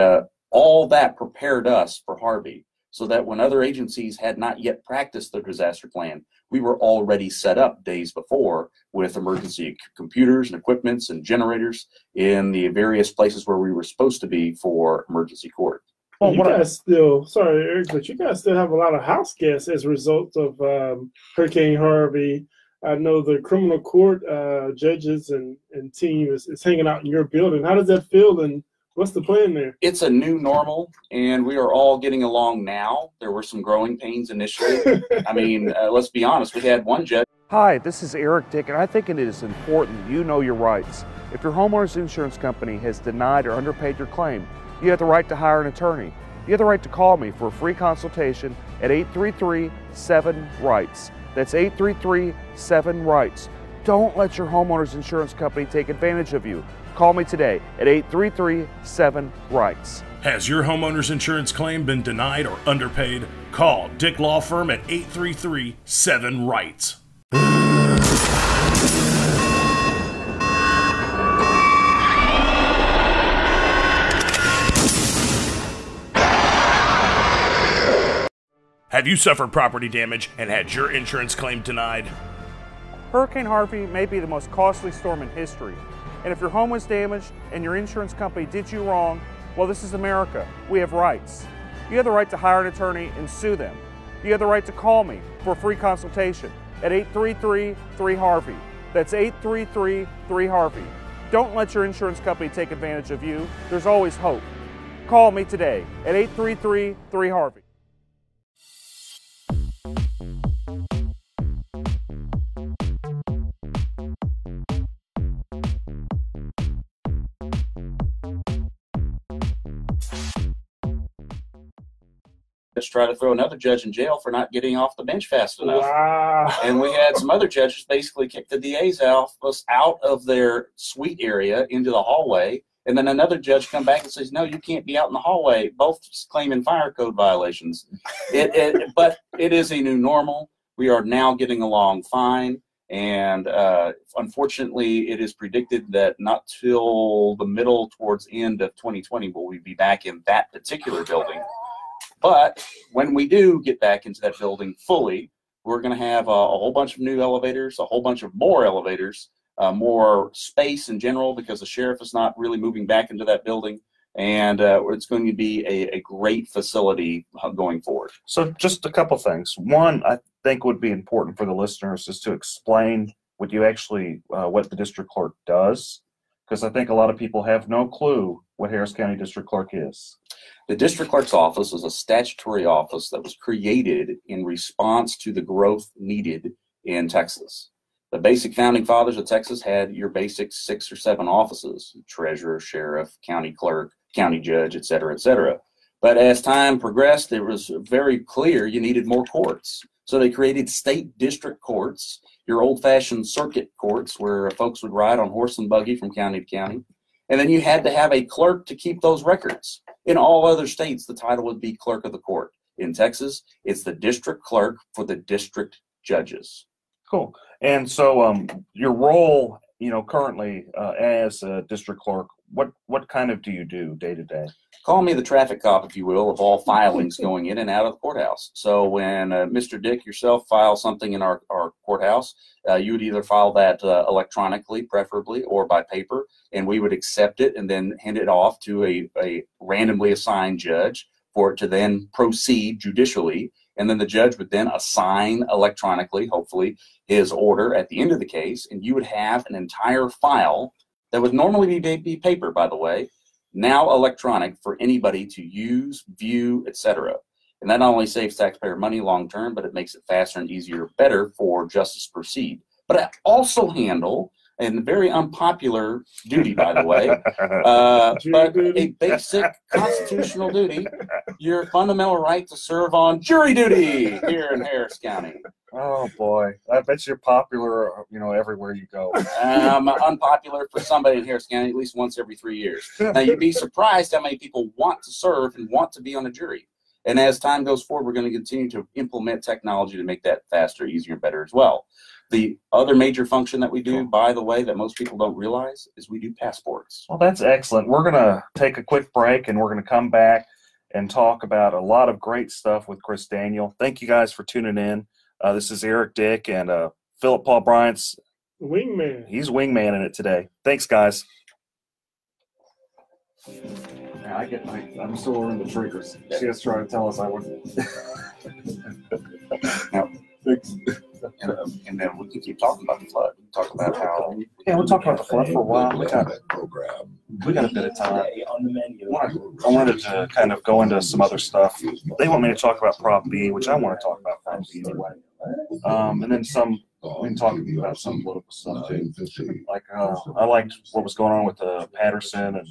all that prepared us for Harvey, so that when other agencies had not yet practiced their disaster plan, we were already set up days before with emergency computers and equipments and generators in the various places where we were supposed to be for emergency court. Well, you guys still, sorry, Eric, but you guys still have a lot of house guests as a result of Hurricane Harvey. I know the criminal court judges and team is hanging out in your building. How does that feel, and what's the plan there? It's a new normal, and we are all getting along now. There were some growing pains initially. I mean, let's be honest, we had one judge. Hi, this is Eric Dick, and I think it is important that you know your rights. If your homeowner's insurance company has denied or underpaid your claim, you have the right to hire an attorney. You have the right to call me for a free consultation at 833-7-RIGHTS. That's 833-7-RIGHTS. Don't let your homeowner's insurance company take advantage of you. Call me today at 833-7-RIGHTS. Has your homeowner's insurance claim been denied or underpaid? Call Dick Law Firm at 833-7-RIGHTS. Have you suffered property damage and had your insurance claim denied? Hurricane Harvey may be the most costly storm in history. And if your home was damaged and your insurance company did you wrong, well, this is America. We have rights. You have the right to hire an attorney and sue them. You have the right to call me for a free consultation at 833-3-HARVEY. That's 833-3-HARVEY. Don't let your insurance company take advantage of you. There's always hope. Call me today at 833-3-HARVEY. Just try to throw another judge in jail for not getting off the bench fast enough. Wow. And we had some other judges basically kick the DA's office out of their suite area into the hallway. And then another judge come back and says, no, you can't be out in the hallway, both claiming fire code violations. But it is a new normal. We are now getting along fine. And unfortunately, it is predicted that not till the middle towards end of 2020 will we be back in that particular building. But when we do get back into that building fully, we're going to have a whole bunch of new elevators, a whole bunch of more elevators, more space in general because the sheriff is not really moving back into that building. And it's going to be a great facility going forward. So just a couple things. One, I think would be important for the listeners is to explain what you actually, what the district clerk does, because I think a lot of people have no clue what Harris County District Clerk is. The district clerk's office is a statutory office that was created in response to the growth needed in Texas. The basic founding fathers of Texas had your basic 6 or 7 offices: treasurer, sheriff, county clerk, county judge, et cetera, et cetera. But as time progressed, it was very clear you needed more courts. So they created state district courts, your old-fashioned circuit courts where folks would ride on horse and buggy from county to county. And then you had to have a clerk to keep those records. In all other states, the title would be clerk of the court. In Texas, it's the district clerk for the district judges. Cool. And so your role, currently as a district clerk, what kind of do you do day to day? Call me the traffic cop, if you will, of all filings going in and out of the courthouse. So when Mr. Dick yourself files something in our courthouse, you would either file that electronically, preferably, or by paper, and we would accept it and then hand it off to a randomly assigned judge for it to then proceed judicially. And then the judge would then assign electronically, hopefully, his order at the end of the case, and you would have an entire file that would normally be paper, by the way, now electronic for anybody to use, view, etc. And that not only saves taxpayer money long term, but it makes it faster and easier, better for justice to proceed. But I also handle and very unpopular duty, by the way, but a basic constitutional duty, your fundamental right to serve on jury duty here in Harris County. Oh boy, I bet you're popular, everywhere you go. Unpopular for somebody in Harris County at least once every 3 years. Now, you'd be surprised how many people want to serve and want to be on a jury. And as time goes forward, we're going to continue to implement technology to make that faster, easier, and better as well. The other major function that we do, by the way, that most people don't realize is we do passports. Well, that's excellent. We're going to take a quick break, and we're going to come back and talk about a lot of great stuff with Chris Daniel. Thank you guys for tuning in. This is Eric Dick and Philip Paul Bryant's wingman. He's wingman in it today. Thanks, guys. I'm still learning the triggers. She was trying to tell us I wouldn't. And then we can keep talking about the flood. We can talk about how. Yeah, we'll talk about the flood for a while. We got a bit of time. I wanted to kind of go into some other stuff. They want me to talk about Prop B, which I want to talk about Prop B anyway. And then we can talk about some political stuff too. Like I liked what was going on with Patterson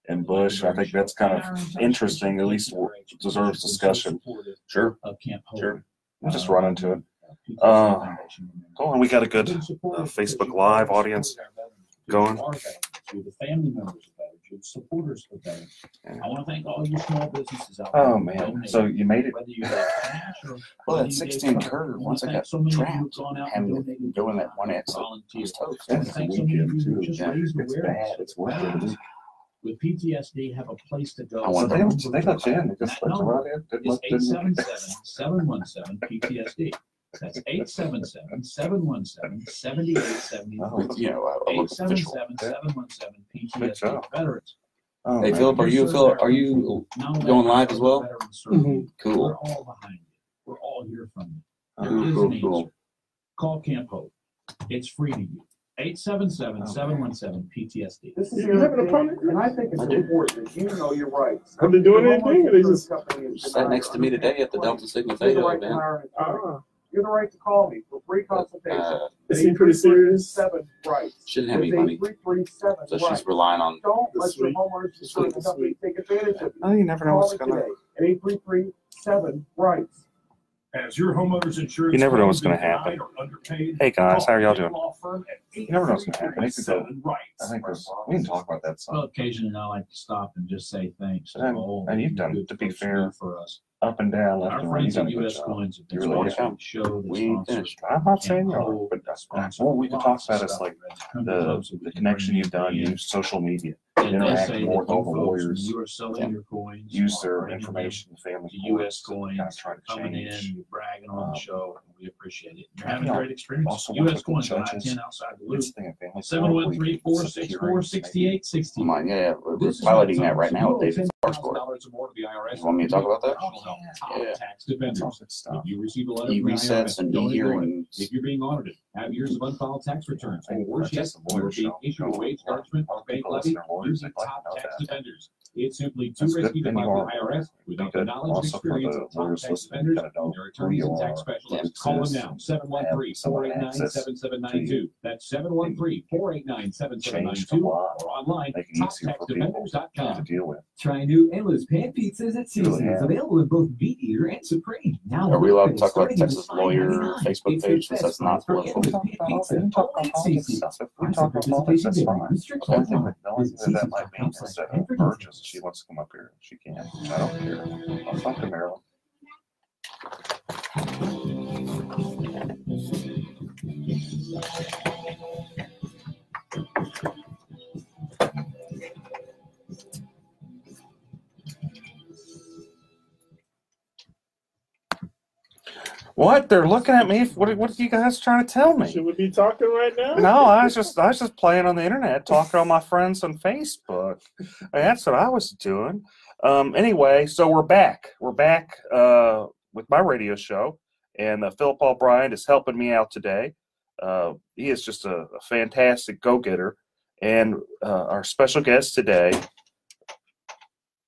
and Bush. I think that's kind of interesting. At least deserves discussion. Sure. I'll just run into it. And we got a good Facebook Live audience going. You're the family members of veterans, you're the supporters of veterans. I want to thank all you small businesses out there. Oh man! So you made it. Whether you got cash or well, that 16 curve. Once I got trapped, having to go in that one exit, I was toast. That's the weekend too. It's bad. It's worth it. With PTSD, have a place to go. So they got you in. They just let you right in. It's 877-717-PTSD. That's 877-717-7870. You know, 877-717-PTSD veterans. Hey, Philip, are you going live as well? Cool. We're all behind you. We're all here from you. There is an answer. Call Camp Hope. It's free to you. 877-717-PTSD. This is your opponent, and I think it's important that you know your rights. Have they doing anything? Or they just sat next to me today at the Delta Sigma Theta event. You have the right to call me for free consultation. It seems pretty serious. 7 rights. Shouldn't have any money. So she's relying on. Don't let your homeowners insurance company take advantage of you. Oh, you never know what's going to. At 833-7 rights. As your homeowner's insurance. You never know what's going to happen. Hey guys, how are y'all doing? You never know what's going to happen. I think we can talk about that some. Well, occasionally I like to stop and just say thanks. And you've done, to be fair, for us. Up and down, left Our and right. friends at US Coins have been really sponsoring the show. I'm not saying you are, but what we can talk about is like the connection you've done, use social media, interact more with all the lawyers, use their information, family, US Coins, kind of try to coming in, change. you're bragging on the show, and we appreciate it. You're having a great experience. US Coins, I-10 outside the loop. 713-464-6860. Come on, yeah, we're piloting that right now with David Sparscore. You want me to talk about that? Yeah. Tax defenders. If you receive a letter E-resets and e-hearings. If you're being audited, have years of unfiled tax returns, or worse yet, you're being issued a wage judgment or bank levy using top tax defenders. It's simply too risky to file the IRS without the knowledge and experience of top tax defenders and their attorneys and tax specialists. Call them now, 713-489-7792. That's 713-489-7792 or online, toptaxdefenders.com. Try new endless pan pizzas at Seasons, available in both Meat Eater and Supreme. Now are we allowed to talk about the Texas Lawyer Facebook page since that's not political? That might be instead of Burgess. She wants to come up here. She can. I don't care. I'll talk to Marilyn. What? They're looking at me. What are you guys trying to tell me? Should we be talking right now? No, I was just playing on the internet, talking to all my friends on Facebook. That's what I was doing. Anyway, so we're back. We're back with my radio show, and Philip Paul Bryant is helping me out today. He is just a fantastic go-getter, and our special guest today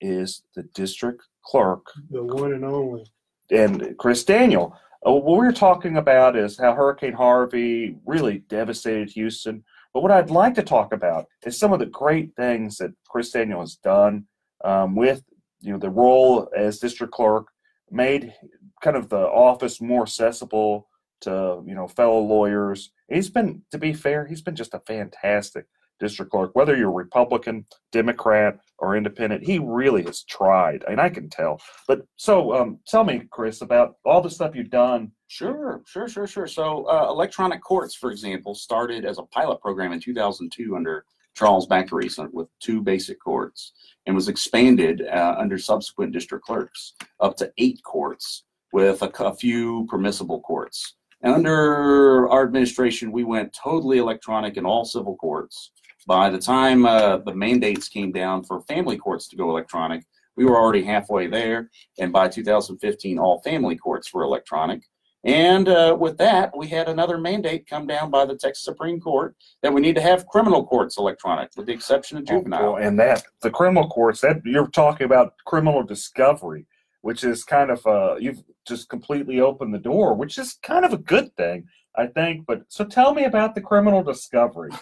is the district clerk, the one and only, and Chris Daniel. What we're talking about is how Hurricane Harvey really devastated Houston, But what I'd like to talk about is some of the great things that Chris Daniel has done with the role as district clerk, made kind of the office more accessible to fellow lawyers. He's been, to be fair, he's been just a fantastic district clerk. Whether you're Republican, Democrat, or Independent, he really has tried, and I can tell. But so tell me, Chris, about all the stuff you've done. Sure. So electronic courts, for example, started as a pilot program in 2002 under Charles Baccaris with 2 basic courts, and was expanded under subsequent district clerks up to 8 courts with a few permissible courts. And under our administration, we went totally electronic in all civil courts. By the time the mandates came down for family courts to go electronic, we were already halfway there. And by 2015, all family courts were electronic. And with that, we had another mandate come down by the Texas Supreme Court that we need to have criminal courts electronic, with the exception of juvenile. And that the criminal courts, that you're talking about criminal discovery, which is kind of you've just completely opened the door, which is kind of a good thing, I think. But so tell me about the criminal discovery.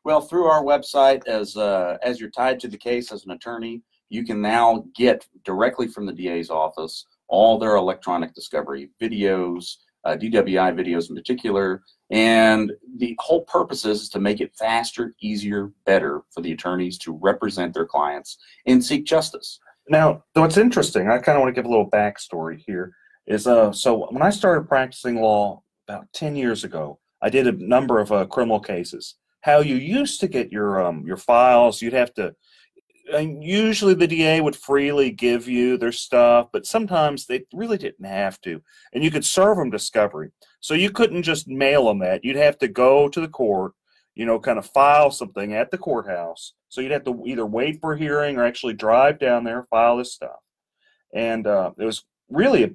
Well, through our website, as you're tied to the case as an attorney, you can now get directly from the DA's office all their electronic discovery videos, DWI videos in particular, and the whole purpose is to make it faster, easier, better for the attorneys to represent their clients and seek justice. Now, what's interesting, I kind of want to give a little backstory here, is so when I started practicing law about 10 years ago, I did a number of criminal cases. How you used to get your files, you'd have to, and usually the DA would freely give you their stuff, but sometimes they really didn't have to. And you could serve them discovery. So you couldn't just mail them that. You'd have to go to the court, kind of file something at the courthouse. So you'd have to either wait for a hearing or actually drive down there, file this stuff. And it was really a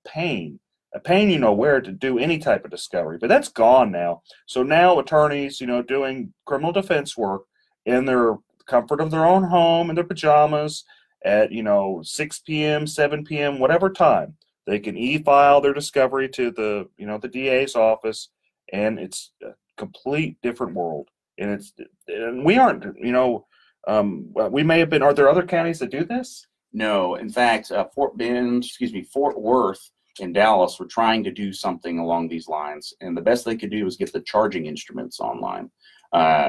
pain. A pain, where to do any type of discovery. But that's gone now. So now attorneys, doing criminal defense work in their comfort of their own home in their pajamas at 6 p.m., 7 p.m., whatever time, they can e-file their discovery to the the DA's office, and it's a complete different world. And we aren't we may have been. Are there other counties that do this? No, in fact, Fort Worth and Dallas were trying to do something along these lines, and the best they could do was get the charging instruments online.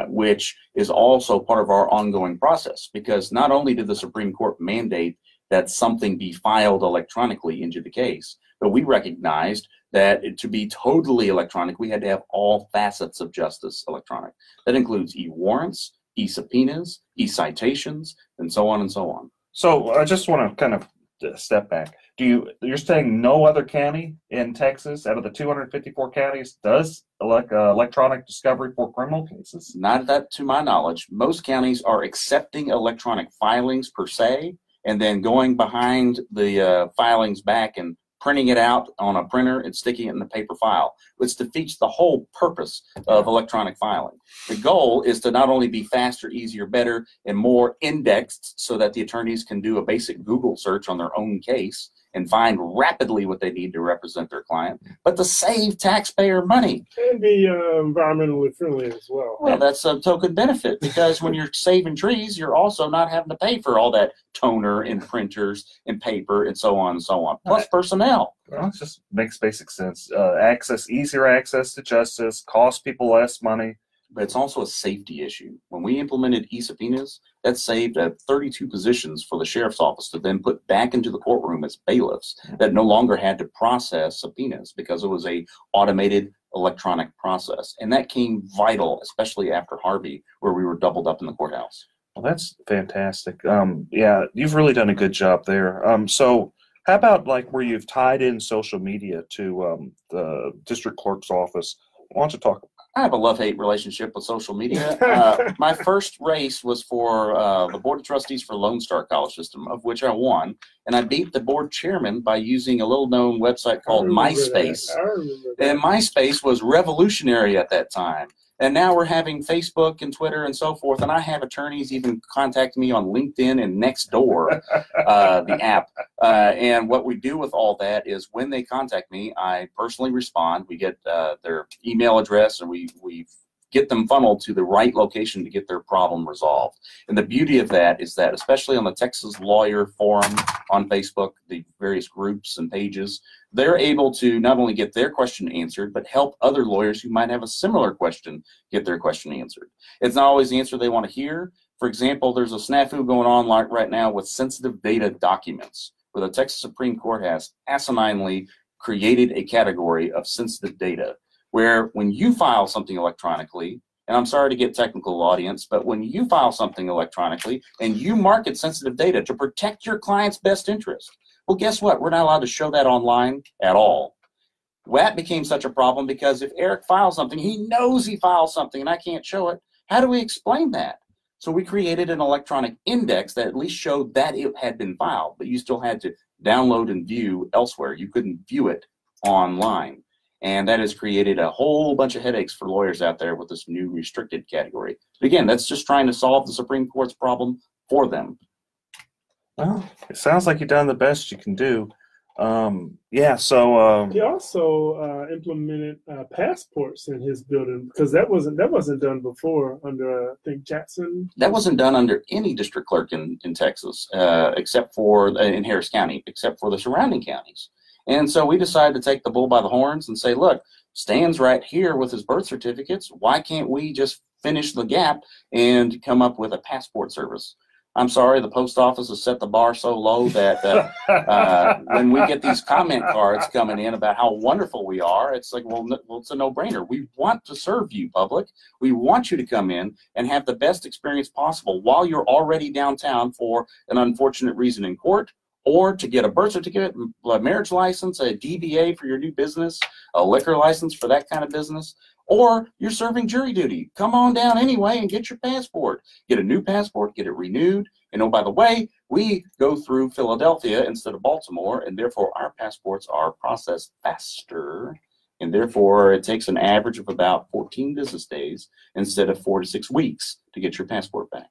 Which is also part of our ongoing process, because not only did the Supreme Court mandate that something be filed electronically into the case, but we recognized that to be totally electronic, we had to have all facets of justice electronic. That includes e-warrants, e-subpoenas, e-citations, and so on and so on. So I just want to kind of step back. You're saying no other county in Texas out of the 254 counties does electronic discovery for criminal cases? Not that to my knowledge. Most counties are accepting electronic filings per se, and then going behind the filings back and printing it out on a printer and sticking it in the paper file, which defeats the whole purpose of electronic filing. The goal is to not only be faster, easier, better, and more indexed so that the attorneys can do a basic Google search on their own case and find rapidly what they need to represent their client, but to save taxpayer money. And be environmentally friendly as well. Well, that's a token benefit, because when you're saving trees, you're also not having to pay for all that toner and printers and paper and so on and so on, plus personnel. Well, it just makes basic sense. Easier access to justice, cost people less money. But it's also a safety issue. When we implemented e-subpoenas, that saved 32 positions for the sheriff's office to then put back into the courtroom as bailiffs that no longer had to process subpoenas, because it was a automated electronic process. And that came vital, especially after Harvey, where we were doubled up in the courthouse. Well, that's fantastic. Yeah, you've really done a good job there. So how about where you've tied in social media to the district clerk's office? Why don't you talk? I have a love-hate relationship with social media. My first race was for the Board of Trustees for Lone Star College System, of which I won, and I beat the board chairman by using a little-known website called MySpace. And MySpace was revolutionary at that time. And now we're having Facebook and Twitter and so forth, and I have attorneys even contact me on LinkedIn and Nextdoor, the app. And what we do with all that is when they contact me, I personally respond. We get their email address, and we get them funneled to the right location to get their problem resolved. And the beauty of that is that, especially on the Texas Lawyer Forum on Facebook, the various groups and pages, they're able to not only get their question answered, but help other lawyers who might have a similar question get their question answered. It's not always the answer they want to hear. For example, there's a snafu going on right now with sensitive data documents, where the Texas Supreme Court has asininely created a category of sensitive data, where when you file something electronically, and I'm sorry to get technical, audience, but when you file something electronically and you market sensitive data to protect your client's best interest, well, guess what? We're not allowed to show that online at all. That became such a problem because if Eric files something, he knows he files something and I can't show it. How do we explain that? So we created an electronic index that at least showed that it had been filed, but you still had to download and view elsewhere. You couldn't view it online. And that has created a whole bunch of headaches for lawyers out there with this new restricted category. But again, that's just trying to solve the Supreme Court's problem for them. Well, it sounds like you've done the best you can do. Yeah, so he also implemented passports in his building because that wasn't done before under I think Jackson. That wasn't done under any district clerk in Texas, except for in Harris County, except for the surrounding counties. And so we decided to take the bull by the horns and say, look, Stan's right here with his birth certificates. Why can't we just finish the gap and come up with a passport service? I'm sorry, the post office has set the bar so low that when we get these comment cards coming in about how wonderful we are, it's like, well, it's a no-brainer. We want to serve you, public. We want you to come in and have the best experience possible while you're already downtown for an unfortunate reason in court, or to get a birth certificate, a marriage license, a DBA for your new business, a liquor license for that kind of business, or you're serving jury duty. Come on down anyway and get your passport. Get a new passport, get it renewed. And oh, by the way, we go through Philadelphia instead of Baltimore, and therefore our passports are processed faster. And therefore it takes an average of about 14 business days instead of 4 to 6 weeks to get your passport back.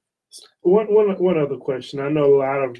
One other question. I know a lot of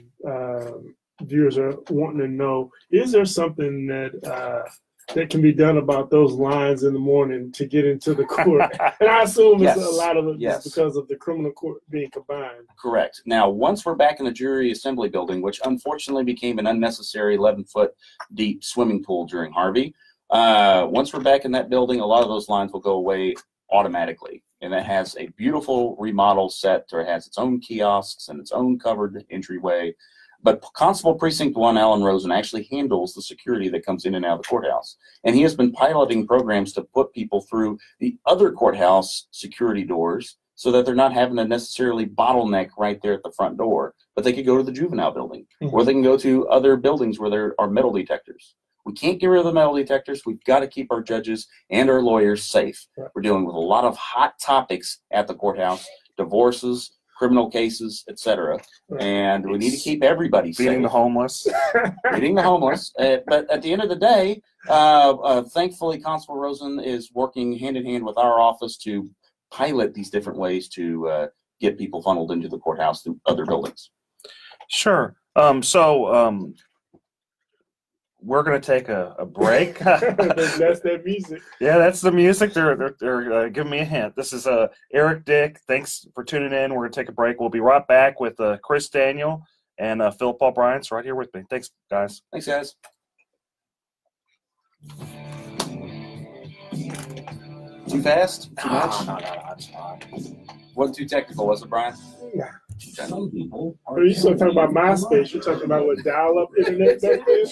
viewers are wanting to know, is there something that that can be done about those lines in the morning to get into the court? And I assume it's a lot of it because of the criminal court being combined. Correct. Now, once we're back in the jury assembly building, which unfortunately became an unnecessary 11-foot deep swimming pool during Harvey, once we're back in that building, a lot of those lines will go away automatically. And that has a beautiful remodel set, or it has its own kiosks and its own covered entryway. But Constable Precinct 1, Alan Rosen, actually handles the security that comes in and out of the courthouse. And he has been piloting programs to put people through the other courthouse security doors so that they're not having to necessarily bottleneck right there at the front door. But they could go to the juvenile building, or they can go to other buildings where there are metal detectors. We can't get rid of the metal detectors. We've got to keep our judges and our lawyers safe. We're dealing with a lot of hot topics at the courthouse, divorces, criminal cases, etc. And we need to keep everybody safe. Feeding the homeless. Feeding the homeless. But at the end of the day, thankfully, Constable Rosen is working hand in hand with our office to pilot these different ways to get people funneled into the courthouse through other buildings. Sure. We're going to take a break. That's that music. Yeah, that's the music. They're giving me a hint. This is Eric Dick. Thanks for tuning in. We're going to take a break. We'll be right back with Chris Daniel and Phil Paul Bryant's right here with me. Thanks, guys. Thanks, guys. Too fast? Too much? No, that's fine. Wasn't too technical, was it, Brian? Yeah. Some people are you still talking about MySpace? You're talking about what dial-up internet back then?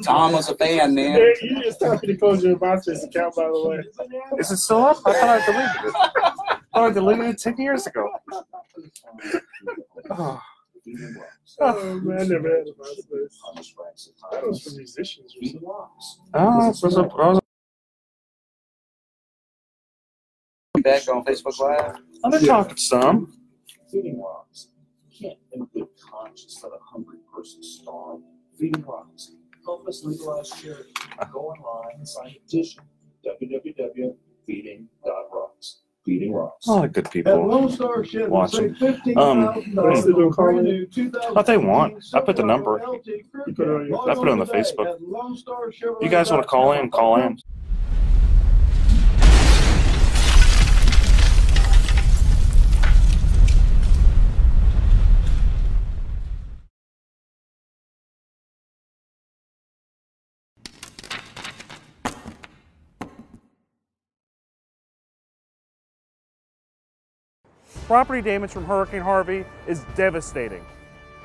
Tom was a fan, man. Yeah, you just talking to close your MySpace account, by the way. Is it still up? I thought I deleted it. I deleted it 10 years ago. Oh man, I never had a MySpace. That was for musicians or something. Oh, back on Facebook Live. I'm gonna talk some. Feeding Rocks. Can't in good conscience let a hungry person starve. Feeding Rocks. Help us legalize charity. Go online and sign a petition. www.feeding.rocks. Feeding Feeding Rocks. A lot of good At people Lone Star Shed, we'll watching. save $15,000 brand new What they want. I put the number. LT crew I put it on the today Facebook. at LoneStarChevrolet.com. You guys want to call in? Call in. Property damage from Hurricane Harvey is devastating.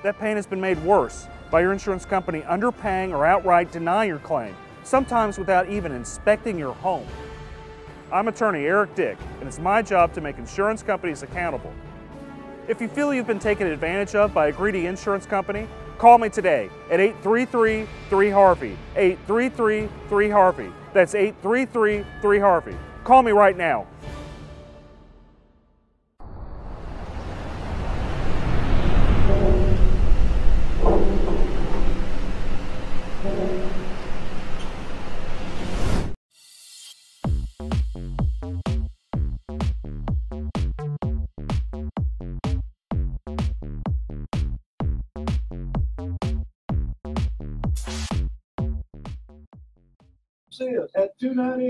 That pain has been made worse by your insurance company underpaying or outright denying your claim, sometimes without even inspecting your home. I'm attorney Eric Dick, and it's my job to make insurance companies accountable. If you feel you've been taken advantage of by a greedy insurance company, call me today at 833-3HARVEY, 833-3HARVEY. That's 833-3HARVEY. Call me right now.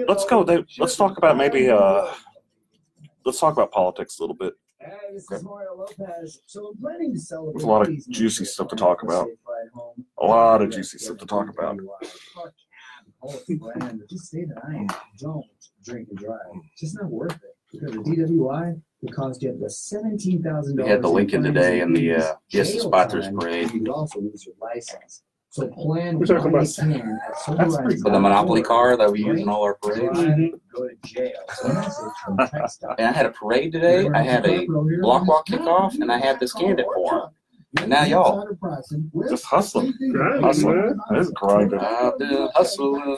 Let's go. Let's talk about maybe. Let's talk about politics a little bit. Hey, this is Mario Lopez. So I'm planning to celebrate. There's a lot of juicy stuff to talk about. A lot of juicy stuff to talk about. Just stay the night. Don't drink and drive. It's just not worth it. Because the DWI could cost you up to $17,000. We had the Lincoln today in the Yes Spotters Parade. You could also lose your license. So plan We're talking about For the Monopoly car that we use in all our parades. Go to jail. So message from TechStop. And I had a parade today. I had a block walk kickoff, and I had the Scandit forum. And now y'all just hustling. Hustling. That is grinding. Hustling.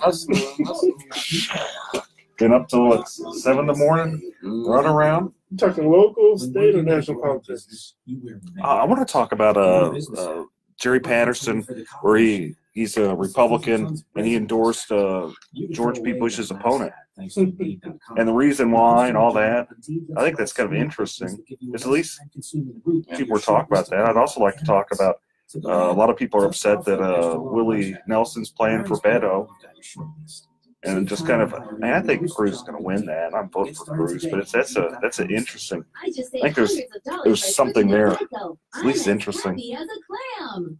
Been up till what, 7 in the morning? Run around. You talking local, state, or national politics? I want to talk about Jerry Patterson, where he's a Republican and he endorsed George P. Bush's opponent. And the reason why and all that, I think that's kind of interesting. Is at least people were talking about that. I'd also like to talk about a lot of people are upset that Willie Nelson's playing for Beto. And just kind of, man, I think Cruz is going to win that. I'm voting for Cruz, but that's an interesting. I think there's something there, at least interesting.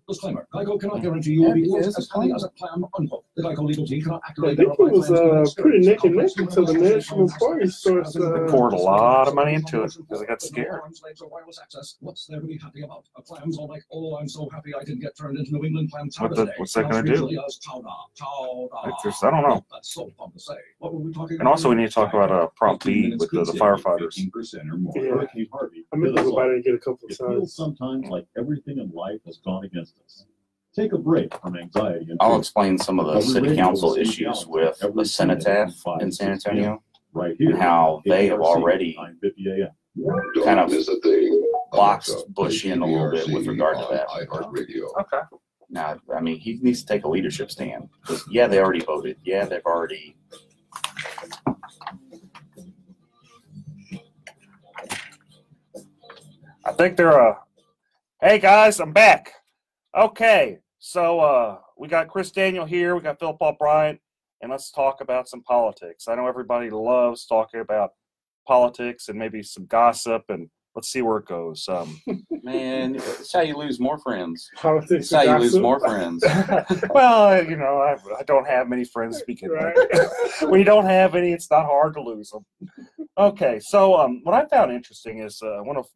Disclaimer: Geico cannot guarantee you will be as happy as a clam. Unquote. The Geico legal team cannot I accurately think it was pretty neck and neck until the National Party starts. They poured a lot of money into it because they got scared. What's there to be happy about? A clam's all like, oh, I'm so happy I didn't get turned into New England clam chowder today. What's that going to do? I don't know. So fun to say. What were we talking And also, we need to talk about Prop B with the firefighters. Yeah. I meant to go by there and get a couple of signs. Sometimes like everything in life has gone against us. Take a break from anxiety. I'll explain some of the city council issues with the Cenotaph in San Antonio and how they have already kind of boxed Bush in a little bit with regard to that. Okay. Now, I mean, he needs to take a leadership stand. Yeah, they already voted. Yeah, they've already. I think they're hey guys, I'm back. Okay, so we got Chris Daniel here, we got Philip O'Brien, and let's talk about some politics. I know everybody loves talking about politics and maybe some gossip, and let's see where it goes. Man, it's how you lose more friends. Politics. It's how you lose more friends. Well, you know, I don't have many friends speaking. Right. When you don't have any, it's not hard to lose them. Okay, so what I found interesting is one of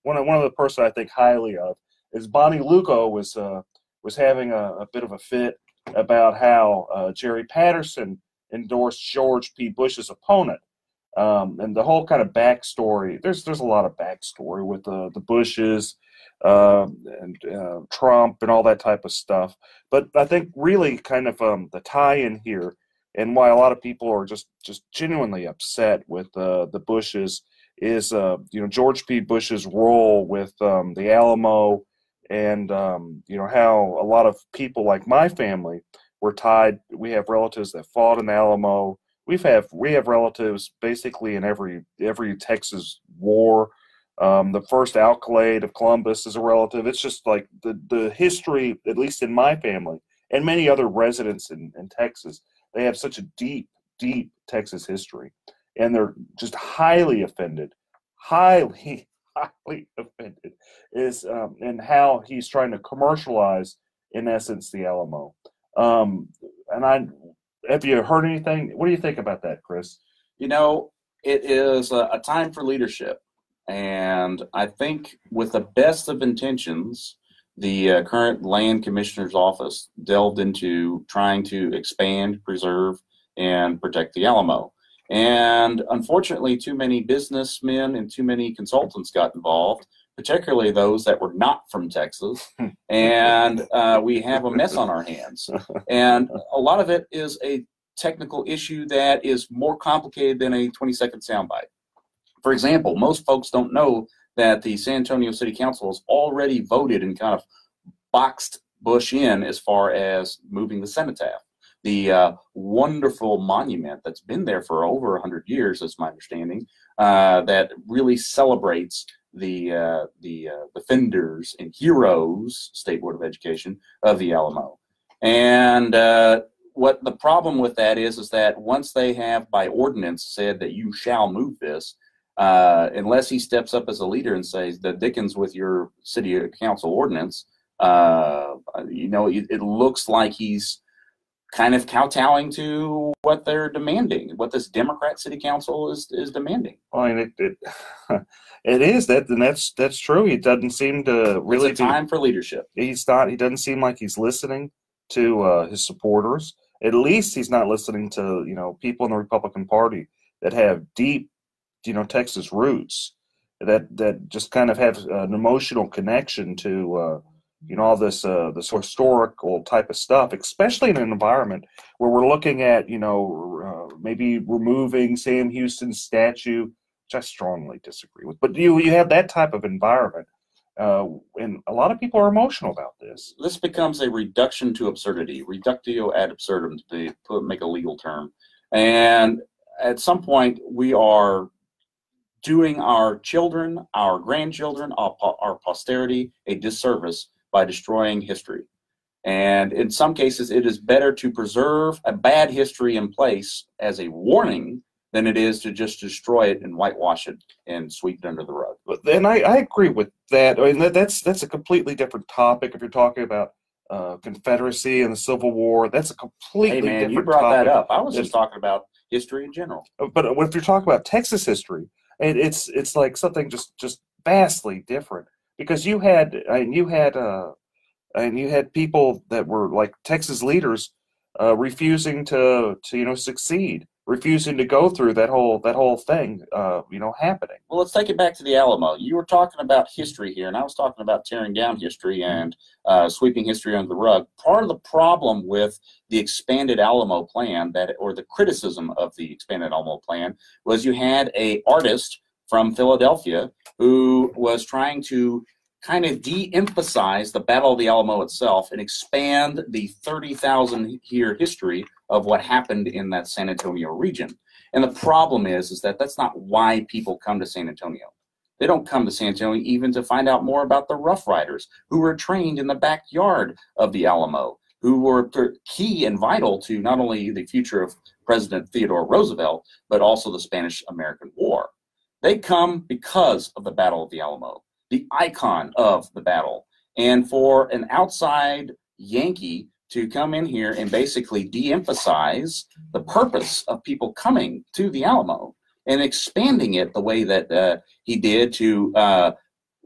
the person I think highly of is Bonnie Lugo was having a bit of a fit about how Jerry Patterson endorsed George P. Bush's opponent. And the whole kind of backstory, there's a lot of backstory with the Bushes and Trump and all that type of stuff. But I think really kind of the tie-in here and why a lot of people are just genuinely upset with the Bushes is George P. Bush's role with the Alamo and how a lot of people like my family were tied. We have relatives that fought in the Alamo. we have relatives basically in every Texas war. The first alcalde of Columbus is a relative. It's just like the history, at least in my family and many other residents in Texas, they have such a deep Texas history, and they're just highly offended, highly offended in how he's trying to commercialize, in essence, the Alamo. Have you heard anything? What do you think about that, Chris? You know, it is a time for leadership. And I think with the best of intentions, the current land commissioner's office delved into trying to expand, preserve, and protect the Alamo. And unfortunately, too many businessmen and too many consultants got involved, particularly those that were not from Texas. And we have a mess on our hands. And a lot of it is a technical issue that is more complicated than a 20-second soundbite. For example, most folks don't know that the San Antonio City Council has already voted and kind of boxed Bush in as far as moving the cenotaph, the wonderful monument that's been there for over 100 years, that's my understanding, that really celebrates the defenders and heroes, State Board of Education, of the Alamo. And what the problem with that is that once they have by ordinance said that you shall move this, unless he steps up as a leader and says the dickens with your city council ordinance, you know, it looks like he's kind of kowtowing to what they're demanding, what this Democrat city council is demanding. Well, I mean, it is that, and that's true. He doesn't seem to really. It's a time for leadership. He's not. He doesn't seem like he's listening to his supporters. At least he's not listening to, you know, people in the Republican Party that have deep, you know, Texas roots, that just kind of have an emotional connection to you know, all this historical type of stuff, especially in an environment where we're looking at, you know, maybe removing Sam Houston's statue, which I strongly disagree with. But you have that type of environment, and a lot of people are emotional about this. This becomes a reduction to absurdity, reductio ad absurdum, to make a legal term. And at some point, we are doing our children, our grandchildren, our posterity a disservice by destroying history. And in some cases, it is better to preserve a bad history in place as a warning than it is to just destroy it and whitewash it and sweep it under the rug. But then I agree with that. I mean, that's a completely different topic. If you're talking about Confederacy and the Civil War, that's a completely different topic. You brought that up. I was just talking about history in general. But if you're talking about Texas history, it's like something just vastly different, because you had people that were like Texas leaders refusing to you know, succeed, refusing to go through that whole thing you know, happening. Well, let's take it back to the Alamo. You were talking about history here, and I was talking about tearing down history and sweeping history under the rug. Part of the problem with the expanded Alamo plan, or the criticism of the expanded Alamo plan, was you had an artist from Philadelphia who was trying to kind of de-emphasize the Battle of the Alamo itself and expand the 30,000-year history of what happened in that San Antonio region. And the problem is that that's not why people come to San Antonio. They don't come to San Antonio even to find out more about the Rough Riders, who were trained in the backyard of the Alamo, who were key and vital to not only the future of President Theodore Roosevelt, but also the Spanish-American War. They come because of the Battle of the Alamo, the icon of the battle. And for an outside Yankee to come in here and basically de-emphasize the purpose of people coming to the Alamo and expanding it the way that he did to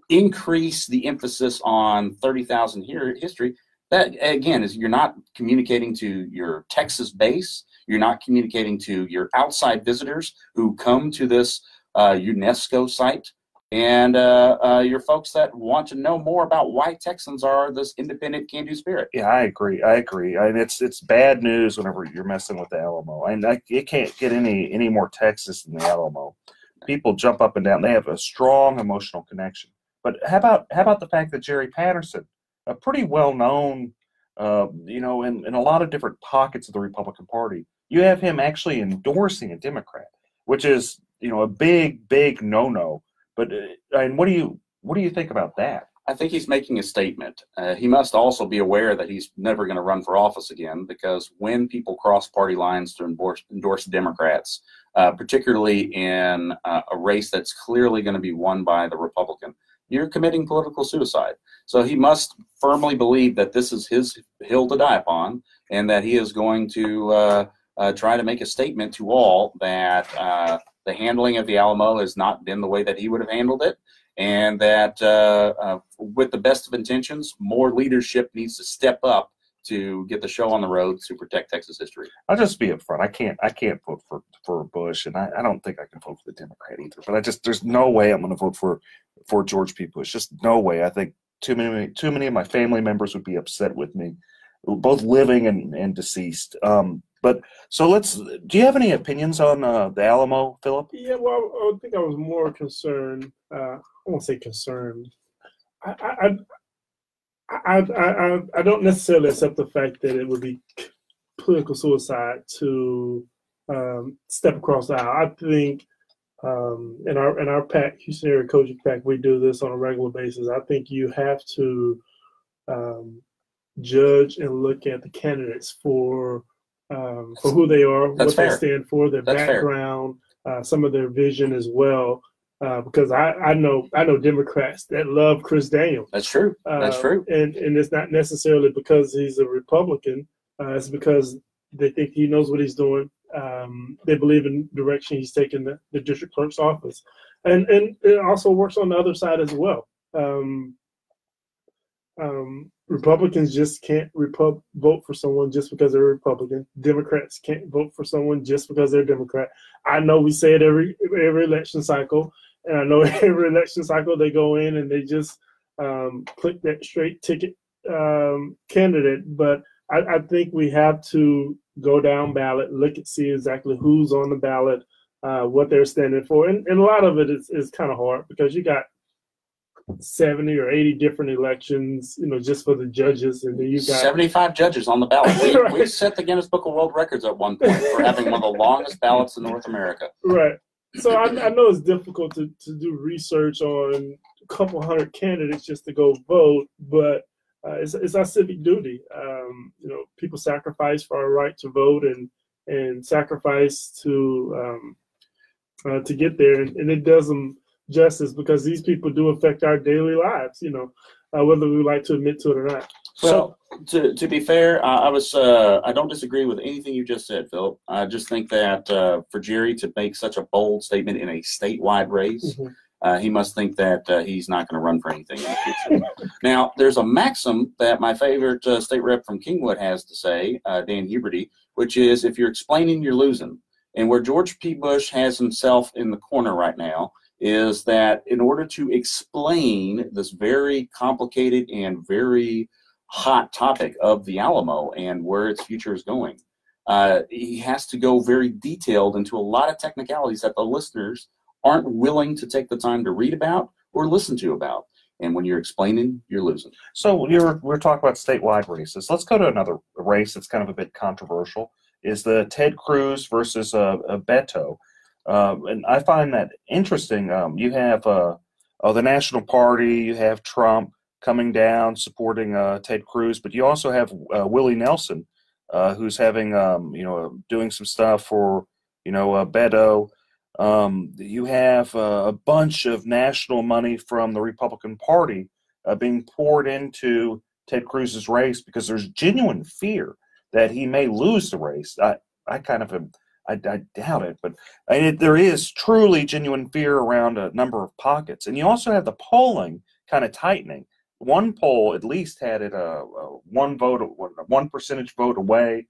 increase the emphasis on 30,000 year history, that again is, you're not communicating to your Texas base, you're not communicating to your outside visitors who come to this UNESCO site, and your folks that want to know more about why Texans are this independent, can-do spirit. Yeah, I agree. And it's bad news whenever you're messing with the Alamo. And it can't get any more Texas than the Alamo. People jump up and down. They have a strong emotional connection. But how about the fact that Jerry Patterson, a pretty well-known, you know, in a lot of different pockets of the Republican Party, you have him actually endorsing a Democrat, which is, a big no-no. But and what do you think about that? I think he's making a statement. He must also be aware that he's never going to run for office again, because when people cross party lines to endorse Democrats, particularly in a race that's clearly going to be won by the Republican, you're committing political suicide. So he must firmly believe that this is his hill to die upon, and that he is going to try to make a statement to all that the handling of the Alamo has not been the way that he would have handled it, and that with the best of intentions, more leadership needs to step up to get the show on the road to protect Texas history. I'll just be upfront. I can't vote for Bush, and I don't think I can vote for the Democrat either. But there's no way I'm going to vote for George P. Bush. Just no way. I think too many of my family members would be upset with me, both living and deceased. But so do you have any opinions on the Alamo, Philip? Yeah, well, I think I was more concerned. I won't say concerned. I don't necessarily accept the fact that it would be political suicide to step across the aisle. I think in our PAC, Houston Area Coaching PAC, we do this on a regular basis. I think you have to judge and look at the candidates for who they are, what they stand for, their background, some of their vision as well. Because I know Democrats that love Chris Daniels. That's true. That's true. And it's not necessarily because he's a Republican. It's because they think he knows what he's doing. They believe in the direction he's taking the district clerk's office, and it also works on the other side as well. Republicans just can't vote for someone just because they're Republican. Democrats can't vote for someone just because they're Democrat. I know we say it every election cycle, and I know every election cycle they go in and they just click that straight ticket candidate. But I think we have to go down ballot, look and see exactly who's on the ballot, what they're standing for. And a lot of it is kind of hard because you got 70 or 80 different elections, just for the judges, and then you got 75 judges on the ballot. We set the Guinness Book of World Records at one point for having one of the longest ballots in North America. Right. So I know it's difficult to do research on a couple hundred candidates just to go vote, but it's our civic duty. People sacrifice for our right to vote and sacrifice to get there, and it does them justice because these people do affect our daily lives, whether we like to admit to it or not. So to be fair, I don't disagree with anything you just said, Phil. I just think that for Jerry to make such a bold statement in a statewide race, he must think that he's not going to run for anything in the future. Now, there's a maxim that my favorite state rep from Kingwood has to say, Dan Huberty, which is if you're explaining, you're losing. And where George P. Bush has himself in the corner right now is that in order to explain this very complicated and very hot topic of the Alamo and where its future is going, he has to go very detailed into a lot of technicalities that the listeners aren't willing to take the time to read about or listen to about. And when you're explaining, you're losing. So we're talking about statewide races. Let's go to another race that's kind of a bit controversial. Is the Ted Cruz versus Beto. And I find that interesting. You have the National Party, you have Trump coming down supporting Ted Cruz, but you also have Willie Nelson, who's having doing some stuff for Beto. You have a bunch of national money from the Republican Party being poured into Ted Cruz's race because there's genuine fear that he may lose the race. I kind of am. I doubt it, but there is truly genuine fear around a number of pockets. And you also have the polling kind of tightening. One poll at least had it one percentage vote away.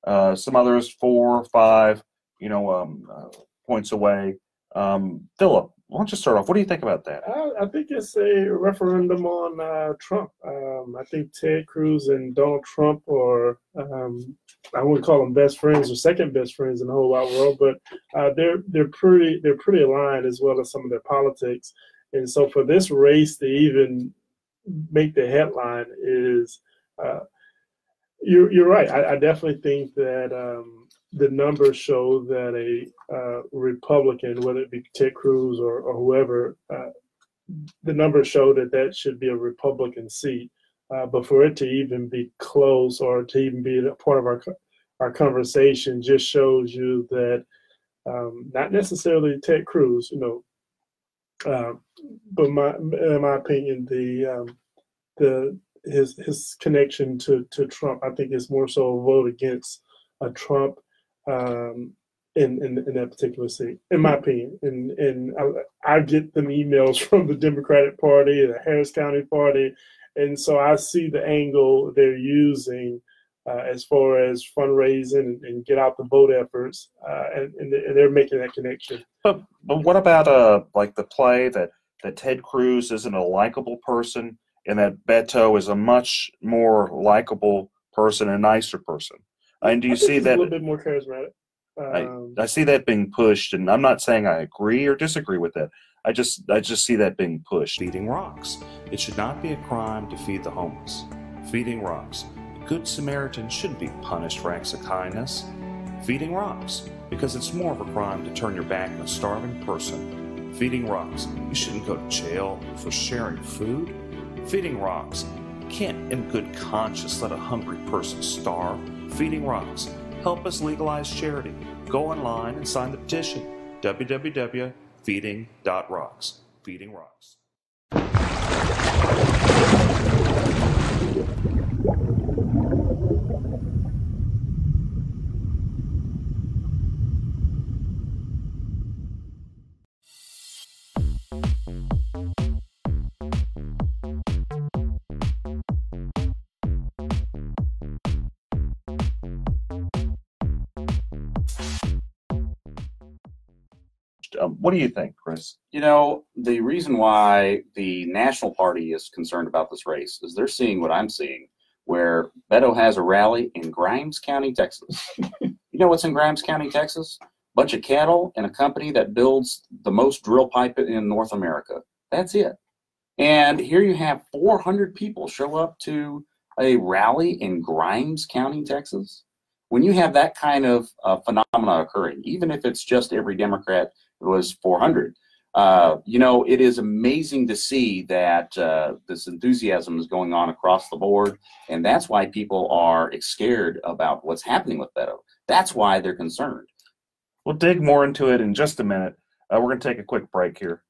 Some others 4 or 5, points away. Philip, why don't you start off? What do you think about that? I think it's a referendum on Trump. I think Ted Cruz and Donald Trump are, I wouldn't call them best friends or second best friends in the whole wide world, but they're pretty aligned as well as some of their politics. And so for this race to even make the headline is, you're right. I definitely think that the numbers show that a Republican, whether it be Ted Cruz or whoever, the numbers show that that should be a Republican seat. But for it to even be close or to even be a part of our conversation just shows you that not necessarily Ted Cruz, but in my opinion, his connection to Trump, I think, is more so a vote against a Trump in that particular seat, in my opinion. And I get them emails from the Democratic Party, the Harris County Party, and so I see the angle they're using as far as fundraising and get out the vote efforts, and they're making that connection. But what about like the play that Ted Cruz isn't a likable person and that Beto is a much more likable person, a nicer person? And do you see that a little bit more charismatic? I see that being pushed, and I'm not saying I agree or disagree with that. I just see that being pushed. Feeding rocks. It should not be a crime to feed the homeless. Feeding rocks. A good Samaritan shouldn't be punished for acts of kindness. Feeding rocks. Because it's more of a crime to turn your back on a starving person. Feeding rocks. You shouldn't go to jail for sharing food. Feeding rocks. You can't in good conscience let a hungry person starve. Feeding rocks. Help us legalize charity. Go online and sign the petition. www.feeding.rocks. Feeding Rocks. What do you think, Chris? The reason why the National Party is concerned about this race is they're seeing what I'm seeing, where Beto has a rally in Grimes County, Texas. You know what's in Grimes County, Texas? Bunch of cattle and a company that builds the most drill pipe in North America. That's it. And here you have 400 people show up to a rally in Grimes County, Texas. When you have that kind of phenomena occurring, even if it's just every Democrat was 400. It is amazing to see that this enthusiasm is going on across the board, and that's why people are scared about what's happening with Beto. That's why they're concerned. We'll dig more into it in just a minute. We're going to take a quick break here.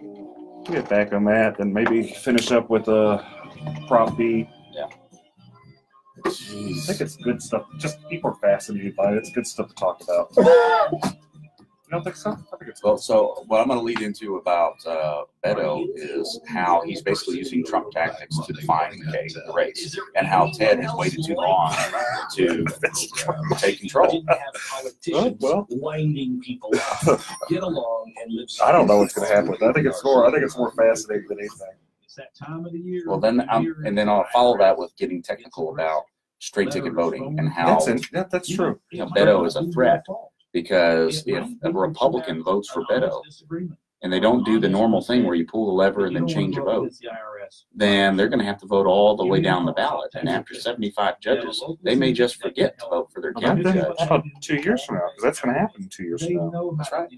We'll get back on that, and maybe finish up with Prop B. Yeah. Jeez. I think it's good stuff. Just people are fascinated by it. It's good stuff to talk about. You don't think so? I think it's well. So what I'm going to lead into about Beto is how he's basically using Trump tactics to define the race, and how Ted has waited too long to take control. Well, winding people up, get along and live. I don't know what's going to happen with that. I think it's more fascinating than anything. It's that time of the year. Well, then I'll follow that with getting technical about straight ticket voting and how that's true. Beto is a threat, because if a Republican votes for Beto and they don't do the normal thing where you pull the lever and then change your vote, then they're going to have to vote all the way down the ballot. And after 75 judges, they may just forget to vote for their county judge. How about 2 years from now? Because that's going to happen in 2 years from now. That's right.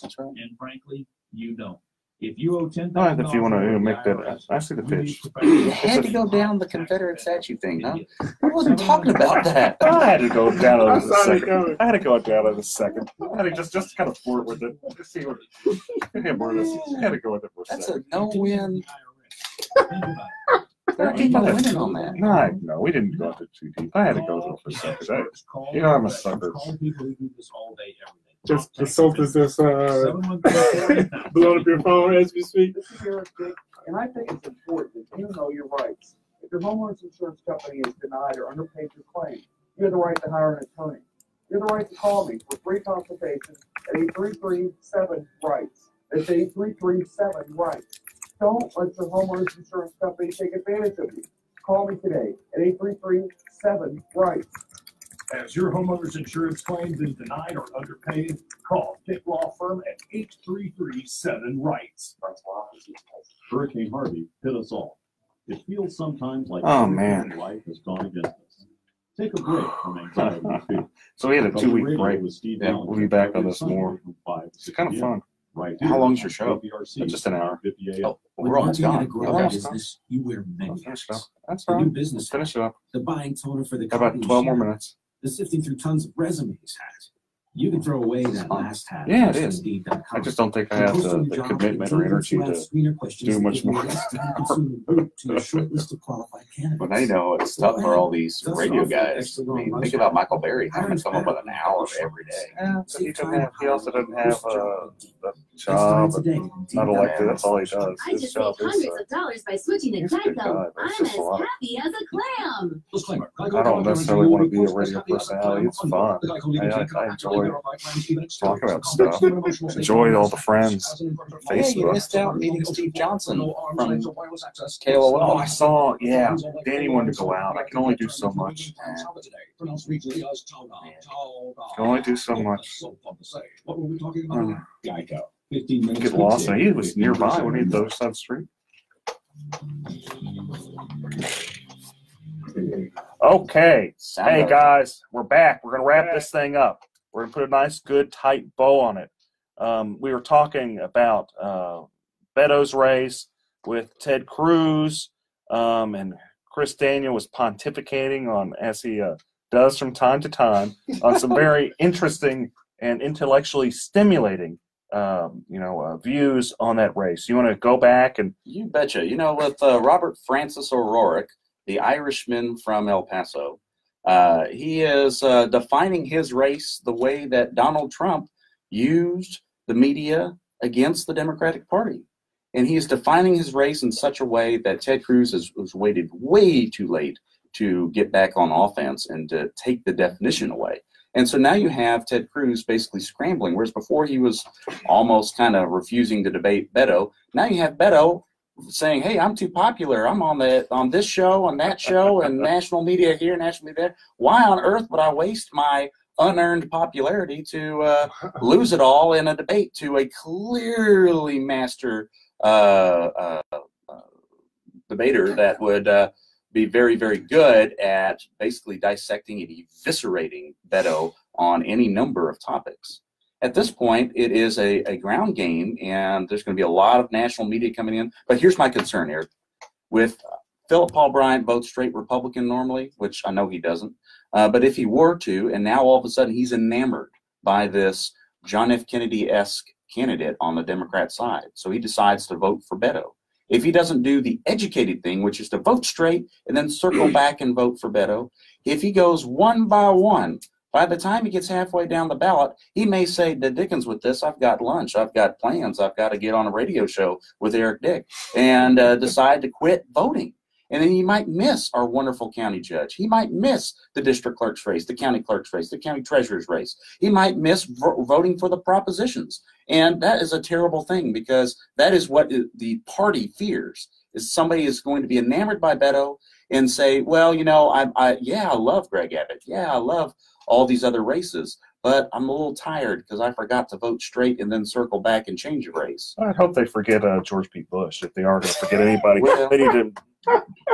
That's right. And frankly, you don't. If you owe $10,000, All right, if you want to make that, I see the pitch. You had to go down the Confederate statue thing, huh? I wasn't talking about that. I had to go down on it a second. I had to go down on it a second. I had to just kind of flirt with it. Just see what. I had to go with it for a second. That's a no-win. There are people winning on that. No, we didn't go into too deep. I had to go there for a second. I'm a sucker. Just the salt is just blowing up your phone as we speak. And I think it's important that you know your rights. If your homeowner's insurance company is denied or underpaid your claim, you have the right to hire an attorney. You have the right to call me for free consultation at 833-7-RIGHTS. That's 833-7-RIGHTS. Don't let your homeowner's insurance company take advantage of you. Call me today at 833-7-RIGHTS. Has your homeowner's insurance claim been denied or underpaid? Call Dick Law Firm at 833-7-RIGHTS. Hurricane Harvey hit us all. It feels sometimes like man, life has gone against us. Take a break from anxiety and fear. So we had a From the 2-week radio break. with Steve Yeah, Allen we'll be back on every this Sunday more. from 5 to It's 6 kind of p.m. fun. Right How here long's your on show? WRC Just an hour. 50 AM. Oh, we're almost Marketing gone. a growing We're almost business, you wear many Finish it up. hats. That's The all new right. business Finish it up. the buying toner for the How about company 12 more share, minutes? the sifting through tons of resumes hat. You can throw away that last hat. Yeah, at it is. Indeed.com. I just don't think I And have posting the your job commitment with or energy Google to screener questions do that much give you more. less time-consuming route to a short list of qualified candidates. But now you know it's tough for all these radio guys. I mean, think about Michael Berry having to come up with an hour every day. Yeah, but he also doesn't have a job, and not elected. That's all he does. I His just job saved is. hundreds of dollars by switching to He's a good guy, Geico. but it's I'm just as a lot. happy as a clam. Disclaimer. I don't necessarily want to be a radio personality. It's fun. I enjoy talking about stuff. Enjoy all the friends. Yeah, you Facebook. missed out meeting Steve Johnson from Oh, KLOL. I saw. Yeah, Danny wanted to go out. I can only do so much. Can only do so much. What were we talking about? Mm. Geico. 15 minutes. Get lost. And he was nearby. When he the other side of the street. Okay. Hey guys, we're back. We're gonna wrap this thing up. We're gonna put a nice, good, tight bow on it. We were talking about Beto's race with Ted Cruz, and Chris Daniel was pontificating on, as he does from time to time, on some very interesting and intellectually stimulating, views on that race. You want to go back and? You betcha. You know, with Robert Francis O'Rourke, the Irishman from El Paso, he is defining his race the way that Donald Trump used the media against the Democratic Party. And he is defining his race in such a way that Ted Cruz has waited way too late to get back on offense and to take the definition away. And so now you have Ted Cruz basically scrambling, whereas before he was almost kind of refusing to debate Beto. Now you have Beto saying, hey, I'm too popular. I'm on this show, on that show, and national media here, national media there. Why on earth would I waste my unearned popularity to lose it all in a debate to a clearly master debater that would be very, very good at basically dissecting and eviscerating Beto on any number of topics. At this point, it is a ground game, and there's going to be a lot of national media coming in. But here's my concern, Eric. With Philip Paul Bryant votes straight Republican normally, which I know he doesn't, but if he were to, and now all of a sudden he's enamored by this John F. Kennedy-esque candidate on the Democrat side, so he decides to vote for Beto. If he doesn't do the educated thing, which is to vote straight and then circle back and vote for Beto, if he goes one by one, by the time he gets halfway down the ballot, he may say, the dickens with this, I've got lunch, I've got plans, I've got to get on a radio show with Eric Dick, and decide to quit voting. And then he might miss our wonderful county judge. He might miss the district clerk's race, the county clerk's race, the county treasurer's race. He might miss voting for the propositions. And that is a terrible thing, because that is what the party fears, is somebody is going to be enamored by Beto and say, well, you know, I love Greg Abbott. Yeah, I love all these other races, but I'm a little tired because I forgot to vote straight and then circle back and change a race. I hope they forget George P. Bush. If they are going to forget anybody, they need to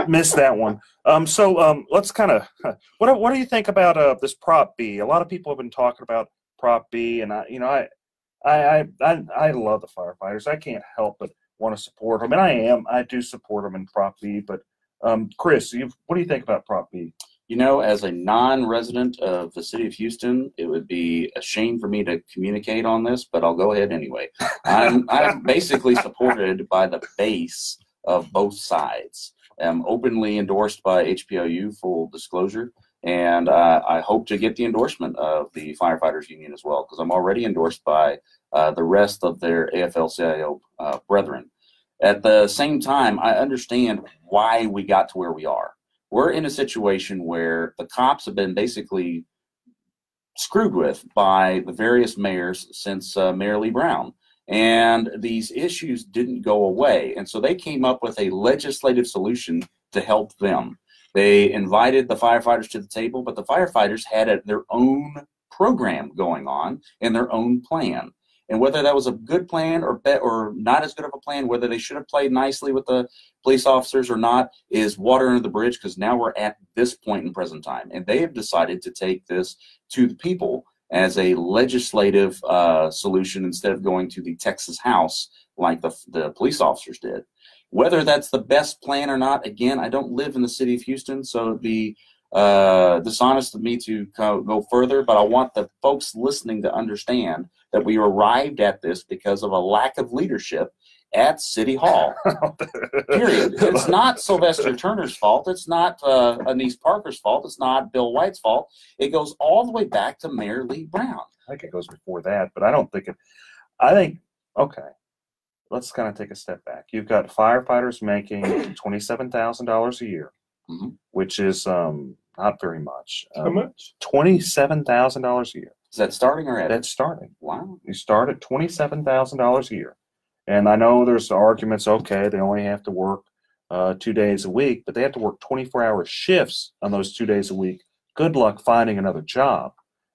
miss that one. Let's kind of what do you think about this Prop B? A lot of people have been talking about Prop B, and I love the firefighters. I can't help but want to support them, and I do support them in Prop B. But Chris, what do you think about Prop B? You know, as a non-resident of the city of Houston, it would be a shame for me to communicate on this, but I'll go ahead anyway. I'm basically supported by the base of both sides. I'm openly endorsed by HPLU, full disclosure, and I hope to get the endorsement of the Firefighters Union as well, because I'm already endorsed by the rest of their AFL-CIO brethren. At the same time, I understand why we got to where we are. We're in a situation where the cops have been basically screwed with by the various mayors since Mayor Lee Brown. And these issues didn't go away. And so they came up with a legislative solution to help them. They invited the firefighters to the table, but the firefighters had their own program going on and their own plan. And whether that was a good plan or not as good of a plan, whether they should have played nicely with the police officers or not, is water under the bridge, because now we're at this point in present time. And they have decided to take this to the people as a legislative solution instead of going to the Texas House like the police officers did. Whether that's the best plan or not, again, I don't live in the city of Houston, so it'd be dishonest of me to go further, but I want the folks listening to understand that we arrived at this because of a lack of leadership at City Hall. Period. It's not Sylvester Turner's fault. It's not Anise Parker's fault. It's not Bill White's fault. It goes all the way back to Mayor Lee Brown. I think it goes before that, but I don't think it. I think, okay, let's kind of take a step back. You've got firefighters making $27,000 a year, which is not very much. How much? $27,000 a year. Is that starting or added? That's starting. Wow. You start at $27,000 a year. And I know there's arguments, okay, they only have to work 2 days a week, but they have to work 24-hour shifts on those 2 days a week. Good luck finding another job.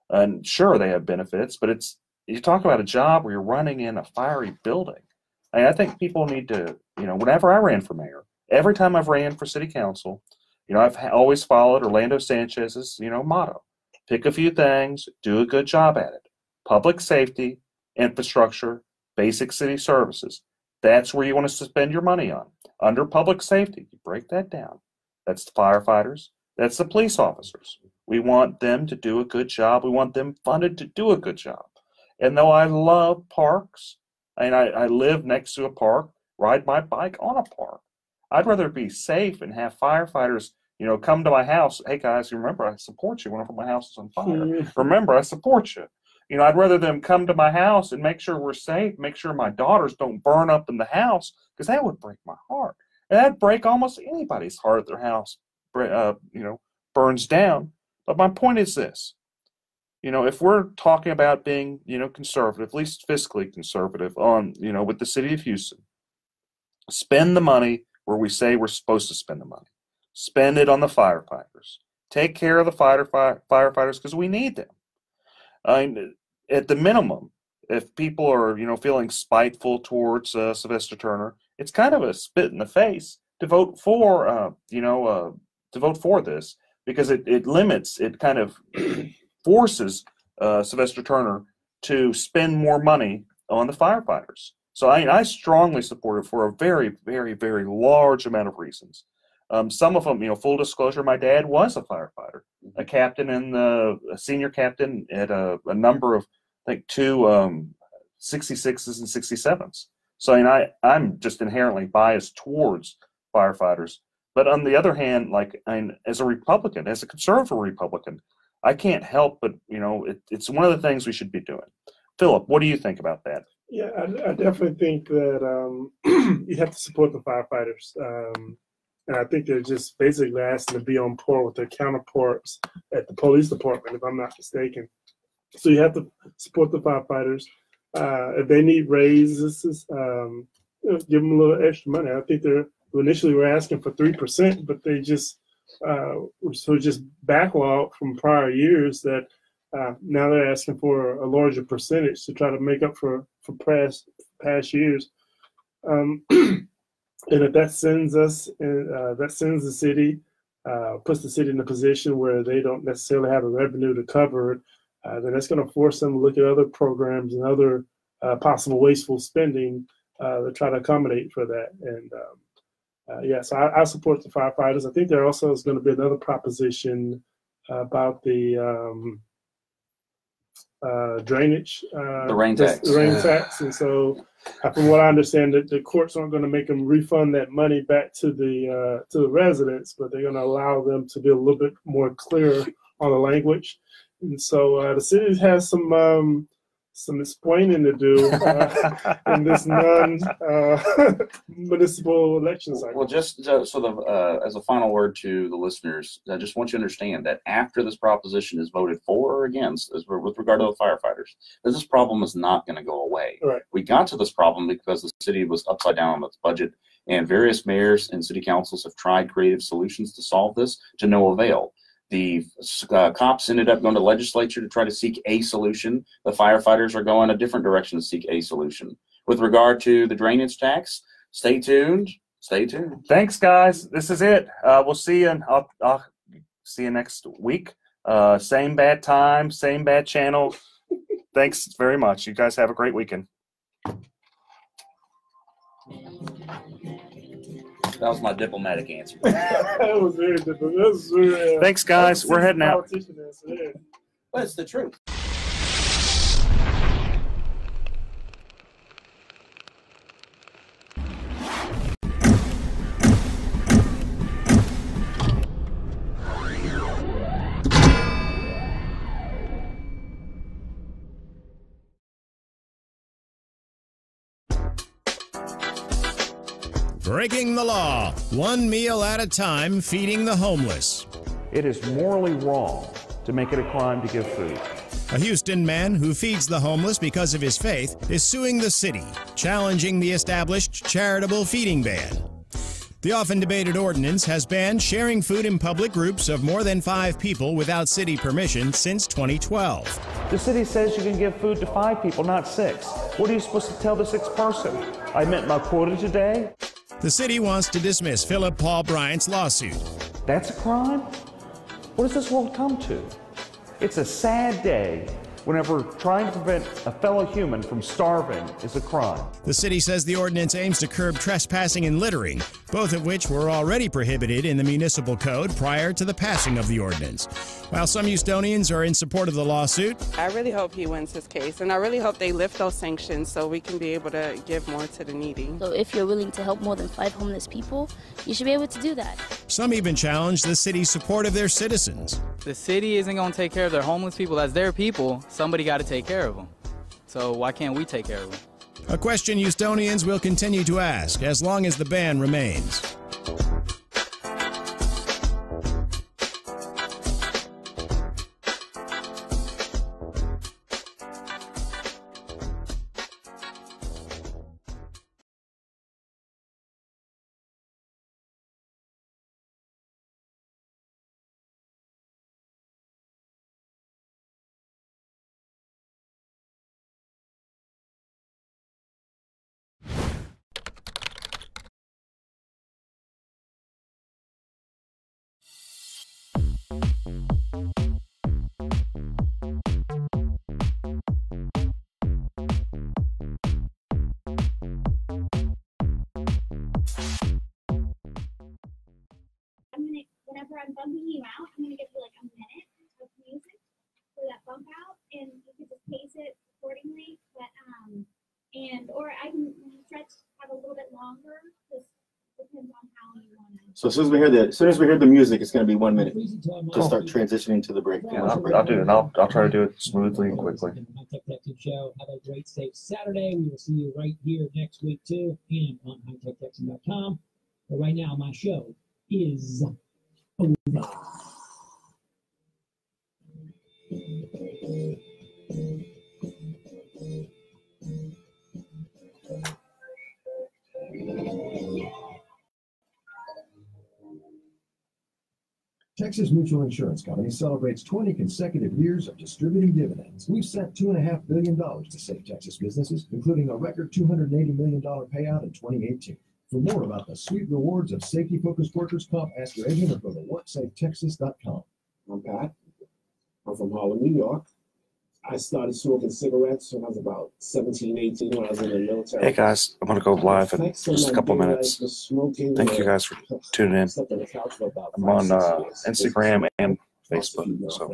And sure, they have benefits, but you talk about a job where you're running in a fiery building. I think people need to, whenever I ran for mayor, every time I've ran for city council, I've always followed Orlando Sanchez's, motto. Pick a few things, do a good job at it. Public safety, infrastructure, basic city services. That's where you want to spend your money on. Under public safety, you break that down. That's the firefighters. That's the police officers. We want them to do a good job. We want them funded to do a good job. And though I love parks, and I live next to a park, ride my bike on a park, I'd rather be safe and have firefighters, come to my house. Hey guys, remember I support you whenever my house is on fire. Remember I support you. I'd rather them come to my house and make sure we're safe, make sure my daughters don't burn up in the house, because that would break my heart. And that'd break almost anybody's heart if their house, burns down. But my point is this. If we're talking about being, conservative, at least fiscally conservative on, with the city of Houston, spend the money where we say we're supposed to spend the money. Spend it on the firefighters. Take care of the firefighters because we need them. At the minimum, if people are, feeling spiteful towards Sylvester Turner, it's kind of a spit in the face to vote for, this, because it limits, it kind of forces Sylvester Turner to spend more money on the firefighters. So I strongly support it for a very, very, very large amount of reasons. Some of them, full disclosure, my dad was a firefighter, a captain and a senior captain at a number of, I think, two 66s and 67s. So I'm just inherently biased towards firefighters. But on the other hand, as a Republican, as a conservative Republican, I can't help but, it's one of the things we should be doing. Philip, what do you think about that? Yeah, I definitely think that you have to support the firefighters. And I think they're just basically asking to be on par with their counterparts at the police department, if I'm not mistaken. So you have to support the firefighters. If they need raises, give them a little extra money. I think initially were asking for 3%, but they just were just backlogged from prior years that now they're asking for a larger percentage to try to make up for past years. And if that sends the city, puts the city in a position where they don't necessarily have a revenue to cover it, then that's going to force them to look at other programs and other possible wasteful spending to try to accommodate for that. And so I support the firefighters. I think there also is going to be another proposition about the drainage, the rain tax. The rain tax. And so, from what I understand, that the courts aren't going to make them refund that money back to the residents, but they're going to allow them to be a little bit more clear on the language. And so, the city has some explaining to do in this municipal election cycle. Well, just as a final word to the listeners, I just want you to understand that after this proposition is voted for or against, with regard to the firefighters, that this problem is not going to go away. Right. We got to this problem because the city was upside down on its budget, and various mayors and city councils have tried creative solutions to solve this to no avail. The cops ended up going to the legislature to try to seek a solution. The firefighters are going a different direction to seek a solution. With regard to the drainage tax, stay tuned. Stay tuned. Thanks, guys. This is it. We'll see you. I'll see you next week. Same bad time, same bad channel. Thanks very much. You guys have a great weekend. That was my diplomatic answer. That was very diplomatic. Thanks, guys. We're heading out. But it's the truth. Breaking the law, one meal at a time, feeding the homeless. It is morally wrong to make it a crime to give food. A Houston man who feeds the homeless because of his faith is suing the city, challenging the established charitable feeding ban. The often debated ordinance has banned sharing food in public groups of more than 5 people without city permission since 2012. The city says you can give food to 5 people, not 6. What are you supposed to tell the 6th person? I met my quota today? The city wants to dismiss Philip Paul Bryant's lawsuit. That's a crime? What does this world come to? It's a sad day whenever trying to prevent a fellow human from starving is a crime. The city says the ordinance aims to curb trespassing and littering, both of which were already prohibited in the municipal code prior to the passing of the ordinance. While some Houstonians are in support of the lawsuit, I really hope he wins his case, and I really hope they lift those sanctions so we can be able to give more to the needy. So if you're willing to help more than 5 homeless people, you should be able to do that. Some even challenge the city's support of their citizens. The city isn't going to take care of their homeless people. That's their people. Somebody got to take care of them. So why can't we take care of them? A question Houstonians will continue to ask as long as the ban remains. Whenever I'm bumping you out, I'm gonna give you like a minute of music for that bump out, and you can just pace it accordingly. But or I can stretch out a little bit longer. Just depends on how you want to. So as soon as we hear the music, it's gonna be 1 minute to start transitioning to the break. Yeah, I'll do it. I'll try to do it smoothly and quickly. High Tech Tech Team Show. Have a great safe Saturday. We will see you right here next week too, and on hightechteam.com. But right now, my show is over. Texas Mutual Insurance Company celebrates 20 consecutive years of distributing dividends. We've sent $2.5 billion to save Texas businesses, including a record $280 million payout in 2018. For more about the sweet rewards of safety-focused workers' comp, ask your agent or go to WorksafeTexas.com. I'm Pat. I'm from Harlem, New York. I started smoking cigarettes when I was about 17, 18 when I was in the military. Hey guys, I'm going to go live in just a couple minutes. Thank you guys for tuning in. I'm on Instagram and Facebook. So,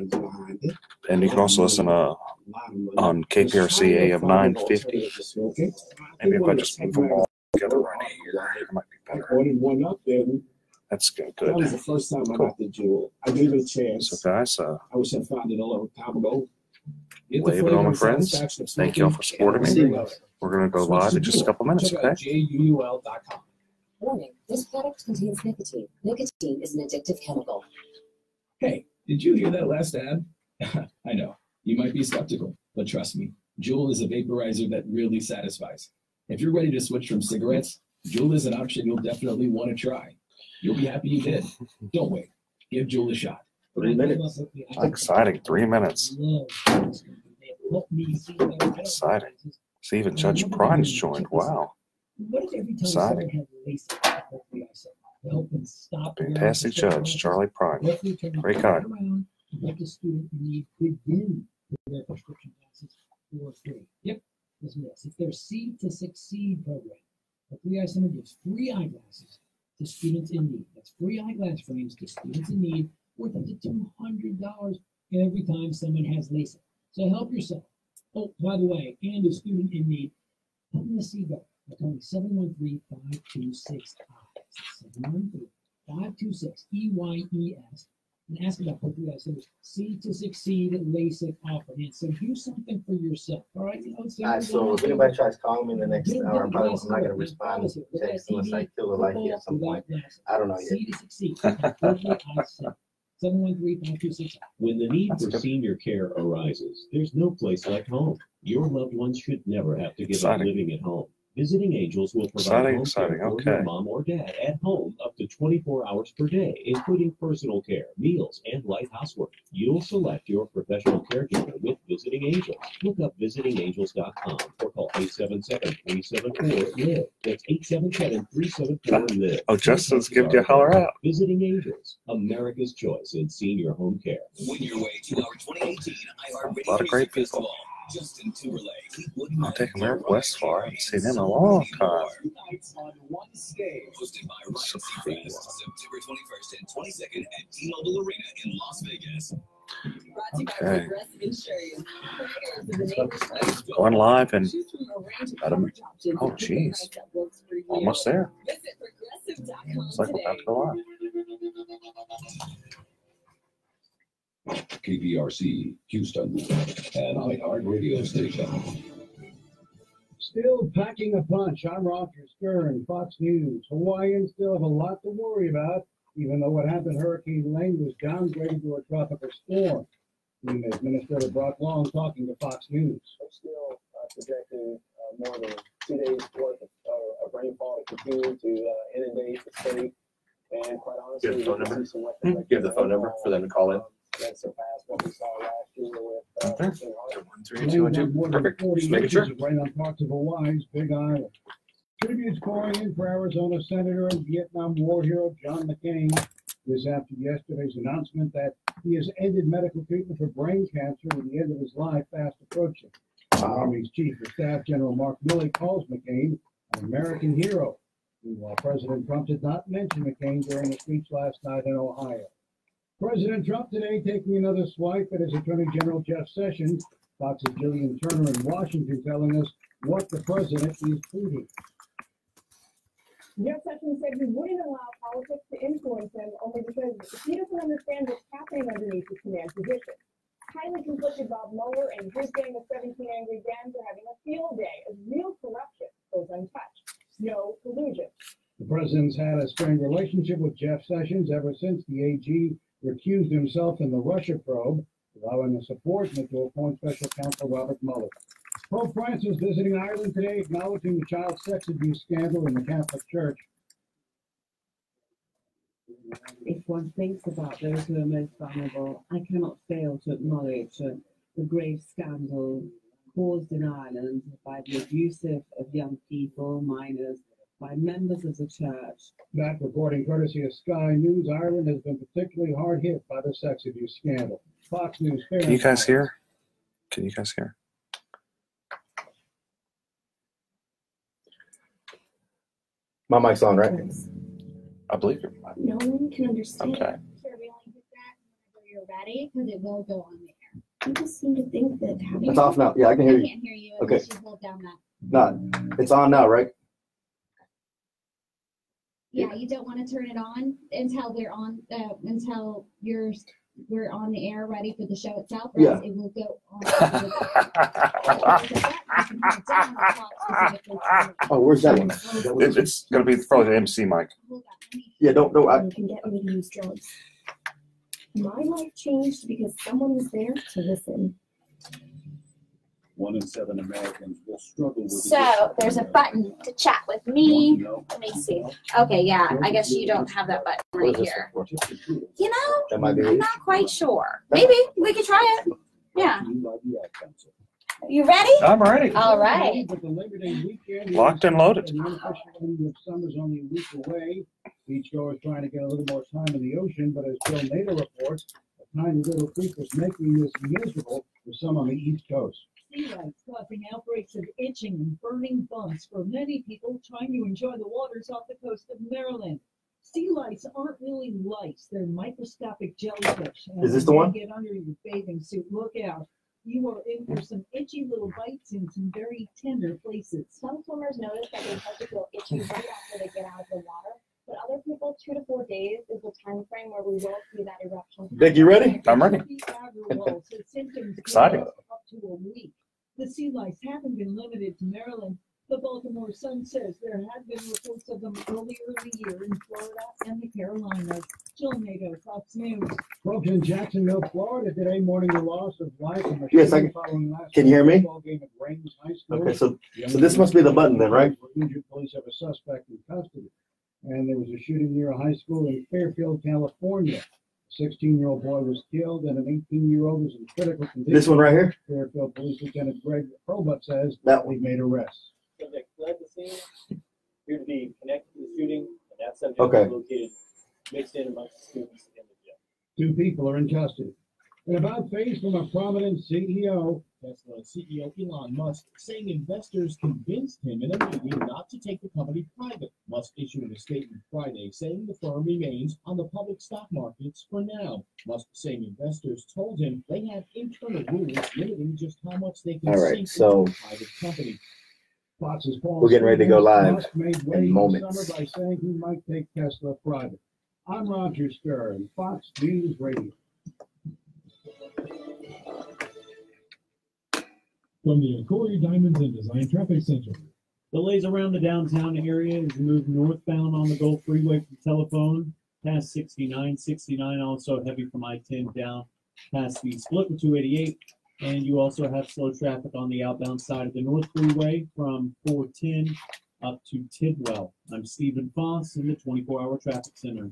and you can also listen on KPRC AM 950. Maybe if I just move them all together right here, it might be better. That's good. That was the first time I got the Jewel. I gave it a chance. So guys, I wish I found it a long time ago. wave it on my friends. Thank you all for supporting me. We're going to go live in just a couple minutes, okay? JUUL.com. Warning, this product contains nicotine. Nicotine is an addictive chemical. Hey, did you hear that last ad? I know, you might be skeptical, but trust me, Juul is a vaporizer that really satisfies. If you're ready to switch from cigarettes, Juul is an option you'll definitely want to try. You'll be happy you did. Don't wait. Give Juul a shot. 3 minutes. Exciting. 3 minutes. Exciting. See, even Judge Prine's joined. Wow. Exciting. Fantastic judge, Charlie Prine. Great guy. Let the student need begin their prescription glasses for free. Yep, listen to this. It's their Seed to Succeed program. The 3i Center gives free eyeglasses to students in need. That's free eyeglass frames to students in need, worth up to $200 every time someone has LASIK. So help yourself. Oh, by the way, and a student in need, help me see better by calling 713-526-EYES. 713-526-EYES. And ask about what 3i Center's Seed to Succeed LASIK offer. And so do something for yourself. All right. You know, so if anybody tries calling me in the next hour, I'm not going to respond to text unless I feel like it at some point. I don't know yet. Seed to Succeed. 713-526. When the need for senior care arises, there's no place like home. Your loved ones should never have to give up living at home. Visiting Angels will provide home care for your mom or dad at home up to 24 hours per day, including personal care, meals, and light housework. You'll select your professional caregiver with Visiting Angels. Look up visitingangels.com or call 877-374-LIVE. That's 877-374-LIVE. Oh, Justin's giving you a holler out. Visiting Angels, America's choice in senior home care. Win your way to our 2018 iHeartRadio A lot of great people. Justin Timberlake. I'll take America West far. I haven't seen him in a long time. Hosted by Ryan Seacrest, September 21st and 22nd at T-Mobile Arena in Las Vegas. Okay. Going live and oh geez, almost there. It's like we're about to go live. KPRC, Houston, an iHeart radio station. Still packing a punch. I'm Roger Stern, Fox News. Hawaiians still have a lot to worry about, even though what happened Hurricane Lane was downgraded to a tropical storm. FEMA Administrator Brock Long talking to Fox News. We're still projecting more than 2 days worth of rainfall to continue to inundate the state. And quite honestly, give the phone number for them to call in. That surpassed what we saw last year with 1-3-2-1-2. Perfect. Just making sure. Right on parts of Hawaii's Big Island. Tributes pouring in for Arizona Senator and Vietnam War hero John McCain. This after yesterday's announcement that he has ended medical treatment for brain cancer with the end of his life fast approaching. The Army's Chief of Staff General Mark Milley calls McCain an American hero. Meanwhile, President Trump did not mention McCain during a speech last night in Ohio. President Trump today taking another swipe at his Attorney General Jeff Sessions. Fox's Jillian Turner in Washington telling us what the president is pleading. Jeff Sessions said he wouldn't allow politics to influence him only because he doesn't understand what's happening underneath his command position. Highly conflicted Bob Mueller and his gang of 17 angry Dems are having a field day as real corruption goes untouched. No collusion. The president's had a strained relationship with Jeff Sessions ever since the AG recused himself in the Russia probe, allowing a subordinate to appoint special counsel Robert Mueller. Pope Francis visiting Ireland today, acknowledging the child sex abuse scandal in the Catholic Church. If one thinks about those who are most vulnerable, I cannot fail to acknowledge the grave scandal caused in Ireland by the abuse of young people, minors, by members of the church. That reporting courtesy of Sky News. Ireland has been particularly hard hit by the sex abuse scandal. Fox News. Can you guys hear? Can you guys hear? My mic's on, right? I believe it. No one can understand. Okay. Sure, we only hit that whenever you're ready, because it will go on the air. You just seem to think that having It's off now. Yeah, I can hear you. I can't hear you. Okay. Unless you hold down that. No, it's on now, right? Yeah, you don't want to turn it on until we're on. Until we're on the air, ready for the show itself. Or else it will go on. Oh, where's that one? It's going to be probably the MC mic. Yeah, don't. You can get me to use drugs. My life changed because someone was there to listen. 1 in 7 Americans will struggle with So there's a button to chat with me. Let me see. Okay, yeah, I guess you don't have that button right here. You know, That might be I'm not quite sure. Maybe we could try it. Yeah. You ready? I'm ready. All right. Locked and loaded. The unofficial end of summer's only a week away. Beachgoers trying to get a little more time in the ocean, but as Bill Nader reports, a tiny little creek is making this miserable for some on the East Coast. Sea lice causing outbreaks of itching and burning bumps for many people trying to enjoy the waters off the coast of Maryland. Sea lice aren't really lice, they're microscopic jellyfish. And Is this the when one? they get under your bathing suit, look out. You are in for some itchy little bites in some very tender places. Some swimmers notice that they start to feel itchy right after they get out of the water, but other people, 2 to 4 days is the time frame where we will see that eruption. Dick, you ready? I'm ready. Exciting. Up to a week. The sea lice haven't been limited to Maryland. The Baltimore Sun says there had been reports of them earlier in the year in Florida and the Carolinas. Jill Nato, Fox News. Folks in Jacksonville, Florida, today mourning the loss of life and Yes, I can. following last Can you hear me? football game at Raines High School. Okay, so this must be the button then, right? Injured police have a suspect in custody. And there was a shooting near a high school in Fairfield, California. A 16-year-old boy was killed and an 18-year-old is in critical condition. This one right here? Fairfield Police Lieutenant Greg Probut says That they've made arrests. Subject fled the scene, appeared to be connected to the shooting, and that subject Okay. was located mixed in amongst the students in the jail. 2 people are in custody. And about face from a prominent CEO. Tesla CEO Elon Musk saying investors convinced him in a meeting not to take the company private. Musk issued a statement Friday saying the firm remains on the public stock markets for now. Musk saying investors told him they had internal rules limiting just how much they can All right, sink so into the private company. Fox's Paul we're getting ready to go live Musk made in waves moments. this summer by saying he might take Tesla private. I'm Roger Stern, Fox News Radio. From the Corey Diamonds and Design Traffic Center. Delays around the downtown area as you move northbound on the Gulf Freeway from Telephone, past 69. 69 also heavy from I-10 down past the split with 288. And you also have slow traffic on the outbound side of the North Freeway from 410 up to Tidwell. I'm Stephen Foss in the 24-hour traffic center.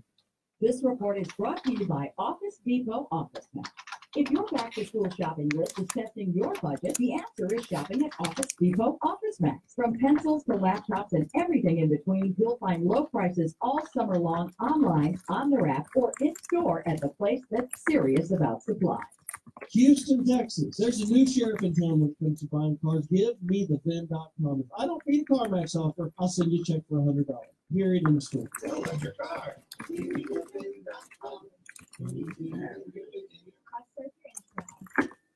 This report is brought to you by Office Depot Office Max. If your back-to-school shopping list is testing your budget, the answer is shopping at Office Depot Office Max. From pencils to laptops and everything in between, you'll find low prices all summer long online, on their app, or in-store at the place that's serious about supply. Houston, Texas. There's a new sheriff in town when it comes to buying cars. Give me the VIN.com. If I don't beat a CarMax offer, I'll send you a check for $100. Period in the store.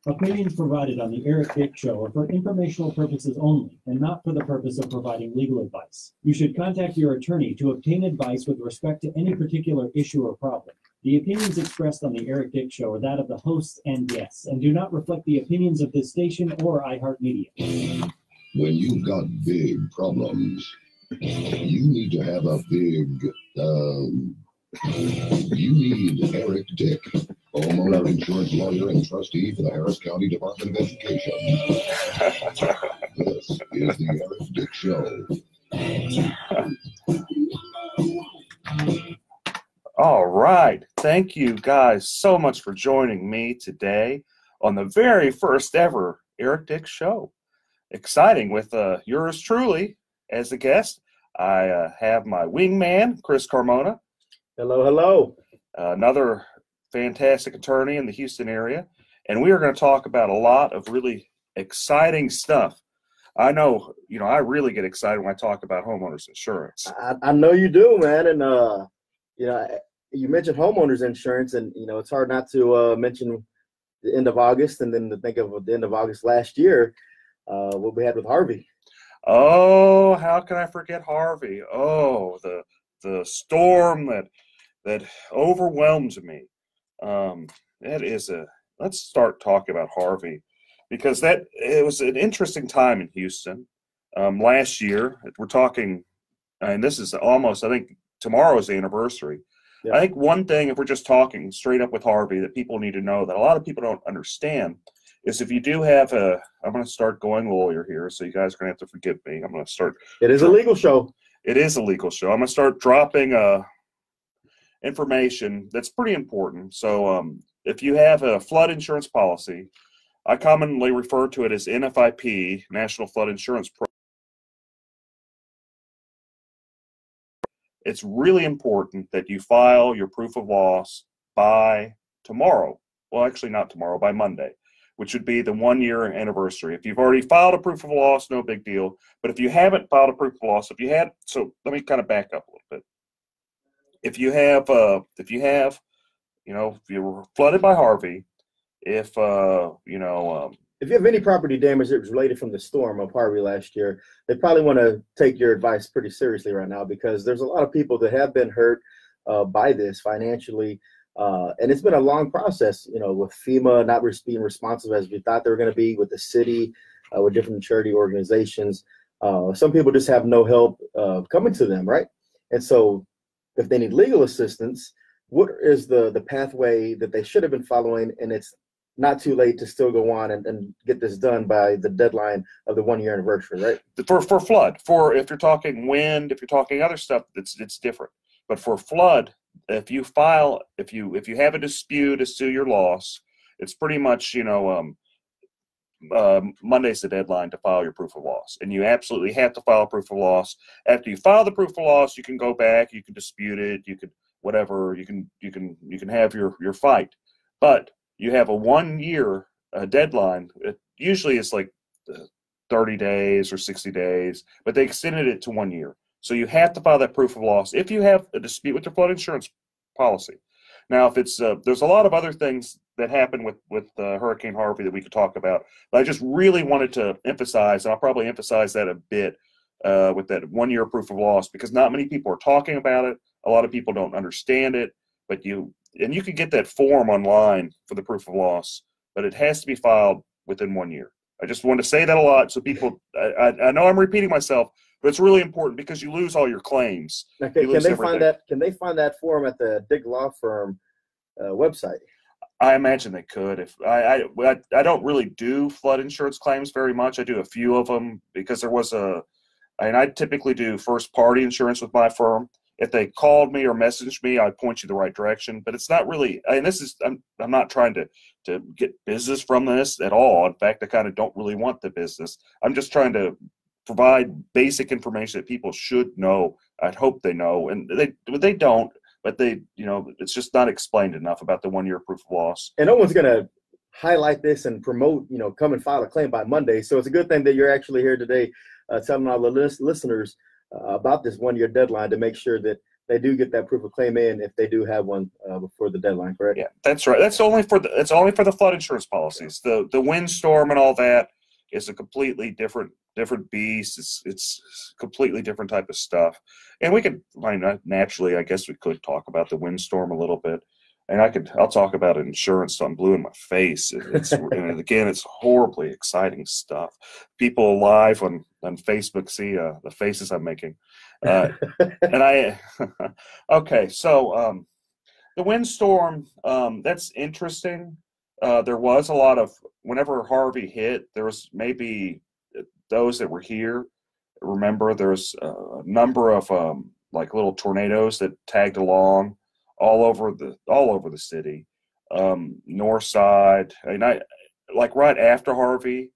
Opinions provided on the Eric Dick Show are for informational purposes only and not for the purpose of providing legal advice. You should contact your attorney to obtain advice with respect to any particular issue or problem. The opinions expressed on the Eric Dick Show are that of the hosts and guests and do not reflect the opinions of this station or iHeartMedia. When you've got big problems, you need to have a big, you need Eric Dick, homeowner insurance lawyer and trustee for the Harris County Department of Education. This is the Eric Dick Show. All right. Thank you guys so much for joining me today on the very first ever Eric Dick Show. Exciting with yours truly as a guest. I have my wingman, Chris Carmona. Hello, hello. Another fantastic attorney in the Houston area. And we are going to talk about a lot of really exciting stuff. I know, I really get excited when I talk about homeowners insurance. I know you do, man. And, you mentioned homeowners insurance, and, it's hard not to mention the end of August and then to think of the end of August last year, what we had with Harvey. Oh, how can I forget Harvey? Oh, the storm that overwhelmed me. Let's start talking about Harvey, because it was an interesting time in Houston last year. We're talking, and this is almost, I think tomorrow's the anniversary. Yeah. I think one thing, if we're just talking straight up with Harvey, that people need to know that a lot of people don't understand is if you do have I'm going to start going lawyer here, so you guys are going to have to forgive me. I'm going to start. It is a legal show. It is a legal show. I'm going to start dropping information that's pretty important. So if you have a flood insurance policy, I commonly refer to it as NFIP, National Flood Insurance Program. It's really important that you file your proof of loss by tomorrow. Well, actually not tomorrow, by Monday, which would be the 1-year anniversary. If you've already filed a proof of loss, no big deal. But if you haven't filed a proof of loss, so let me kind of back up a little bit. If you were flooded by Harvey, if you have any property damage that was related from the storm of Harvey last year, they probably want to take your advice pretty seriously right now, because there's a lot of people that have been hurt by this financially. And it's been a long process, with FEMA not being responsive as we thought they were going to be, with the city, with different charity organizations. Some people just have no help coming to them, right? And so if they need legal assistance, what is the pathway that they should have been following? And it's not too late to still go on and get this done by the deadline of the 1-year anniversary, right? For flood, if you're talking wind, if you're talking other stuff, it's different. But for flood, if you have a dispute as to your loss, it's pretty much Monday's the deadline to file your proof of loss, and you absolutely have to file a proof of loss. After you file the proof of loss, you can go back, you can dispute it, you can whatever, you can have your fight, but you have a 1-year deadline. Usually it's like 30 days or 60 days, but they extended it to 1 year. So you have to file that proof of loss if you have a dispute with your flood insurance policy. Now, if it's there's a lot of other things that happened with Hurricane Harvey that we could talk about, but I just really wanted to emphasize, and I'll probably emphasize that a bit with that 1-year proof of loss, because not many people are talking about it. A lot of people don't understand it, but you can get that form online for the proof of loss, but it has to be filed within 1 year. I just wanted to say that a lot, so people. I know I'm repeating myself, but it's really important because you lose all your claims. Okay, can they find that form at the Dick Law Firm website? I imagine they could. If I don't really do flood insurance claims very much. I do a few of them because I typically do first party insurance with my firm. If they called me or messaged me, I'd point you the right direction. But it's not really. I'm not trying to get business from this at all. In fact, I kind of don't really want the business. I'm just trying to provide basic information that people should know. I'd hope they know, and they don't. But it's just not explained enough about the 1-year proof of loss. And no one's gonna highlight this and promote, come and file a claim by Monday. So it's a good thing that you're actually here today, telling all the listeners about this 1-year deadline to make sure that they do get that proof of claim in if they do have one before the deadline. Correct? Yeah, that's right. That's only for the flood insurance policies. The windstorm and all that is a completely different beast. It's completely different type of stuff. And we could, naturally, I guess we could talk about the windstorm a little bit. And I'll talk about insurance till I'm blue in my face. And again, it's horribly exciting stuff. People live on Facebook see the faces I'm making. Okay, so the windstorm, that's interesting. There was a lot of, whenever Harvey hit, there was maybe those that were here. Remember, there's a number of like little tornadoes that tagged along all over the city, north side. Like right after Harvey,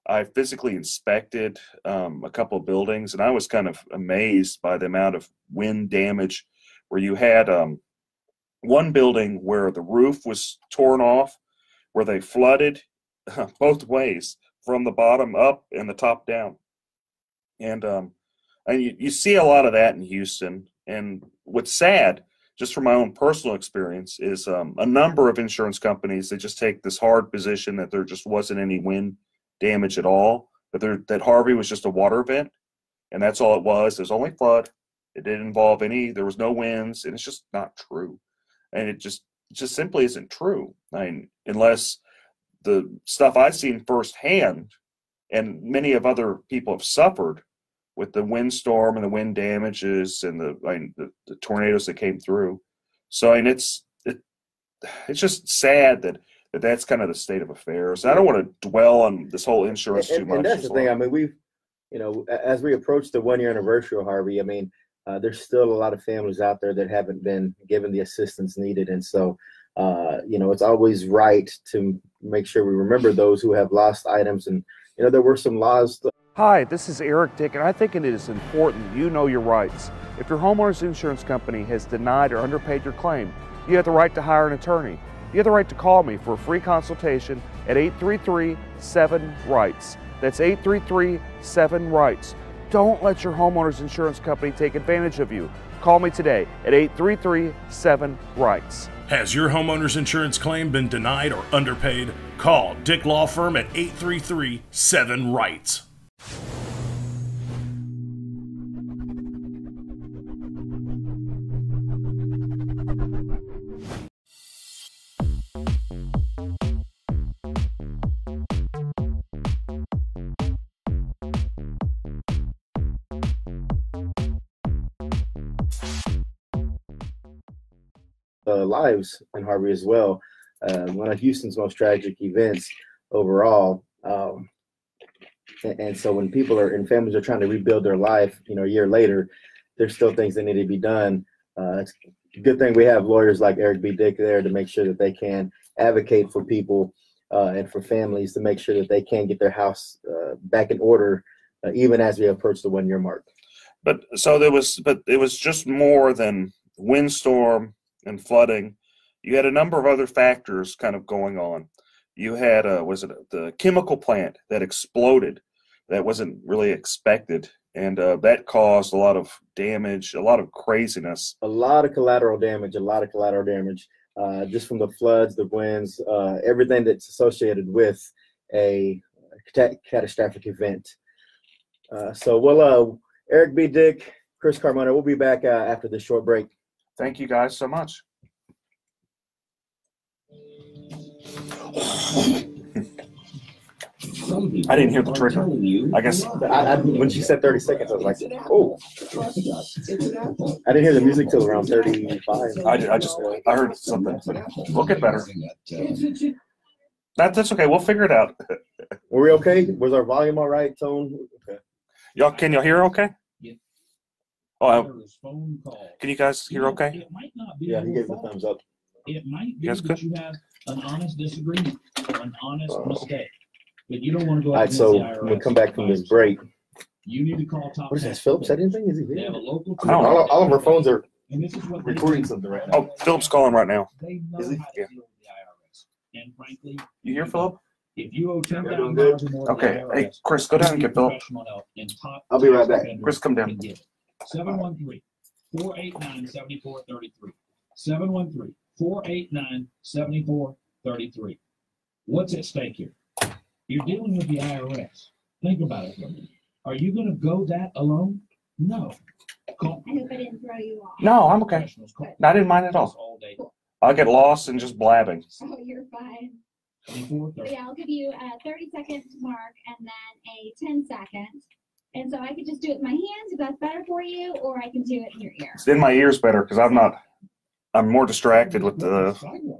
I physically inspected a couple of buildings, and I was kind of amazed by the amount of wind damage. Where you had one building where the roof was torn off, where they flooded both ways, from the bottom up and the top down. And you see a lot of that in Houston. And what's sad, just from my own personal experience, is a number of insurance companies, they just take this hard position that there just wasn't any wind damage at all, that Harvey was just a water event, and that's all it was. There's only flood. It didn't involve there was no winds, and it's just not true. And it just simply isn't true. Unless the stuff I've seen firsthand, and many of other people have suffered with the windstorm and the wind damages and the tornadoes that came through. So it's just sad that that's kind of the state of affairs. I don't want to dwell on this whole insurance too much. And that's the thing. I mean, we've, as we approach the 1 year anniversary of Harvey, I mean, there's still a lot of families out there that haven't been given the assistance needed. And so, it's always right to make sure we remember those who have lost items. And, there were some laws. Hi, this is Eric Dick, and I think it is important you know your rights. If your homeowner's insurance company has denied or underpaid your claim, you have the right to hire an attorney. You have the right to call me for a free consultation at 833-7-RIGHTS. That's 833-7-RIGHTS. Don't let your homeowner's insurance company take advantage of you. Call me today at 833-7-RIGHTS. Has your homeowner's insurance claim been denied or underpaid? Call Dick Law Firm at 833-7-RIGHTS. Lives in Harvey as well. One of Houston's most tragic events overall. And so when people are and families are trying to rebuild their life, a year later, there's still things that need to be done. It's a good thing we have lawyers like Eric B. Dick there to make sure that they can advocate for people and for families to make sure that they can get their house back in order, even as we approach the 1 year mark. But it was just more than windstorm and flooding. You had a number of other factors kind of going on. You had the chemical plant that exploded that wasn't really expected, and that caused a lot of damage, a lot of craziness, a lot of collateral damage, just from the floods, the winds, everything that's associated with a catastrophic event. So Eric B. Dick, Chris Carmona, we'll be back after this short break. Thank you guys so much. I didn't hear the trigger. I guess when she said 30 seconds, I was like, oh. I didn't hear the music till around 35. I heard something. We'll get better. That's okay. We'll figure it out. Were we okay? Was our volume all right? Tone? Okay. Can y'all hear okay? Oh, can you guys hear okay? It might not be yeah, he gave the thumbs up. It might be that you have an honest disagreement or an honest mistake. But you don't want to go all right, so when we come back from this break. You need to call Top. What is this, Phillips? Anything? Is he They have a local all of our phones are and this is what recording something right now. Oh, Philip's calling right now. They know Is he? how to Yeah. deal with the IRS. And frankly, You hear Philip? if you owe $10,000 or more to Okay. the IRS, Hey, Chris, go down and get Philip. professional help in Top I'll be right back. vendors Chris, come down. can get it. 713-489-7433. 713-489-7433. What's at stake here? You're dealing with the IRS. Think about it for a minute. Are you going to go that alone? No. Call. I hope I didn't throw you off. No, I'm okay. I didn't mind at all. I'll get lost in just blabbing. Oh, you're fine. 24:30. Yeah, I'll give you a 30-second mark and then a 10-second. And so I could just do it with my hands if that's better for you, or I can do it in your ear. It's in my ears better because I'm more distracted with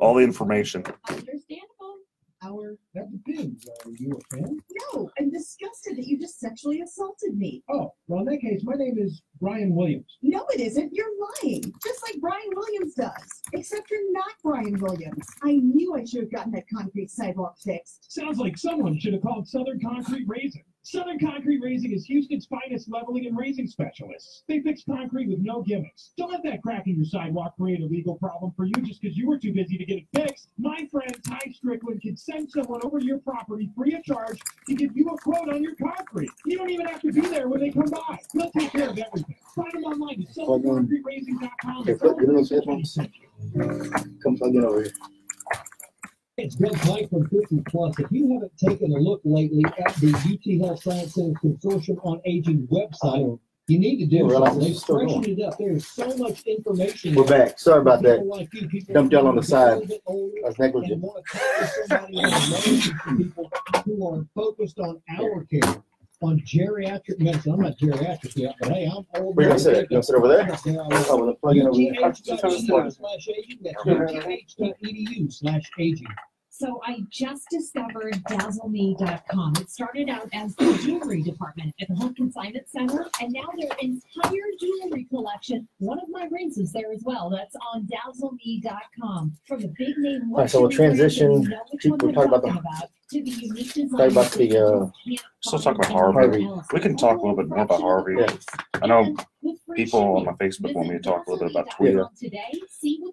all the information. Understandable. That depends. Are you a fan? No, I'm disgusted that you just sexually assaulted me. Oh, well, in that case, my name is Brian Williams. No, it isn't. You're lying. Just like Brian Williams does. Except you're not Brian Williams. I knew I should have gotten that concrete sidewalk fixed. Sounds like someone should have called Southern Concrete Raising. Southern Concrete Raising is Houston's finest leveling and raising specialists. They fix concrete with no gimmicks. Don't let that crack in your sidewalk create a legal problem for you just because you were too busy to get it fixed. My friend Ty Strickland can send someone over to your property free of charge to give you a quote on your concrete. You don't even have to be there when they come by. He'll take care of everything. Find them online at SouthernConcreteRaising.com. Okay, give me those headphones. Come plug in over here. It's Doug Mike from 50 Plus. If you haven't taken a look lately at the UT Health Science Center Consortium on Aging website, you need to do so. They've freshened it up. There is so much information. We're back. Sorry about that. People like you, people Dumped y'all on the who are side. a little bit older I was negligent. and want to talk to somebody who knows people who are focused on our care, on geriatric medicine. I'm not geriatric yet, but hey, I'm old. Where you gonna sit? You gonna sit over there? Oh, well, plug in over there. UTH.edu/aging. That's UTH.edu/aging. So I just discovered DazzleMe.com. It started out as the jewelry department at the Home Consignment Center, and now their entire jewelry collection, one of my rings is there as well. That's on DazzleMe.com. From the big name. All right, so we'll transition. We'll talk about to the unique design. Talk about the Still talk about Harvey. We can talk a little bit more about Harvey. I know people on my Facebook want me to talk a little bit about Tweeta,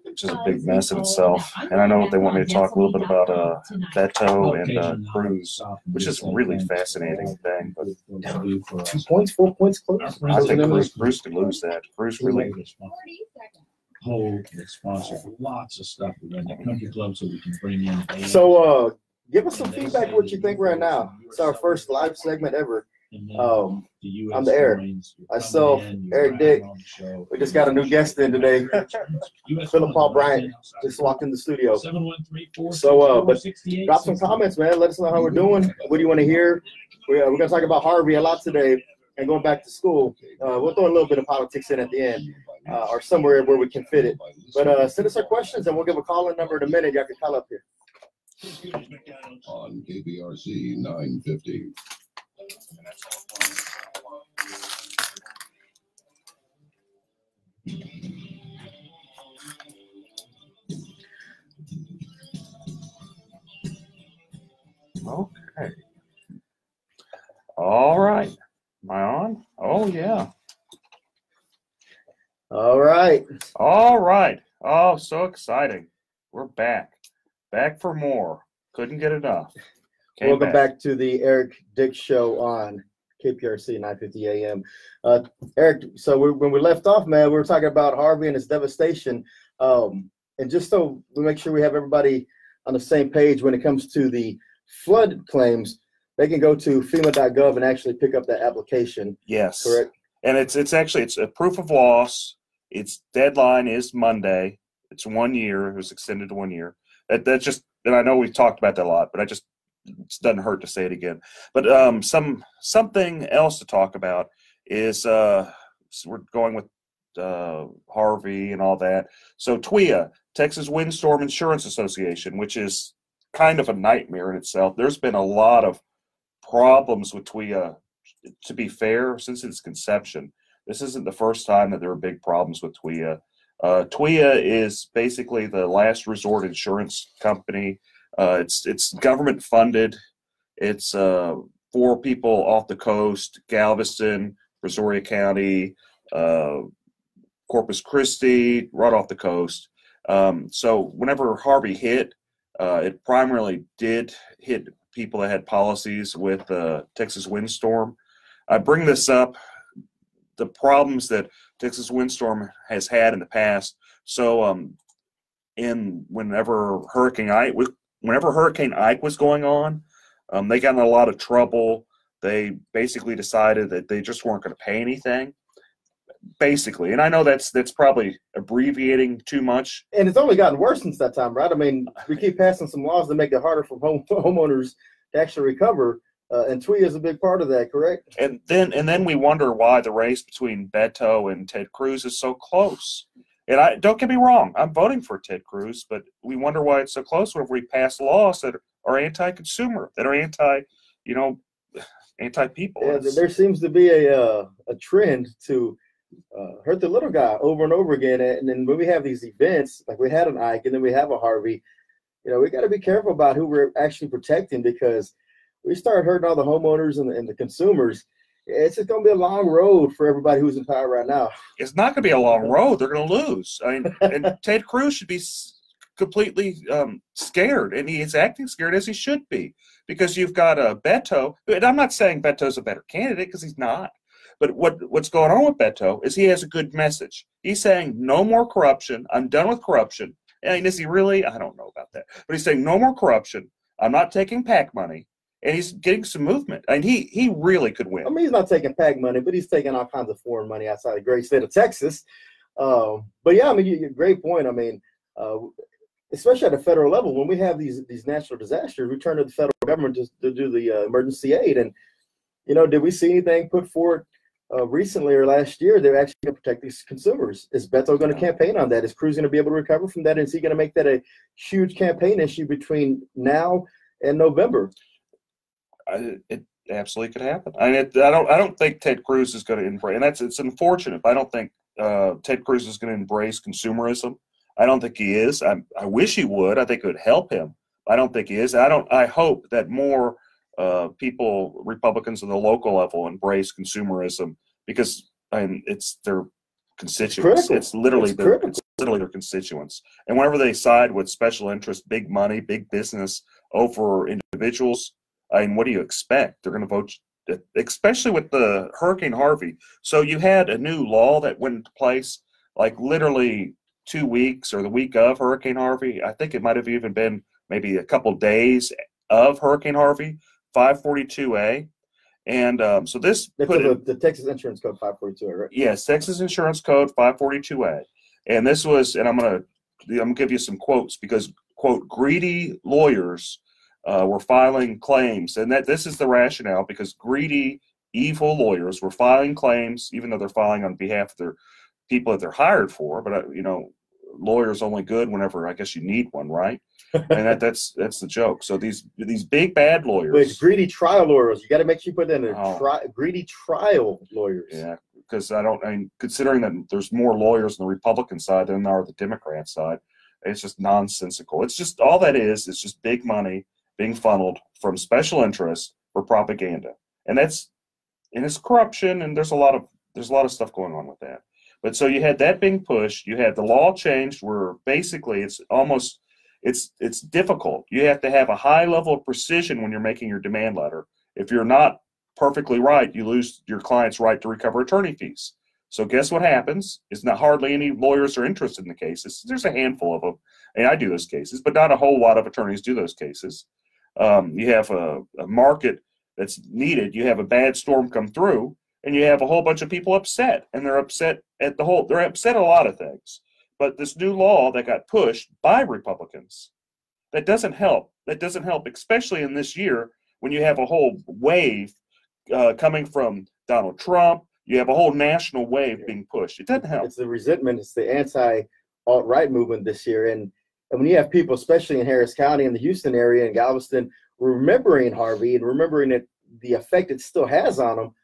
which is a big mess in itself. And I know they want me to talk a little bit about Beto and Cruz, which is a really fascinating thing. But 2 points, 4 points close. I think Cruz could lose that. Cruz really. Whole that sponsors lots of stuff around the country club, so we can bring in. So, give us some feedback. What you think right now? It's our first live segment ever. On the air. Myself, Eric Dick. We just got a new guest in today. Philip Paul Bryant just walked in the studio. So, but drop some comments, man. Let us know how we're doing. What do you want to hear? We're going to talk about Harvey a lot today and going back to school. We'll throw a little bit of politics in at the end. Or somewhere where we can fit it. But send us our questions and we'll give a call-in number in a minute. Y'all can call up here. On KBRC 950. Okay. All right. Am I on? Oh, yeah. All right. All right. Oh, so exciting. We're back. Back for more. Couldn't get enough. Welcome back to the Eric Dick Show on KPRC 950 AM. Eric, so when we left off, man, we were talking about Harvey and its devastation. And just so we make sure we have everybody on the same page when it comes to the flood claims, they can go to FEMA.gov and actually pick up that application. Yes. Correct? And it's a proof of loss. Its deadline is Monday. It's 1 year. It was extended to 1 year. That's just, and I know we've talked about that a lot, but it doesn't hurt to say it again. But something else to talk about is so we're going with Harvey and all that. So TWIA, Texas Windstorm Insurance Association, which is kind of a nightmare in itself. There's been a lot of problems with TWIA, to be fair, since its conception. This isn't the first time that there are big problems with TWIA. TWIA is basically the last resort insurance company. It's government funded. It's for people off the coast, Galveston, Brazoria County, Corpus Christi, right off the coast. So whenever Harvey hit, it primarily did hit people that had policies with Texas Windstorm. I bring this up, the problems that Texas Windstorm has had in the past. So whenever Hurricane Ike was going on, they got in a lot of trouble. They basically decided that they just weren't going to pay anything, basically. And I know that's probably abbreviating too much. And it's only gotten worse since that time, right? I mean, we keep passing some laws to make it harder for homeowners to actually recover. And TWIA is a big part of that, correct? And then we wonder why the race between Beto and Ted Cruz is so close. And don't get me wrong, I'm voting for Ted Cruz, but we wonder why it's so close whenever we pass laws that are anti-consumer, that are anti-people. Yeah, there seems to be a trend to hurt the little guy over and over again. And then when we have these events, like we had an Ike and then we have a Harvey, we got to be careful about who we're actually protecting, because we start hurting all the homeowners and the consumers. It's just going to be a long road for everybody who's in power right now. It's not going to be a long road. They're going to lose. I mean, and Ted Cruz should be completely scared, and he is acting scared as he should be, because you've got Beto. And I'm not saying Beto's a better candidate, because he's not. But what's going on with Beto is he has a good message. He's saying no more corruption. I'm done with corruption. And is he really? I don't know about that. But he's saying no more corruption. I'm not taking PAC money. And he's getting some movement. And he really could win. I mean, he's not taking PAC money, but he's taking all kinds of foreign money outside the great state of Texas. But yeah, I mean, great point. I mean, especially at the federal level, when we have these natural disasters, we turn to the federal government to do the emergency aid. And, did we see anything put forward recently or last year, they're actually going to protect these consumers. Is Beto going to campaign on that? Is Cruz going to be able to recover from that? Is he going to make that a huge campaign issue between now and November? It absolutely could happen. I mean, I don't think Ted Cruz is going to embrace, and it's unfortunate. But I don't think Ted Cruz is going to embrace consumerism. I don't think he is. I wish he would. I think it would help him. I don't think he is. I hope that more people, Republicans at the local level, embrace consumerism because it's their constituents. It's literally their constituents. And whenever they side with special interest, big money, big business over individuals, I mean, what do you expect? They're going to vote, especially with the Hurricane Harvey. So you had a new law that went into place like literally 2 weeks or the week of Hurricane Harvey. I think it might have even been maybe a couple days of Hurricane Harvey, 542A. And so this the Texas Insurance Code 542A, right? Yes, Texas Insurance Code 542A. And this was, and I'm gonna give you some quotes because, quote, greedy lawyers were filing claims, and that this is the rationale because greedy, evil lawyers were filing claims, even though they're filing on behalf of their people that they're hired for. But lawyers only good whenever I guess you need one, right? And that's the joke. So these big bad lawyers, but it's greedy trial lawyers. You got to make sure you put that in there. Greedy trial lawyers. Yeah, because considering that there's more lawyers on the Republican side than there are the Democrat side, it's just nonsensical. It's just all that is. It's just big money being funneled from special interests for propaganda, and it's corruption, and there's a lot of stuff going on with that. But so you had that being pushed, you had the law changed where basically it's difficult. You have to have a high level of precision when you're making your demand letter. If you're not perfectly right, you lose your client's right to recover attorney fees. So guess what happens? Is not hardly any lawyers are interested in the cases. There's a handful of them, and I do those cases, but not a whole lot of attorneys do those cases. You have a market that's needed. You have a bad storm come through, and you have a whole bunch of people upset, and they're upset at they're upset at a lot of things. But this new law that got pushed by Republicans, that doesn't help. That doesn't help, especially in this year when you have a whole wave coming from Donald Trump. You have a whole national wave being pushed. It doesn't help. It's the resentment. It's the anti-alt-right movement this year. And when you have people, especially in Harris County and the Houston area and Galveston, remembering Harvey and remembering that the effect it still has on them,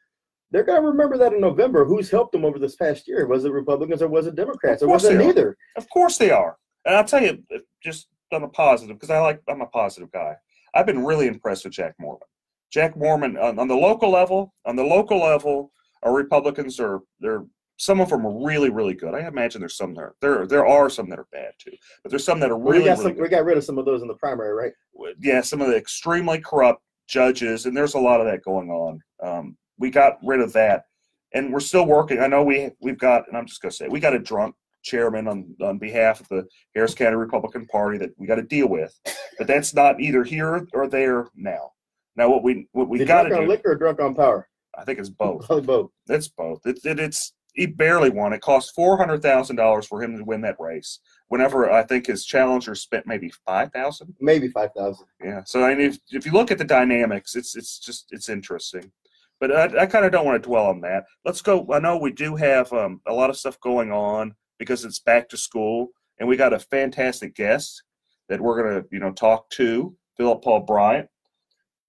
they're going to remember that in November. Who's helped them over this past year? Was it Republicans or was it Democrats? Or was it neither? Of course they are. And I'll tell you, just on a positive, because I'm a positive guy. I've been really impressed with Jack Mormon. Jack Mormon on the local level, our Republicans some of them are really, really good. I imagine there's some there are some that are bad too, but there's some that are really good. We got rid of some of those in the primary, right? Yeah, some of the extremely corrupt judges, and there's a lot of that going on. We got rid of that, and we're still working. I know we've got, and I'm just going to say, we got a drunk chairman on behalf of the Harris County Republican Party that we got to deal with, but that's not either here or there now. Now what we got to do. Drunk on liquor or drunk on power? I think it's both. Probably both. It's both. He barely won. It cost $400,000 for him to win that race. Whenever I think his challenger spent maybe $5,000. Maybe $5,000. Yeah. So I mean, if you look at the dynamics, it's interesting. But I kind of don't want to dwell on that. Let's go. I know we do have a lot of stuff going on because it's back to school, and we got a fantastic guest that we're going to talk to, Philip Paul Bryant.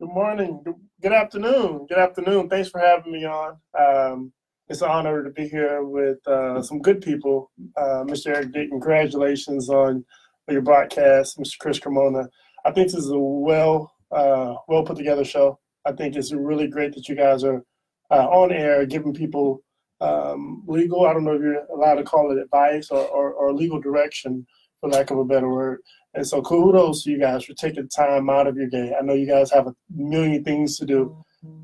Good morning. Good afternoon. Good afternoon. Thanks for having me on. It's an honor to be here with some good people. Mr. Eric Dick, congratulations on your broadcast, Mr. Chris Cremona. I think this is a well put together show. I think it's really great that you guys are on air giving people legal, I don't know if you're allowed to call it advice or legal direction, for lack of a better word. And so kudos to you guys for taking time out of your day. I know you guys have a million things to do,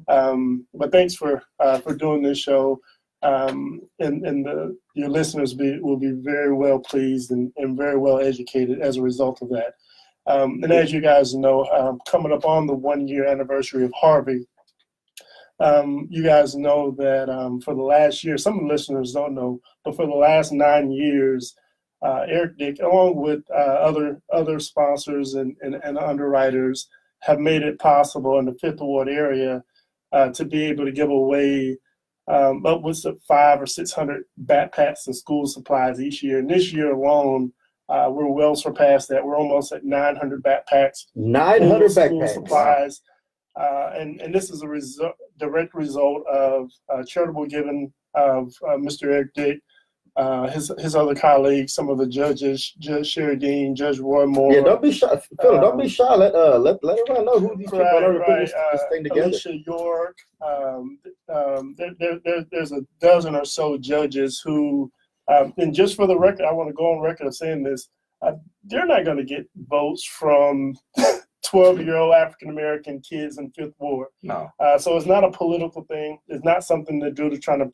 but thanks for doing this show. Your listeners will be very well pleased and very well educated as a result of that. And as you guys know, coming up on the 1-year anniversary of Harvey, you guys know that for the last year, some of the listeners don't know, but for the last 9 years, Eric Dick, along with other sponsors and underwriters, have made it possible in the Fifth Ward area to be able to give away upwards of 500 or 600 backpacks and school supplies each year. And this year alone, we're well surpassed that. We're almost at 900 backpacks. 900 school backpacks. supplies. And this is a direct result of charitable giving of Mr. Eric Dick, his other colleagues, some of the judges, Judge Sherry Dean, Judge Roy Moore. Yeah, don't be shy, Phil. Don't be shy. Let everyone know who these people are to put this thing together. Alicia York. There's a dozen or so judges who, and just for the record, I want to go on record of saying this. They're not going to get votes from 12-year-old African-American kids in Fifth Ward. No. So it's not a political thing. It's not something they do to try to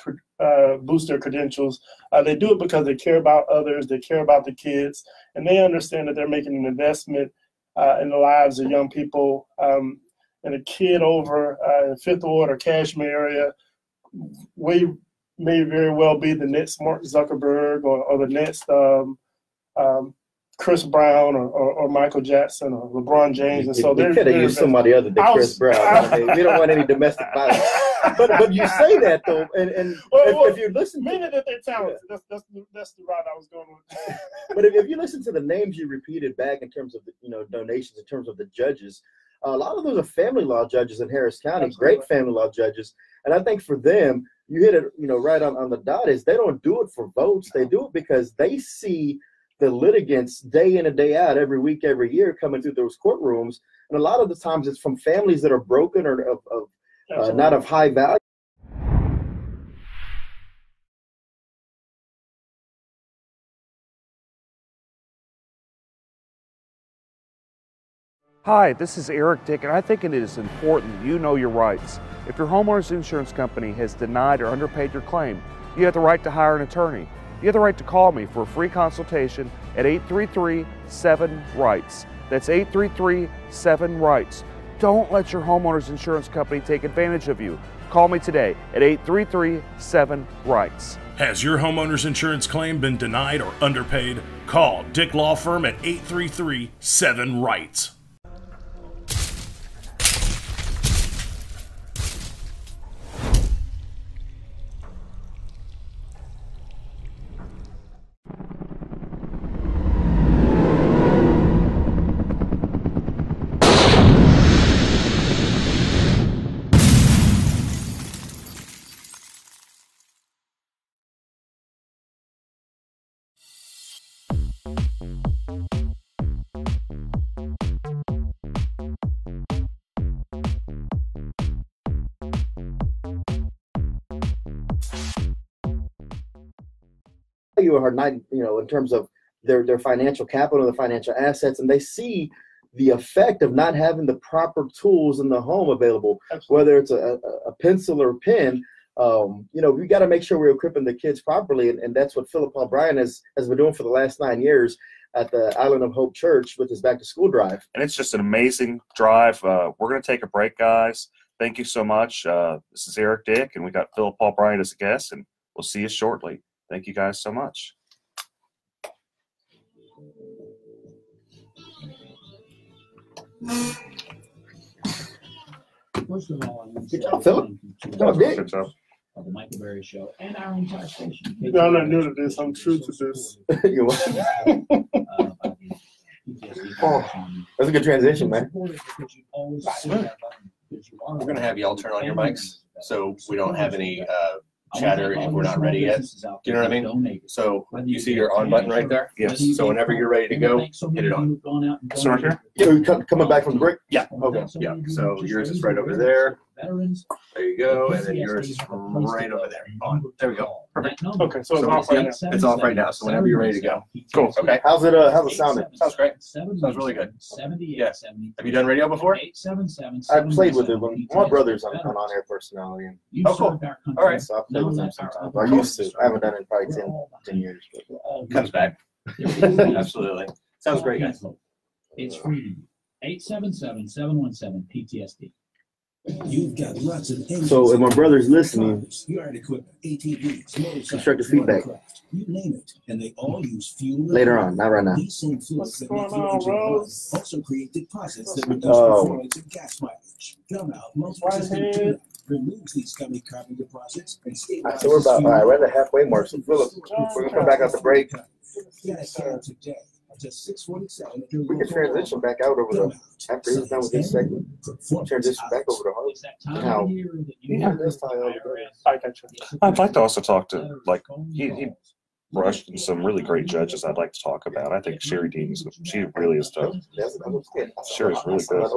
boost their credentials. They do it because they care about others. They care about the kids. And they understand that they're making an investment in the lives of young people. And a kid over in Fifth Ward or Cashmere area, we may very well be the next Mark Zuckerberg or the next Chris Brown or Michael Jackson or LeBron James. And so they could have used somebody other than Chris Brown. We don't want any domestic violence. But you say that though, and if you listen, meaning that they're talented. That's the route I was going with. But if you listen to the names you repeated back in terms of the donations, in terms of the judges, a lot of those are family law judges in Harris County, Absolutely. Great family law judges, and I think for them, you hit it right on the dot. Is they don't do it for votes. They do it because they see the litigants day in and day out, every week, every year, coming through those courtrooms. And a lot of the times it's from families that are broken or not of high value. Hi, this is Eric Dick, and I think it is important you know your rights. If your homeowner's insurance company has denied or underpaid your claim, you have the right to hire an attorney. You have the right to call me for a free consultation at 833-7-RIGHTS. That's 833-7-RIGHTS. Don't let your homeowner's insurance company take advantage of you. Call me today at 833-7-RIGHTS. Has your homeowner's insurance claim been denied or underpaid? Call Dick Law Firm at 833-7-RIGHTS. You are not, in terms of their financial capital, their financial assets, and they see the effect of not having the proper tools in the home available, whether it's a pencil or a pen. We got to make sure we're equipping the kids properly, and that's what Philip Paul Bryan has been doing for the last 9 years at the Island of Hope Church with his Back to School drive. And it's just an amazing drive. We're going to take a break, guys. Thank you so much. This is Eric Dick, and we got Philip Paul Bryan as a guest, and we'll see you shortly. Thank you guys so much. First of all, I want to Good job, Philip. Good job. Of the Michael Berry Show and our entire station. I'm not new to this. I'm true to this. You're that's a good transition, man. We're going to have y'all turn on your mics so we don't have any chatter if we're not ready yet. Do you know what I mean? So you see your on button right there? Yes. So whenever you're ready to go, hit it on. So right here? Yeah, coming back from the break? Yeah. Okay. Yeah. So yours is right over there. There you go. And then yours is right over there. On. There we go. Perfect. Okay. So it's off right now. It's off right now. So whenever you're ready to go. Cool. Okay. How's it sounding? Sounds great. Sounds really good. Yes. Have you done radio before? I played with it when my brother's on on-air personality. And oh, cool. All right. So I play with them sometimes. I used to. I haven't done it in probably 10 years. Comes back. Absolutely. Sounds great, guys. It's free. 877-717-PTSD. You've got lots of So if my brother's listening, yard equipment, ATVs, motorcycles, constructive feedback. watercraft, you name it, and they all use fuel. Later on, not right now. These same fluids that make your engine run also create deposits that reduce Oh. performance and gas mileage. Come out, multi-system tune-up. removes these scummy carbon deposits and All right, so we're about right at the halfway mark. So Philip, we're gonna come back out the break. Get it here today at just $6.47. We can transition back out over the after he's done with this segment. Transition back over to Harvey. Now, this time over there. I'd like to also talk to, like, he brushed some really great judges I'd like to talk about. I think Sherry Dean, she really is tough. Sherry's really good.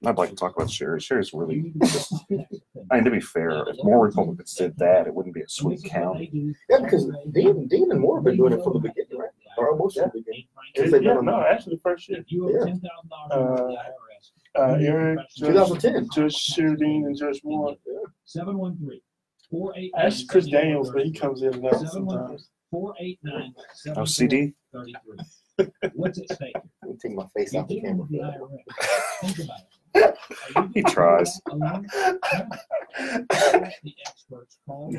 I'd like to talk about Sherry. Sherry's really just, I mean, to be fair, if more Republicans did that, it wouldn't be a sweet count. Yeah, because Dean and Moore have been doing it from the beginning, right? Or almost from the beginning. No, actually, the first year. Yeah. Eric, 2010. Judge Sheridan and Judge Moore. 713-489. Actually, Chris Daniels, but he comes in and out sometimes. 489. Oh, CD? What's at stake? Let me take my face off the camera. Think about it. He tries. The experts call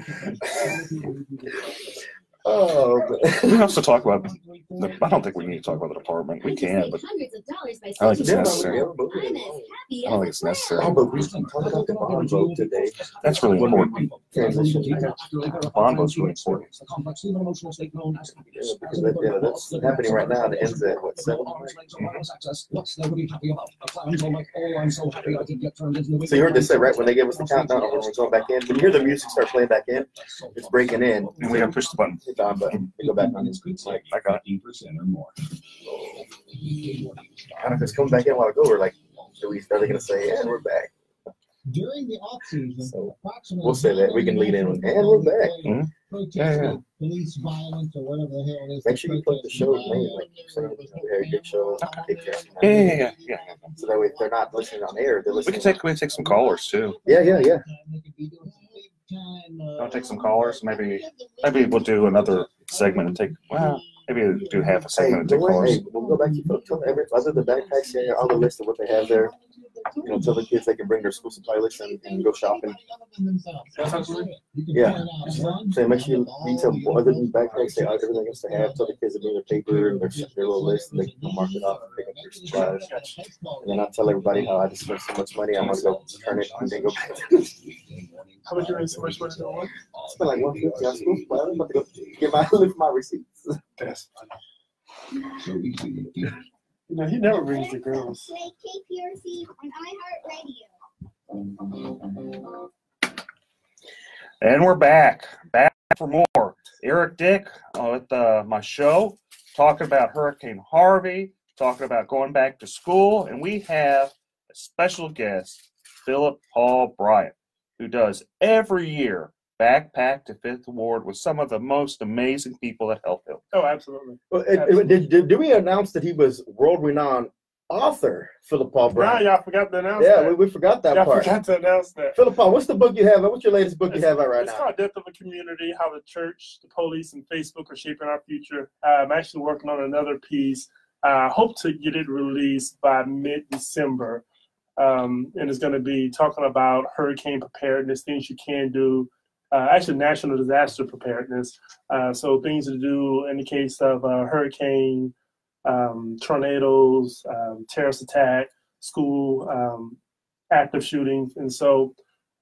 Oh, we can also talk about. I don't think we need to talk about the department. We can, but I think it's necessary. I don't think it's necessary. Oh, but we can talk about the bond vote today. That's really important. Transition. The bond vote's really important. Yeah, because that's happening right now. It ends at what, 7? So you heard they say right when they gave us the countdown, when we're going back in. When you hear the music start playing back in, it's breaking in, and we got to push the button. Hit the on button. You go back on his mic. I got it. 15% or more. I don't know if it's coming back in a while ago. We're like, are they going to say, and we're back? During the off season, so we'll say that. We can lead in with, and we're back. Yeah. Police violence or whatever the hell it is. Make sure you put the show's name, like you're saying, very good show. Yeah. So that way, if they're not listening on air, they're listening. We can take some callers too. Yeah. I'll take some callers. Maybe we'll do another segment and take. Well, maybe we'll do half a segment and take callers. Hey, we'll go back to other the backpacks here, all the list of what they have there. You know, tell the kids they can bring their school supply list and go shopping. Yeah. So make sure you tell other than backpacks, say everything else they have. Tell the kids to bring their paper and their little list, and they can mark it off and pick up their supplies. And then I'll tell everybody how I just spent so much money. I'm gonna go turn it and then go back. How much you spend so much money on? I spent like $150 on school supplies. I'm about to go lift my receipts. That's funny. You know, he never brings the girls. KPRC on iHeartRadio. And we're back for more. Eric Dick with my show, talking about Hurricane Harvey, talking about going back to school, and we have a special guest, Philip Paul Bryant, who does every year Backpack to Fifth Ward with some of the most amazing people that help him. Oh, absolutely. Well, did we announce that he was world-renowned author, Philip Paul Bryant? Yeah, y'all forgot to announce that. that. We forgot that part. Y'all forgot to announce that. Philip Paul, what's the book you have? What's your latest book you have out right it's now? It's called Death of a Community, How the Church, the Police, and Facebook Are Shaping Our Future. I'm actually working on another piece. I hope to get it released by mid-December. And it's going to be talking about hurricane preparedness, things you can do. Actually, national disaster preparedness. So things to do in the case of hurricane, tornadoes, terrorist attack, school, active shootings. And so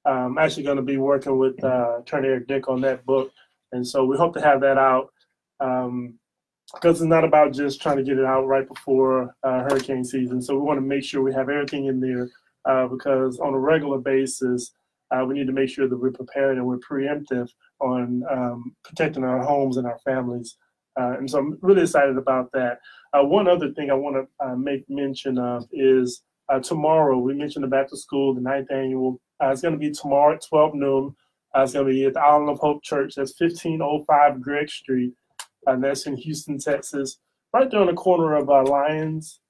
I'm actually going to be working with Attorney Eric Dick on that book. And so we hope to have that out because it's not about just trying to get it out right before hurricane season. So we want to make sure we have everything in there because on a regular basis, we need to make sure that we're prepared and we're preemptive on protecting our homes and our families. And so I'm really excited about that. One other thing I want to make mention of is tomorrow, we mentioned the back to school, the 9th annual. It's going to be tomorrow at 12 noon. It's going to be at the Island of Hope Church. That's 1505 Greg Street. And that's in Houston, Texas. Right there on the corner of Lyons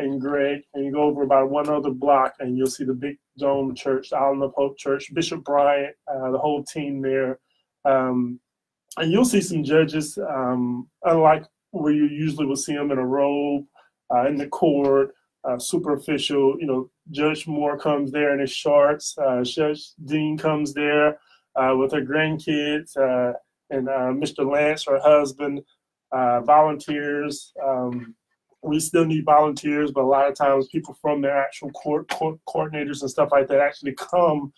in Greg. And you go over about one other block and you'll see the big dome church, the Island of Hope Church, Bishop Bryant, the whole team there. And you'll see some judges, unlike where you usually will see them in a robe, in the court, super official. You know, Judge Moore comes there in his shorts. Judge Dean comes there with her grandkids, and Mr. Lance, her husband, volunteers. we still need volunteers, but a lot of times people from their actual court coordinators and stuff like that actually come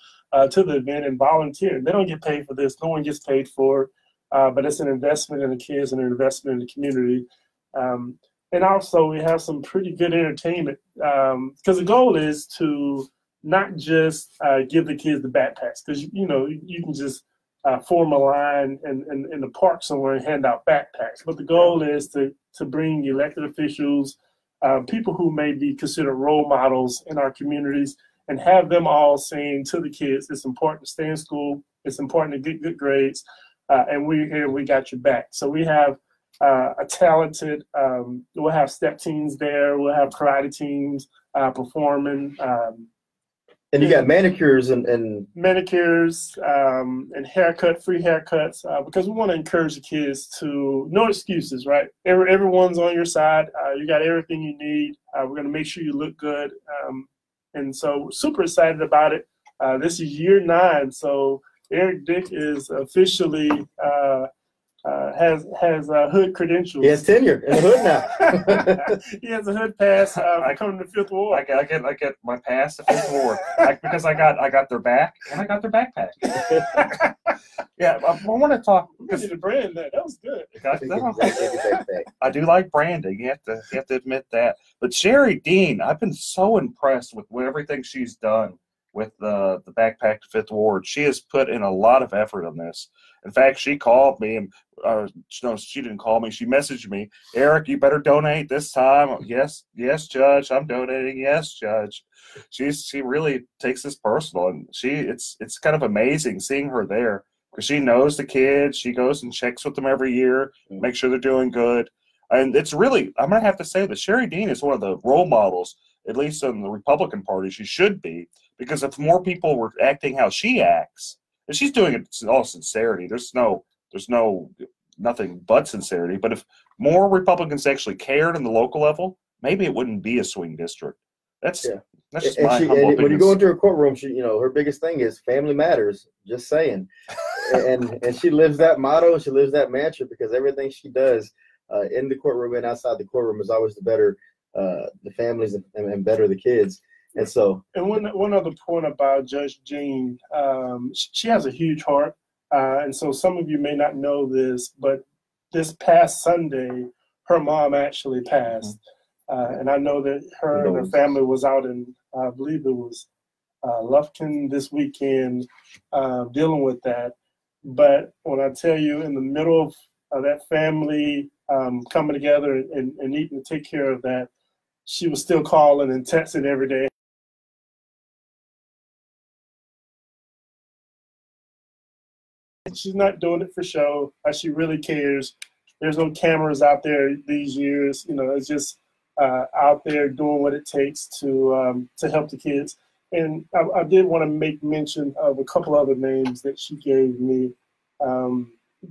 to the event and volunteer. They don't get paid for this. No one gets paid for it, but it's an investment in the kids and an investment in the community. And also we have some pretty good entertainment because the goal is to not just give the kids the backpacks, because you can just form a line in the park somewhere and hand out backpacks. But the goal is to bring elected officials, people who may be considered role models in our communities, and have them all saying to the kids, it's important to stay in school, it's important to get good grades, and we're here, we got your back. So we have a talented, we'll have step teams there, we'll have karate teams performing. And you got manicures and manicures and free haircuts, because we want to encourage the kids to no excuses, right? Everyone's on your side. You got everything you need. We're going to make sure you look good. And so we're super excited about it. This is year 9. So Eric Dick is officially has hood credentials. He has tenure in the hood now. He has a hood pass. I come to the 5th Ward. I get my pass to 5th Ward because I got their back and I got their backpack. Yeah, I want to talk because the brand that was good. I do like branding. You have to admit that. But Sherry Dean, I've been so impressed with everything she's done with the backpack to 5th Ward. She has put in a lot of effort on this. In fact, she called me, and no, she didn't call me. She messaged me, Eric, you better donate this time. Yes, Judge, I'm donating. Yes, Judge. She really takes this personal, and it's kind of amazing seeing her there because she knows the kids. She goes and checks with them every year, make sure they're doing good. And it's really, I'm gonna have to say that Sherry Dean is one of the role models, at least in the Republican Party. She should be, because if more people were acting how she acts, and she's doing it in all sincerity. There's nothing but sincerity. But if more Republicans actually cared in the local level, maybe it wouldn't be a swing district. That's just my humble opinion. When you go into her courtroom, her biggest thing is family matters. Just saying, and she lives that motto. She lives that mantra because everything she does in the courtroom and outside the courtroom is always to better the families and better the kids. And so, and one other point about Judge Jean, she has a huge heart, and so some of you may not know this, but this past Sunday, her mom actually passed, and I know that her and her family was out in, I believe it was Lufkin this weekend, dealing with that. But when I tell you, in the middle of that family coming together and needing to take care of that, she was still calling and texting every day. She's not doing it for show. She really cares. There's no cameras out there these years. It's just out there doing what it takes to help the kids. And I did want to make mention of a couple other names that she gave me.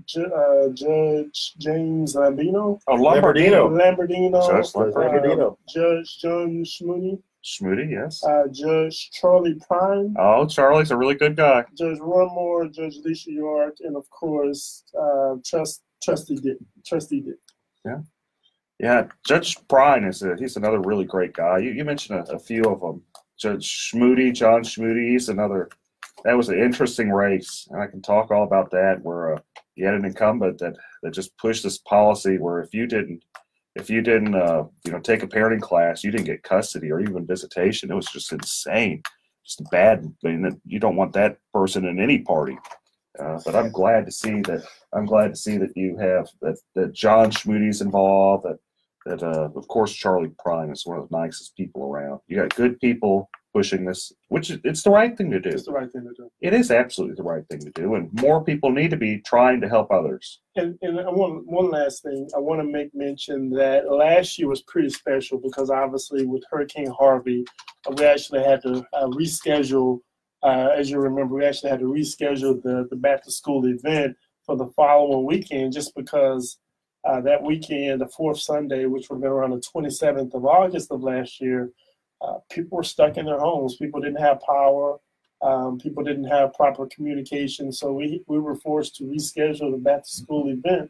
Judge James Lambino. Oh, Lamberdino. Judge Lamberdino. Judge John Schmoody. Schmoody, yes. Judge Charlie Prime. Oh, Charlie's a really good guy. Judge Ron Moore, Judge Alicia York, and of course, Trustee Dick. Yeah. Judge Prine he's another really great guy. You mentioned a few of them. Judge Schmoody, John Schmoody, he's another. That was an interesting race, and I can talk all about that. Where you had an incumbent that just pushed this policy where if you didn't take a parenting class, you didn't get custody or even visitation. It was just insane, just bad. You don't want that person in any party. But I'm glad to see that you have that John Schmoody's involved. That of course Charlie Prime is one of the nicest people around. You got good people pushing this, which it's the right thing to do. It's the right thing to do. It is absolutely the right thing to do, and more people need to be trying to help others. And one last thing, I want to make mention that last year was pretty special because obviously with Hurricane Harvey, we actually had to reschedule. As you remember, we actually had to reschedule the back to school event for the following weekend, just because that weekend, the fourth Sunday, which would have been around the 27th of August of last year, people were stuck in their homes. People didn't have power. People didn't have proper communication. So we were forced to reschedule the back to school event.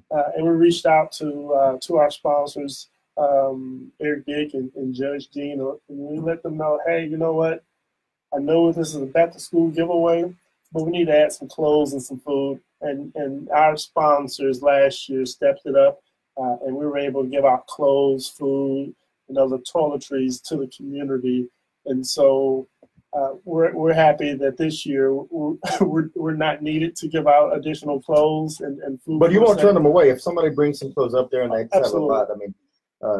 And we reached out to our sponsors, Eric Dick and Judge Dean, and we let them know, hey, you know what? I know this is a back to school giveaway, but we need to add some clothes and some food. And our sponsors last year stepped it up, and we were able to give out clothes, food, and other toiletries to the community. And so we're happy that this year we're not needed to give out additional clothes and food. But you won't turn them away if somebody brings some clothes up there and they have a lot. I mean,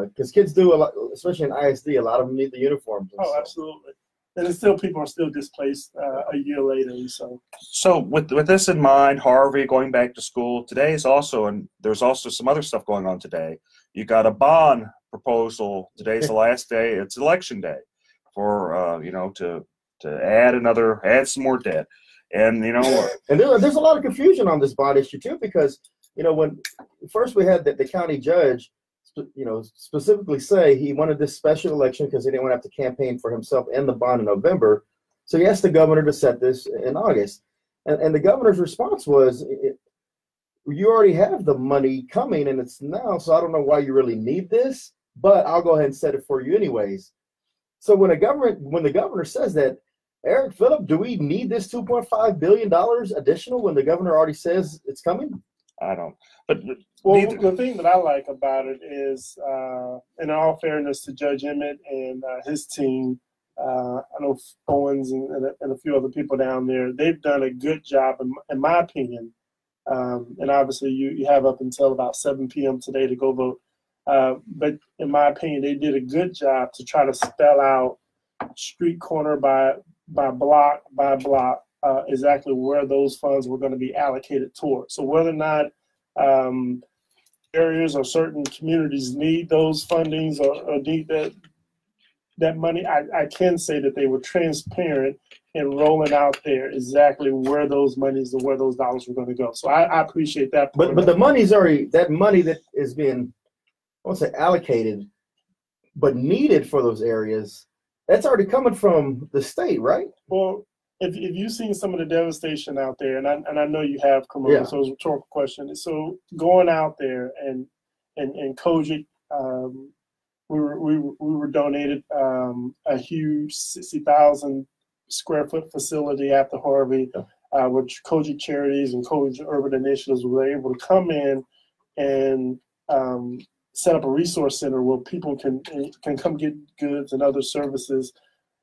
because kids do a lot, especially in ISD. A lot of them need the uniforms. Oh, absolutely. And it's still, people are still displaced a year later. So with this in mind, Harvey going back to school today is also, and there's also some other stuff going on today. You got a bond proposal. Today's the last day. It's election day for to add some more debt, and and there's a lot of confusion on this bond issue too, because when first we had the county judge specifically say he wanted this special election because he didn't want to have to campaign for himself and the bond in November. So he asked the governor to set this in August. And the governor's response was, you already have the money coming and it's now, so I don't know why you really need this, but I'll go ahead and set it for you anyways. So when the governor says that, Eric, Phillip, do we need this $2.5 billion additional when the governor already says it's coming? I don't. But the thing that I like about it is, in all fairness to Judge Emmett and his team, I know Owens and a few other people down there, they've done a good job, in my opinion. And obviously, you have up until about 7 p.m. today to go vote. But in my opinion, they did a good job to try to spell out street corner by block by block exactly where those funds were going to be allocated towards. So whether or not areas or certain communities need those fundings or need that money, I can say that they were transparent in rolling out there exactly where those monies and where those dollars were going to go. So I appreciate that. But the money's already, that money that is being, I won't say allocated, but needed for those areas, that's already coming from the state, right? Well, if you've seen some of the devastation out there, and I know you have, Kamala, so it's a rhetorical question. So going out there and Kojic, we were donated a huge 60,000 square foot facility after Harvey, which Kojic Charities and Kojic Urban Initiatives were able to come in and set up a resource center where people can come get goods and other services.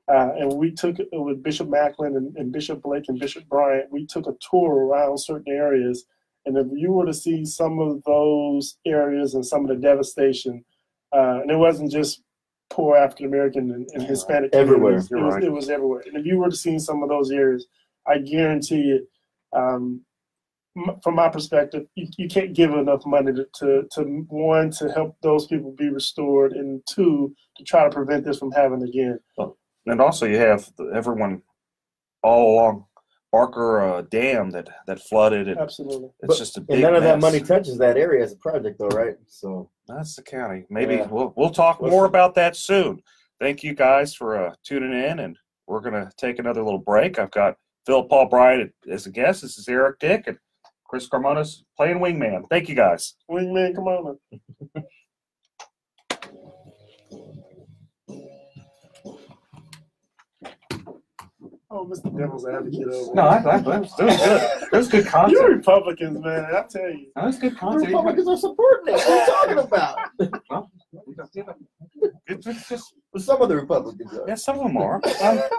And we took it with Bishop Macklin and Bishop Blake and Bishop Bryant. We took a tour around certain areas. And if you were to see some of those areas and some of the devastation, and it wasn't just poor African American and Hispanic communities. Everywhere. It was everywhere. And if you were to see some of those areas, I guarantee you, from my perspective, you can't give enough money to one, to help those people be restored, and two, to try to prevent this from happening again. And also you have everyone all along Barker Dam that flooded. And absolutely. It's just a big and none of that mess. money touches that area as a project, though, right? So that's the county. Maybe we'll talk more about that soon. Thank you guys for tuning in, and we're going to take another little break. I've got Phil Paul Bryant as a guest. This is Eric Dick, and Chris Carmona's playing Wingman. Thank you, guys. Wingman, come on. Oh, Mr. Devil's Advocate over. No, that was good. That was good content. You Republicans, man, I tell you. That was good the content. Republicans are supporting it. What are you talking about? It's just some of the Republicans are. Yeah, some of them are.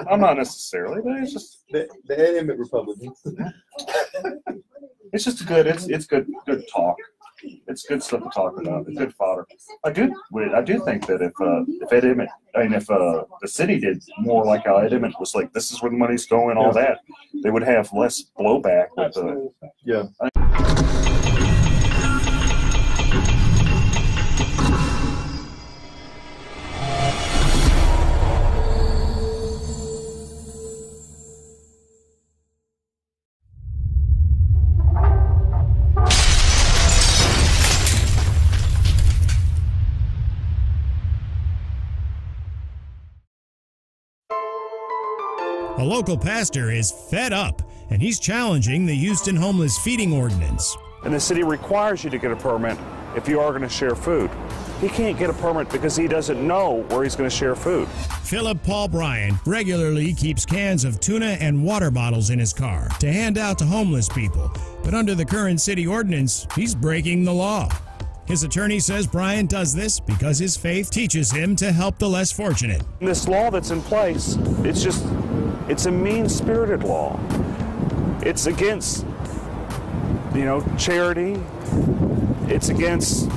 I'm not necessarily, but it's just the enemy Republicans. It's just good. It's good talk. It's good stuff to talk about. It's good fodder. I do think that if Ed Emmett, if the city did more like how Ed Emmett was like, this is where the money's going, all that, they would have less blowback. Yeah. A local pastor is fed up, and he's challenging the Houston homeless feeding ordinance. And the city requires you to get a permit if you are going to share food. he can't get a permit because he doesn't know where he's going to share food. Philip Paul Bryant regularly keeps cans of tuna and water bottles in his car to hand out to homeless people. But under the current city ordinance, he's breaking the law. His attorney says Bryant does this because his faith teaches him to help the less fortunate. This law that's in place, it's a mean-spirited law. It's against, charity. It's against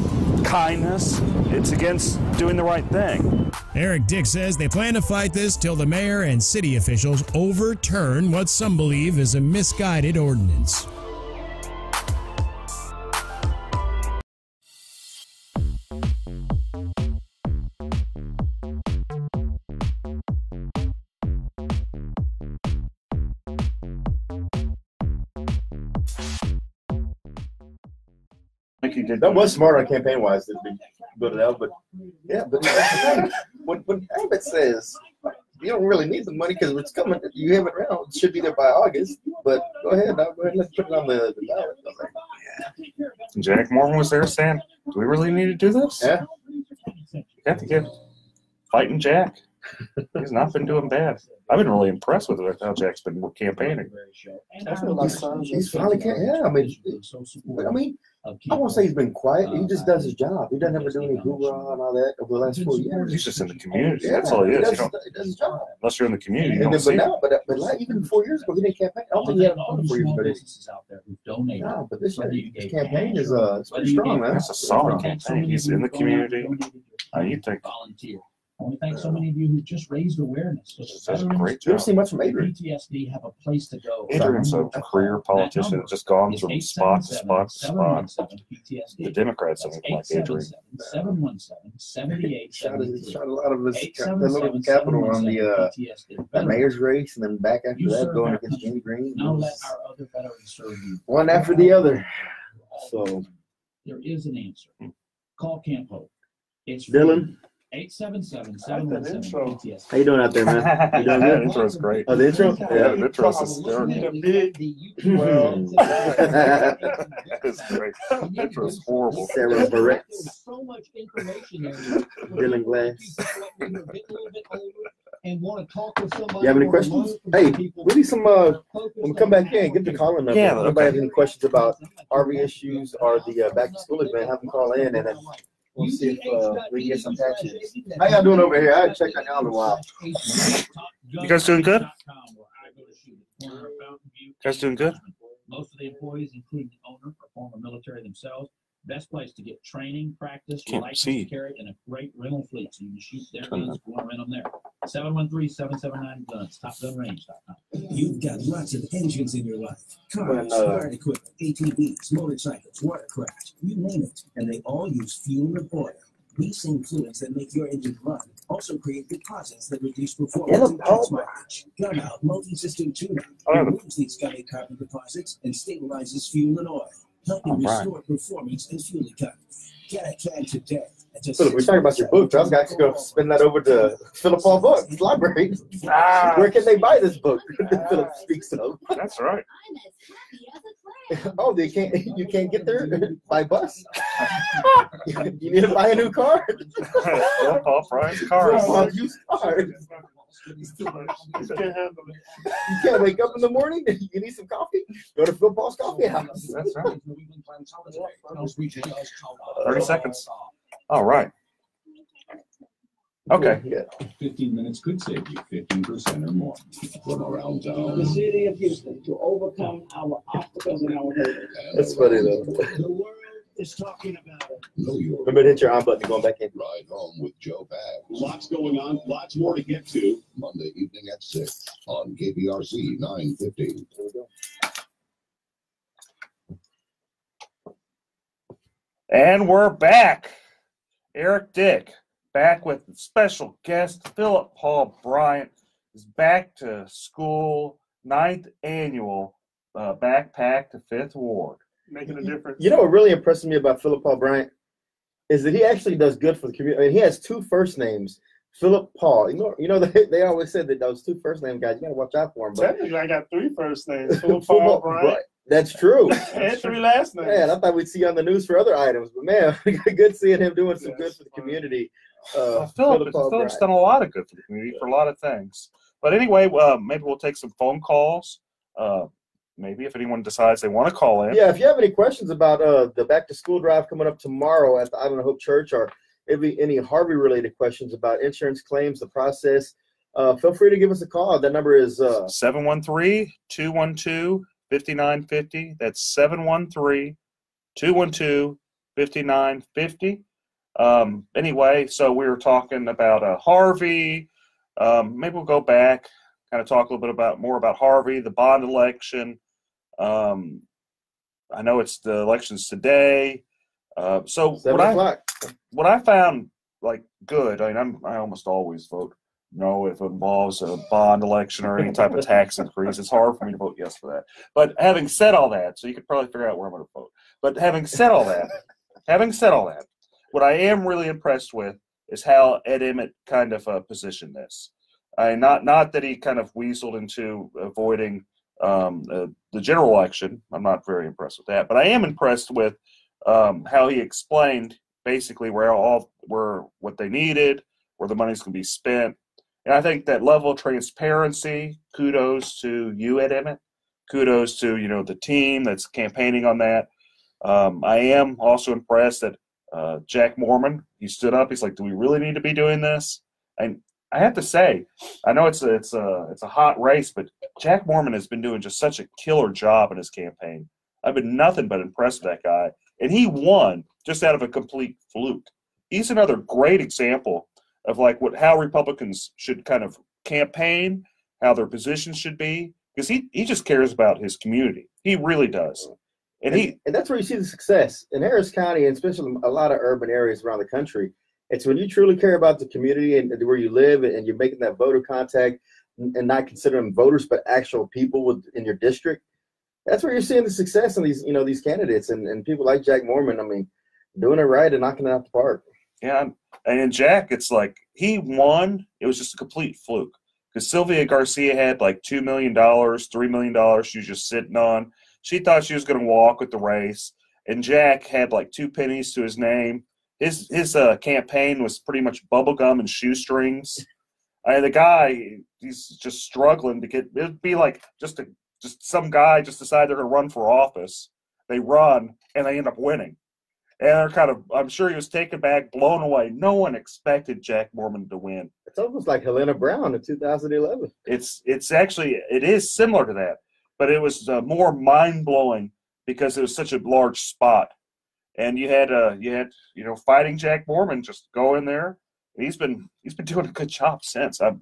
kindness. It's against doing the right thing. Eric Dick says they plan to fight this till the mayor and city officials overturn what some believe is a misguided ordinance. That was smart on campaign wise to build it out, but yeah, but when Abbott says you don't really need the money because it's coming, you have it around, it should be there by August. But go ahead, let's put it on the ballot. Yeah. Jack Morgan was there saying, "Do we really need to do this?" Yeah, you have to give fighting Jack. He's not been doing bad. I've been really impressed with how Jack's been campaigning. He's finally, yeah. I mean, I won't say he's been quiet. He just does his job. He doesn't ever do any hoorah and all that over the last 4 years. He's just in the community. That's all he is. He does his job. Unless you're in the community, you and don't see it. But like, even 4 years ago, he didn't campaign. I don't think he had a vote 4 years ago. No, but this his campaign is it's pretty strong, man. It's a solid campaign. He's in the community. You think? Volunteer. I want to thank so many of you who just raised awareness. That's a great You ever job. see much from Adrian? PTSD have a place to go. Adrian's a career politician that's just gone from spot to spot to spot. The Democrats don't like Adrian. 717-717-78. Shot a lot of his political capital on the mayor's race, and then back after that going against Jimmy Green. Now let our other veterans serve you. One after the other. So there is an answer. Call Camp Hope. It's Dylan. 877-717-PTSD. How you doing out there, man? You doing That good? intro is great. Oh, the intro? Yeah, the intro is hysterical. It's great. The intro is horrible. Sarah Barrett. So much information there. Dylan Glass. And want to talk with somebody. You have any questions? Hey, we need some. When we come back in, get the call-in number. Yeah, if anybody has any questions about RV issues or the back to school event, have them call in, and then we'll see if we can get some patches. How y'all doing over here? I haven't checked on y'all in a while. You guys doing good? You guys doing good? Most of the employees, including the owner, are former military themselves. Best place to get training, practice, license carry, and a great rental fleet. So you can shoot their guns, go and rent them there. 713-779-GUNS, TopGunRange.com. You've got lots of engines in your life. Cars, fire equipment, ATVs, motorcycles, watercraft, you name it. And they all use fuel and oil. These same fluids that make your engine run also create deposits that reduce performance and gas mileage. Gun Out multi-system tune-up removes these gummy carbon deposits and stabilizes fuel and oil, helping restore performance and fuel economy. Get a can today. Philip, we're talking about your book. I was going to go spin that over to Philip Paul Books Library. Where can they buy this book that Philip speaks of? That's right. Oh, you can't get there by bus? You need to buy a new car? Philip Paul Bryant's car. Used cars. You can't wake up in the morning. You need some coffee. Go to Phil Paul's Coffee House. That's right. 30 seconds. All right. Okay. 15 minutes could save you 15% or more. From around town. The city of Houston to overcome our obstacles and our hurdles. That's funny though. The world is talking about it. Remember to hit your on button going back in. Ride home with Joe Pags. Lots going on, lots more to get to. Monday evening at 6 on KPRC 950. And we're back. Eric Dick back with special guest Philip Paul Bryant is back to school, 9th annual Backpack to 5th Ward. Making a difference. You know what really impresses me about Philip Paul Bryant is that he actually does good for the community. I mean, he has two first names, Philip Paul. You know they always said that those two first name guys, you got to watch out for them. But technically, I got three first names, Philip Paul Bryant. That's true. Had 3 last night. Man, I thought we'd see you on the news for other items, but man, good seeing him doing some good for the community. Philip's done a lot of good for the community for a lot of things. But anyway, maybe we'll take some phone calls. Maybe if anyone decides they want to call in. Yeah, if you have any questions about the back to school drive coming up tomorrow at the Island of Hope Church, or maybe any Harvey related questions about insurance claims, the process, feel free to give us a call. That number is 713-212-5950. That's 713-212-5950. Anyway, so we were talking about Harvey. Maybe we'll go back, kind of talk a little bit more about Harvey, the bond election. I know it's the elections today. So what I found like good, I mean, I almost always vote no if it involves a bond election or any type of tax increase. It's hard for me to vote yes for that. But having said all that, so you could probably figure out where I'm going to vote. But having said all that, what I am really impressed with is how Ed Emmett kind of positioned this. Not that he kind of weaseled into avoiding the general election. I'm not very impressed with that, but I am impressed with how he explained basically what they needed, where the money's going to be spent. And I think that level of transparency, kudos to you, Ed Emmett. Kudos to, the team that's campaigning on that. I am also impressed that Jack Mormon, he stood up. He's like, do we really need to be doing this? And I have to say, I know it's a hot race, but Jack Mormon has been doing just such a killer job in his campaign. I've been nothing but impressed with that guy. And he won just out of a complete fluke. He's another great example of how Republicans should kind of campaign, how their positions should be, because he just cares about his community. He really does. And that's where you see the success. In Harris County, and especially a lot of urban areas around the country, it's when you truly care about the community and where you live, and you're making that voter contact and not considering them voters, but actual people in your district. That's where you're seeing the success in these candidates and people like Jack Mormon. I mean, doing it right and knocking it out the park. Yeah, and in Jack, it's like he won. It was just a complete fluke because Sylvia Garcia had like $2 million, $3 million she was just sitting on. She thought she was going to walk with the race, and Jack had like 2 pennies to his name. His campaign was pretty much bubblegum and shoestrings. The guy, he's just struggling to get. It'd be like just some guy just decide they're going to run for office. They run and they end up winning, and they're kind of. I'm sure he was taken back, blown away. No one expected Jack Mormon to win. It's almost like Helena Brown in 2011. It's actually it is similar to that, but it was more mind blowing because it was such a large spot. And you had fighting Jack Mormon just go in there. And he's been doing a good job since. I'm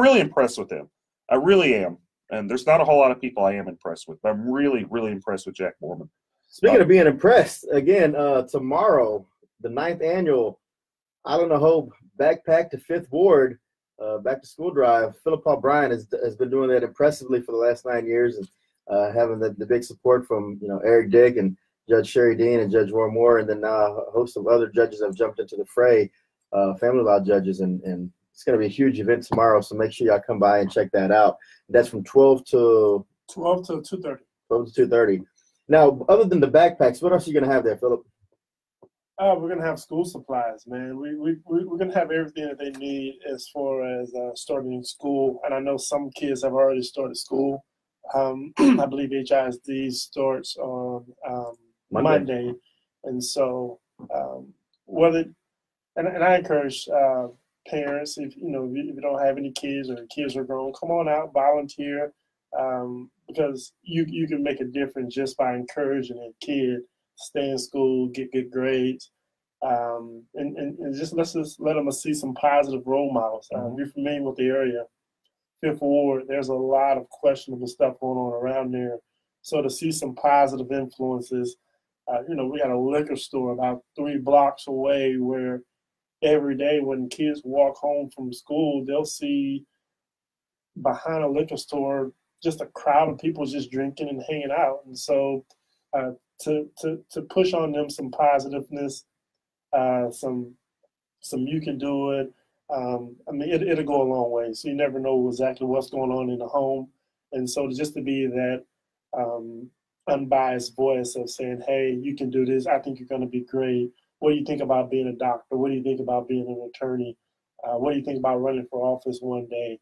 really impressed with him. I really am. And there's not a whole lot of people I am impressed with, but I'm really, really impressed with Jack Mormon. Speaking of being impressed, again, tomorrow, the 9th annual Island of Hope Backpack to 5th Ward back to school drive. Philip Paul Bryan has been doing that impressively for the last 9 years, and having the big support from Eric Dick and Judge Sherry Dean and Judge Warren Moore, and then now a host of other judges have jumped into the fray, family law judges, and it's going to be a huge event tomorrow, so make sure y'all come by and check that out. That's from 12 to 2:30. 12 to 2:30. Now, other than the backpacks, what else are you going to have there, Philip? We're going to have school supplies, man. We're going to have everything that they need as far as starting school, and I know some kids have already started school. I believe HISD starts on Monday. And so and I encourage parents, if you don't have any kids or kids are grown, come on out, volunteer, because you can make a difference just by encouraging a kid to stay in school, get good grades, and just let them see some positive role models. You're familiar with the area, 5th Ward, there's a lot of questionable stuff going on around there. So to see some positive influences, we got a liquor store about 3 blocks away where every day when kids walk home from school, they'll see behind a liquor store just a crowd of people just drinking and hanging out. And so to push on them some positiveness, some you can do it. It'll go a long way. So you never know exactly what's going on in the home. And so just to be that unbiased voice of saying, hey, you can do this. I think you're going to be great. What do you think about being a doctor? What do you think about being an attorney? What do you think about running for office one day?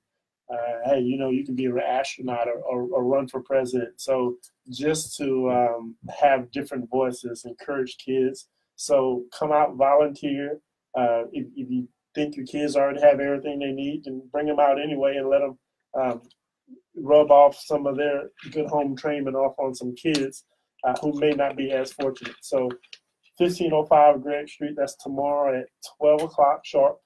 Hey, you can be an astronaut or run for president. So just to have different voices, encourage kids. So come out, volunteer. If you think your kids already have everything they need, then bring them out anyway and let them rub off some of their good home training off on some kids who may not be as fortunate. So 1505 Greg Street, that's tomorrow at 12 o'clock sharp.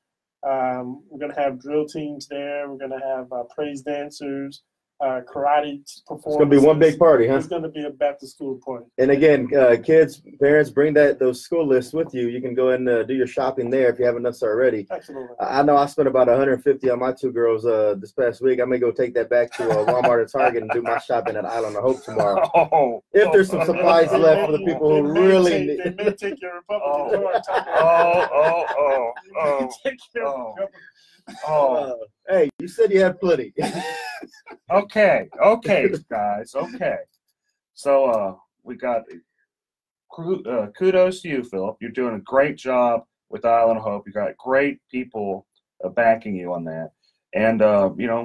We're going to have drill teams there. We're going to have praise dancers, karate performances. It's going to be one big party, huh? It's going to be a back-to-school party. And again, kids, parents, bring those school lists with you. You can go and do your shopping there if you haven't done so already. Absolutely. I know I spent about $150 on my two girls this past week. I may go take that back to Walmart or Target and do my shopping at Island of Hope tomorrow. If there's some supplies left for the people who really need. They may take your Republican hey, you said you had plenty. Okay, guys, okay. So we got kudos to you, Philip. You're doing a great job with Island of Hope. You got great people backing you on that. And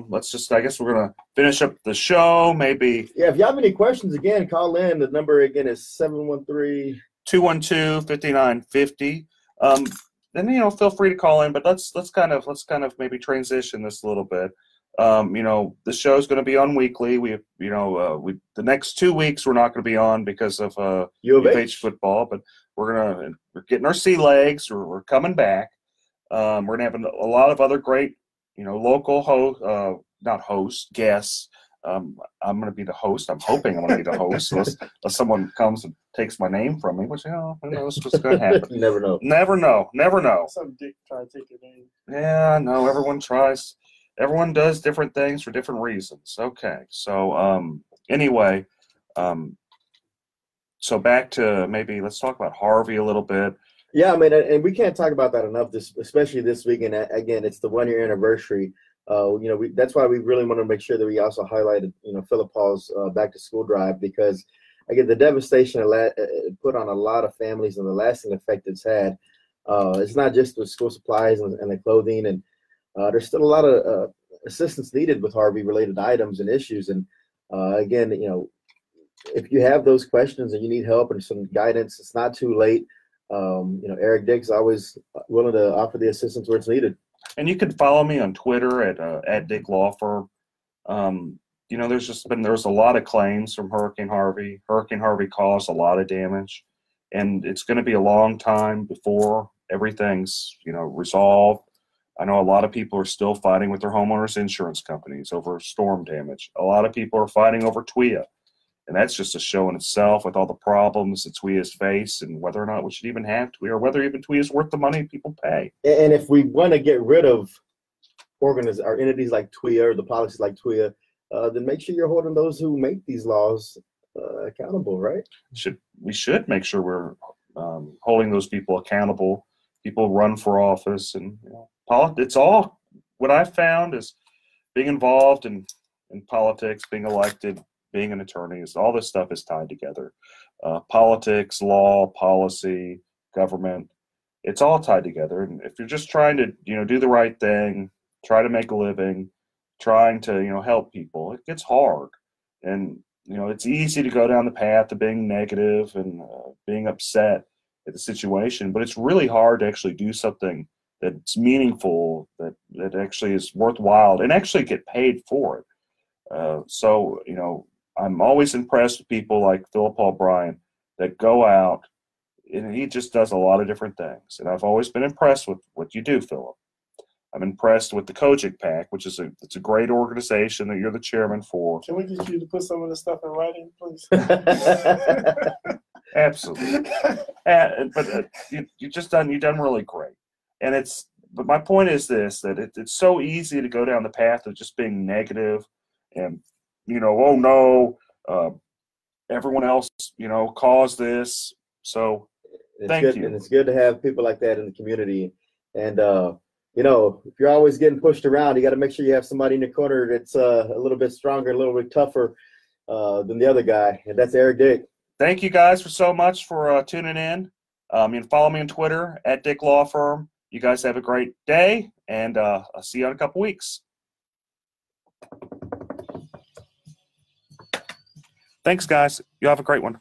let's just, I guess we're gonna finish up the show. Maybe. Yeah, if you have any questions, again, call in. The number again is 713-212-5950. Then feel free to call in, but let's kind of maybe transition this a little bit. The show's going to be on weekly. The next 2 weeks we're not going to be on because of U of H football, but we're getting our sea legs. We're coming back. We're going to have a lot of other great local guests. I'm going to be the host. I'm hoping I'm going to be the host unless someone comes and takes my name from me, which, who knows what's going to happen. You never know. Never know. Some dick try to take your name. Yeah, I know. Everyone tries. Everyone does different things for different reasons. Okay. So, anyway, so back to maybe let's talk about Harvey a little bit. Yeah, I mean, and we can't talk about that enough, especially this weekend. Again, it's the 1-year anniversary. That's why we really want to make sure that we also highlighted, Philip Paul's back to school drive, because again, the devastation it put on a lot of families and the lasting effect it's had. It's not just the school supplies and the clothing, and there's still a lot of assistance needed with Harvey related items and issues. And again, if you have those questions and you need help and some guidance, it's not too late. Eric Dick's always willing to offer the assistance where it's needed. And you can follow me on Twitter at Dick Law Firm. There's a lot of claims from Hurricane Harvey. Hurricane Harvey caused a lot of damage, and it's going to be a long time before everything's resolved. I know a lot of people are still fighting with their homeowners insurance companies over storm damage. A lot of people are fighting over TWIA, and that's just a show in itself with all the problems that TWIA's face and whether or not we should even have TWIA or whether even TWIA is worth the money people pay. And if we want to get rid of entities like TWIA or the policies like TWIA, then make sure you're holding those who make these laws accountable, right? We should make sure we're holding those people accountable. People run for office, and it's all what I've found is being involved in politics, being elected, being an attorney, is all this stuff is tied together. Politics, law, policy, government, it's all tied together. And if you're just trying to do the right thing, try to make a living, trying to help people, it gets hard. And it's easy to go down the path of being negative and being upset at the situation, but it's really hard to actually do something that's meaningful, that actually is worthwhile, and actually get paid for it. So I'm always impressed with people like Philip Paul Bryant that go out, and he just does a lot of different things. And I've always been impressed with what you do, Philip. I'm impressed with the Kojic PAC, which is it's a great organization that you're the chairman for. Can we get you to put some of this stuff in writing, please? Absolutely. But you've done really great. And but my point is this, that it's so easy to go down the path of just being negative and, oh no, everyone else, caused this. So thank you. And it's good to have people like that in the community. And, if you're always getting pushed around, you got to make sure you have somebody in your corner that's a little bit stronger, a little bit tougher, than the other guy, and that's Eric Dick. Thank you guys so much for tuning in. You can follow me on Twitter at Dick Law Firm. You guys have a great day, and I'll see you in a couple weeks. Thanks, guys. You have a great one.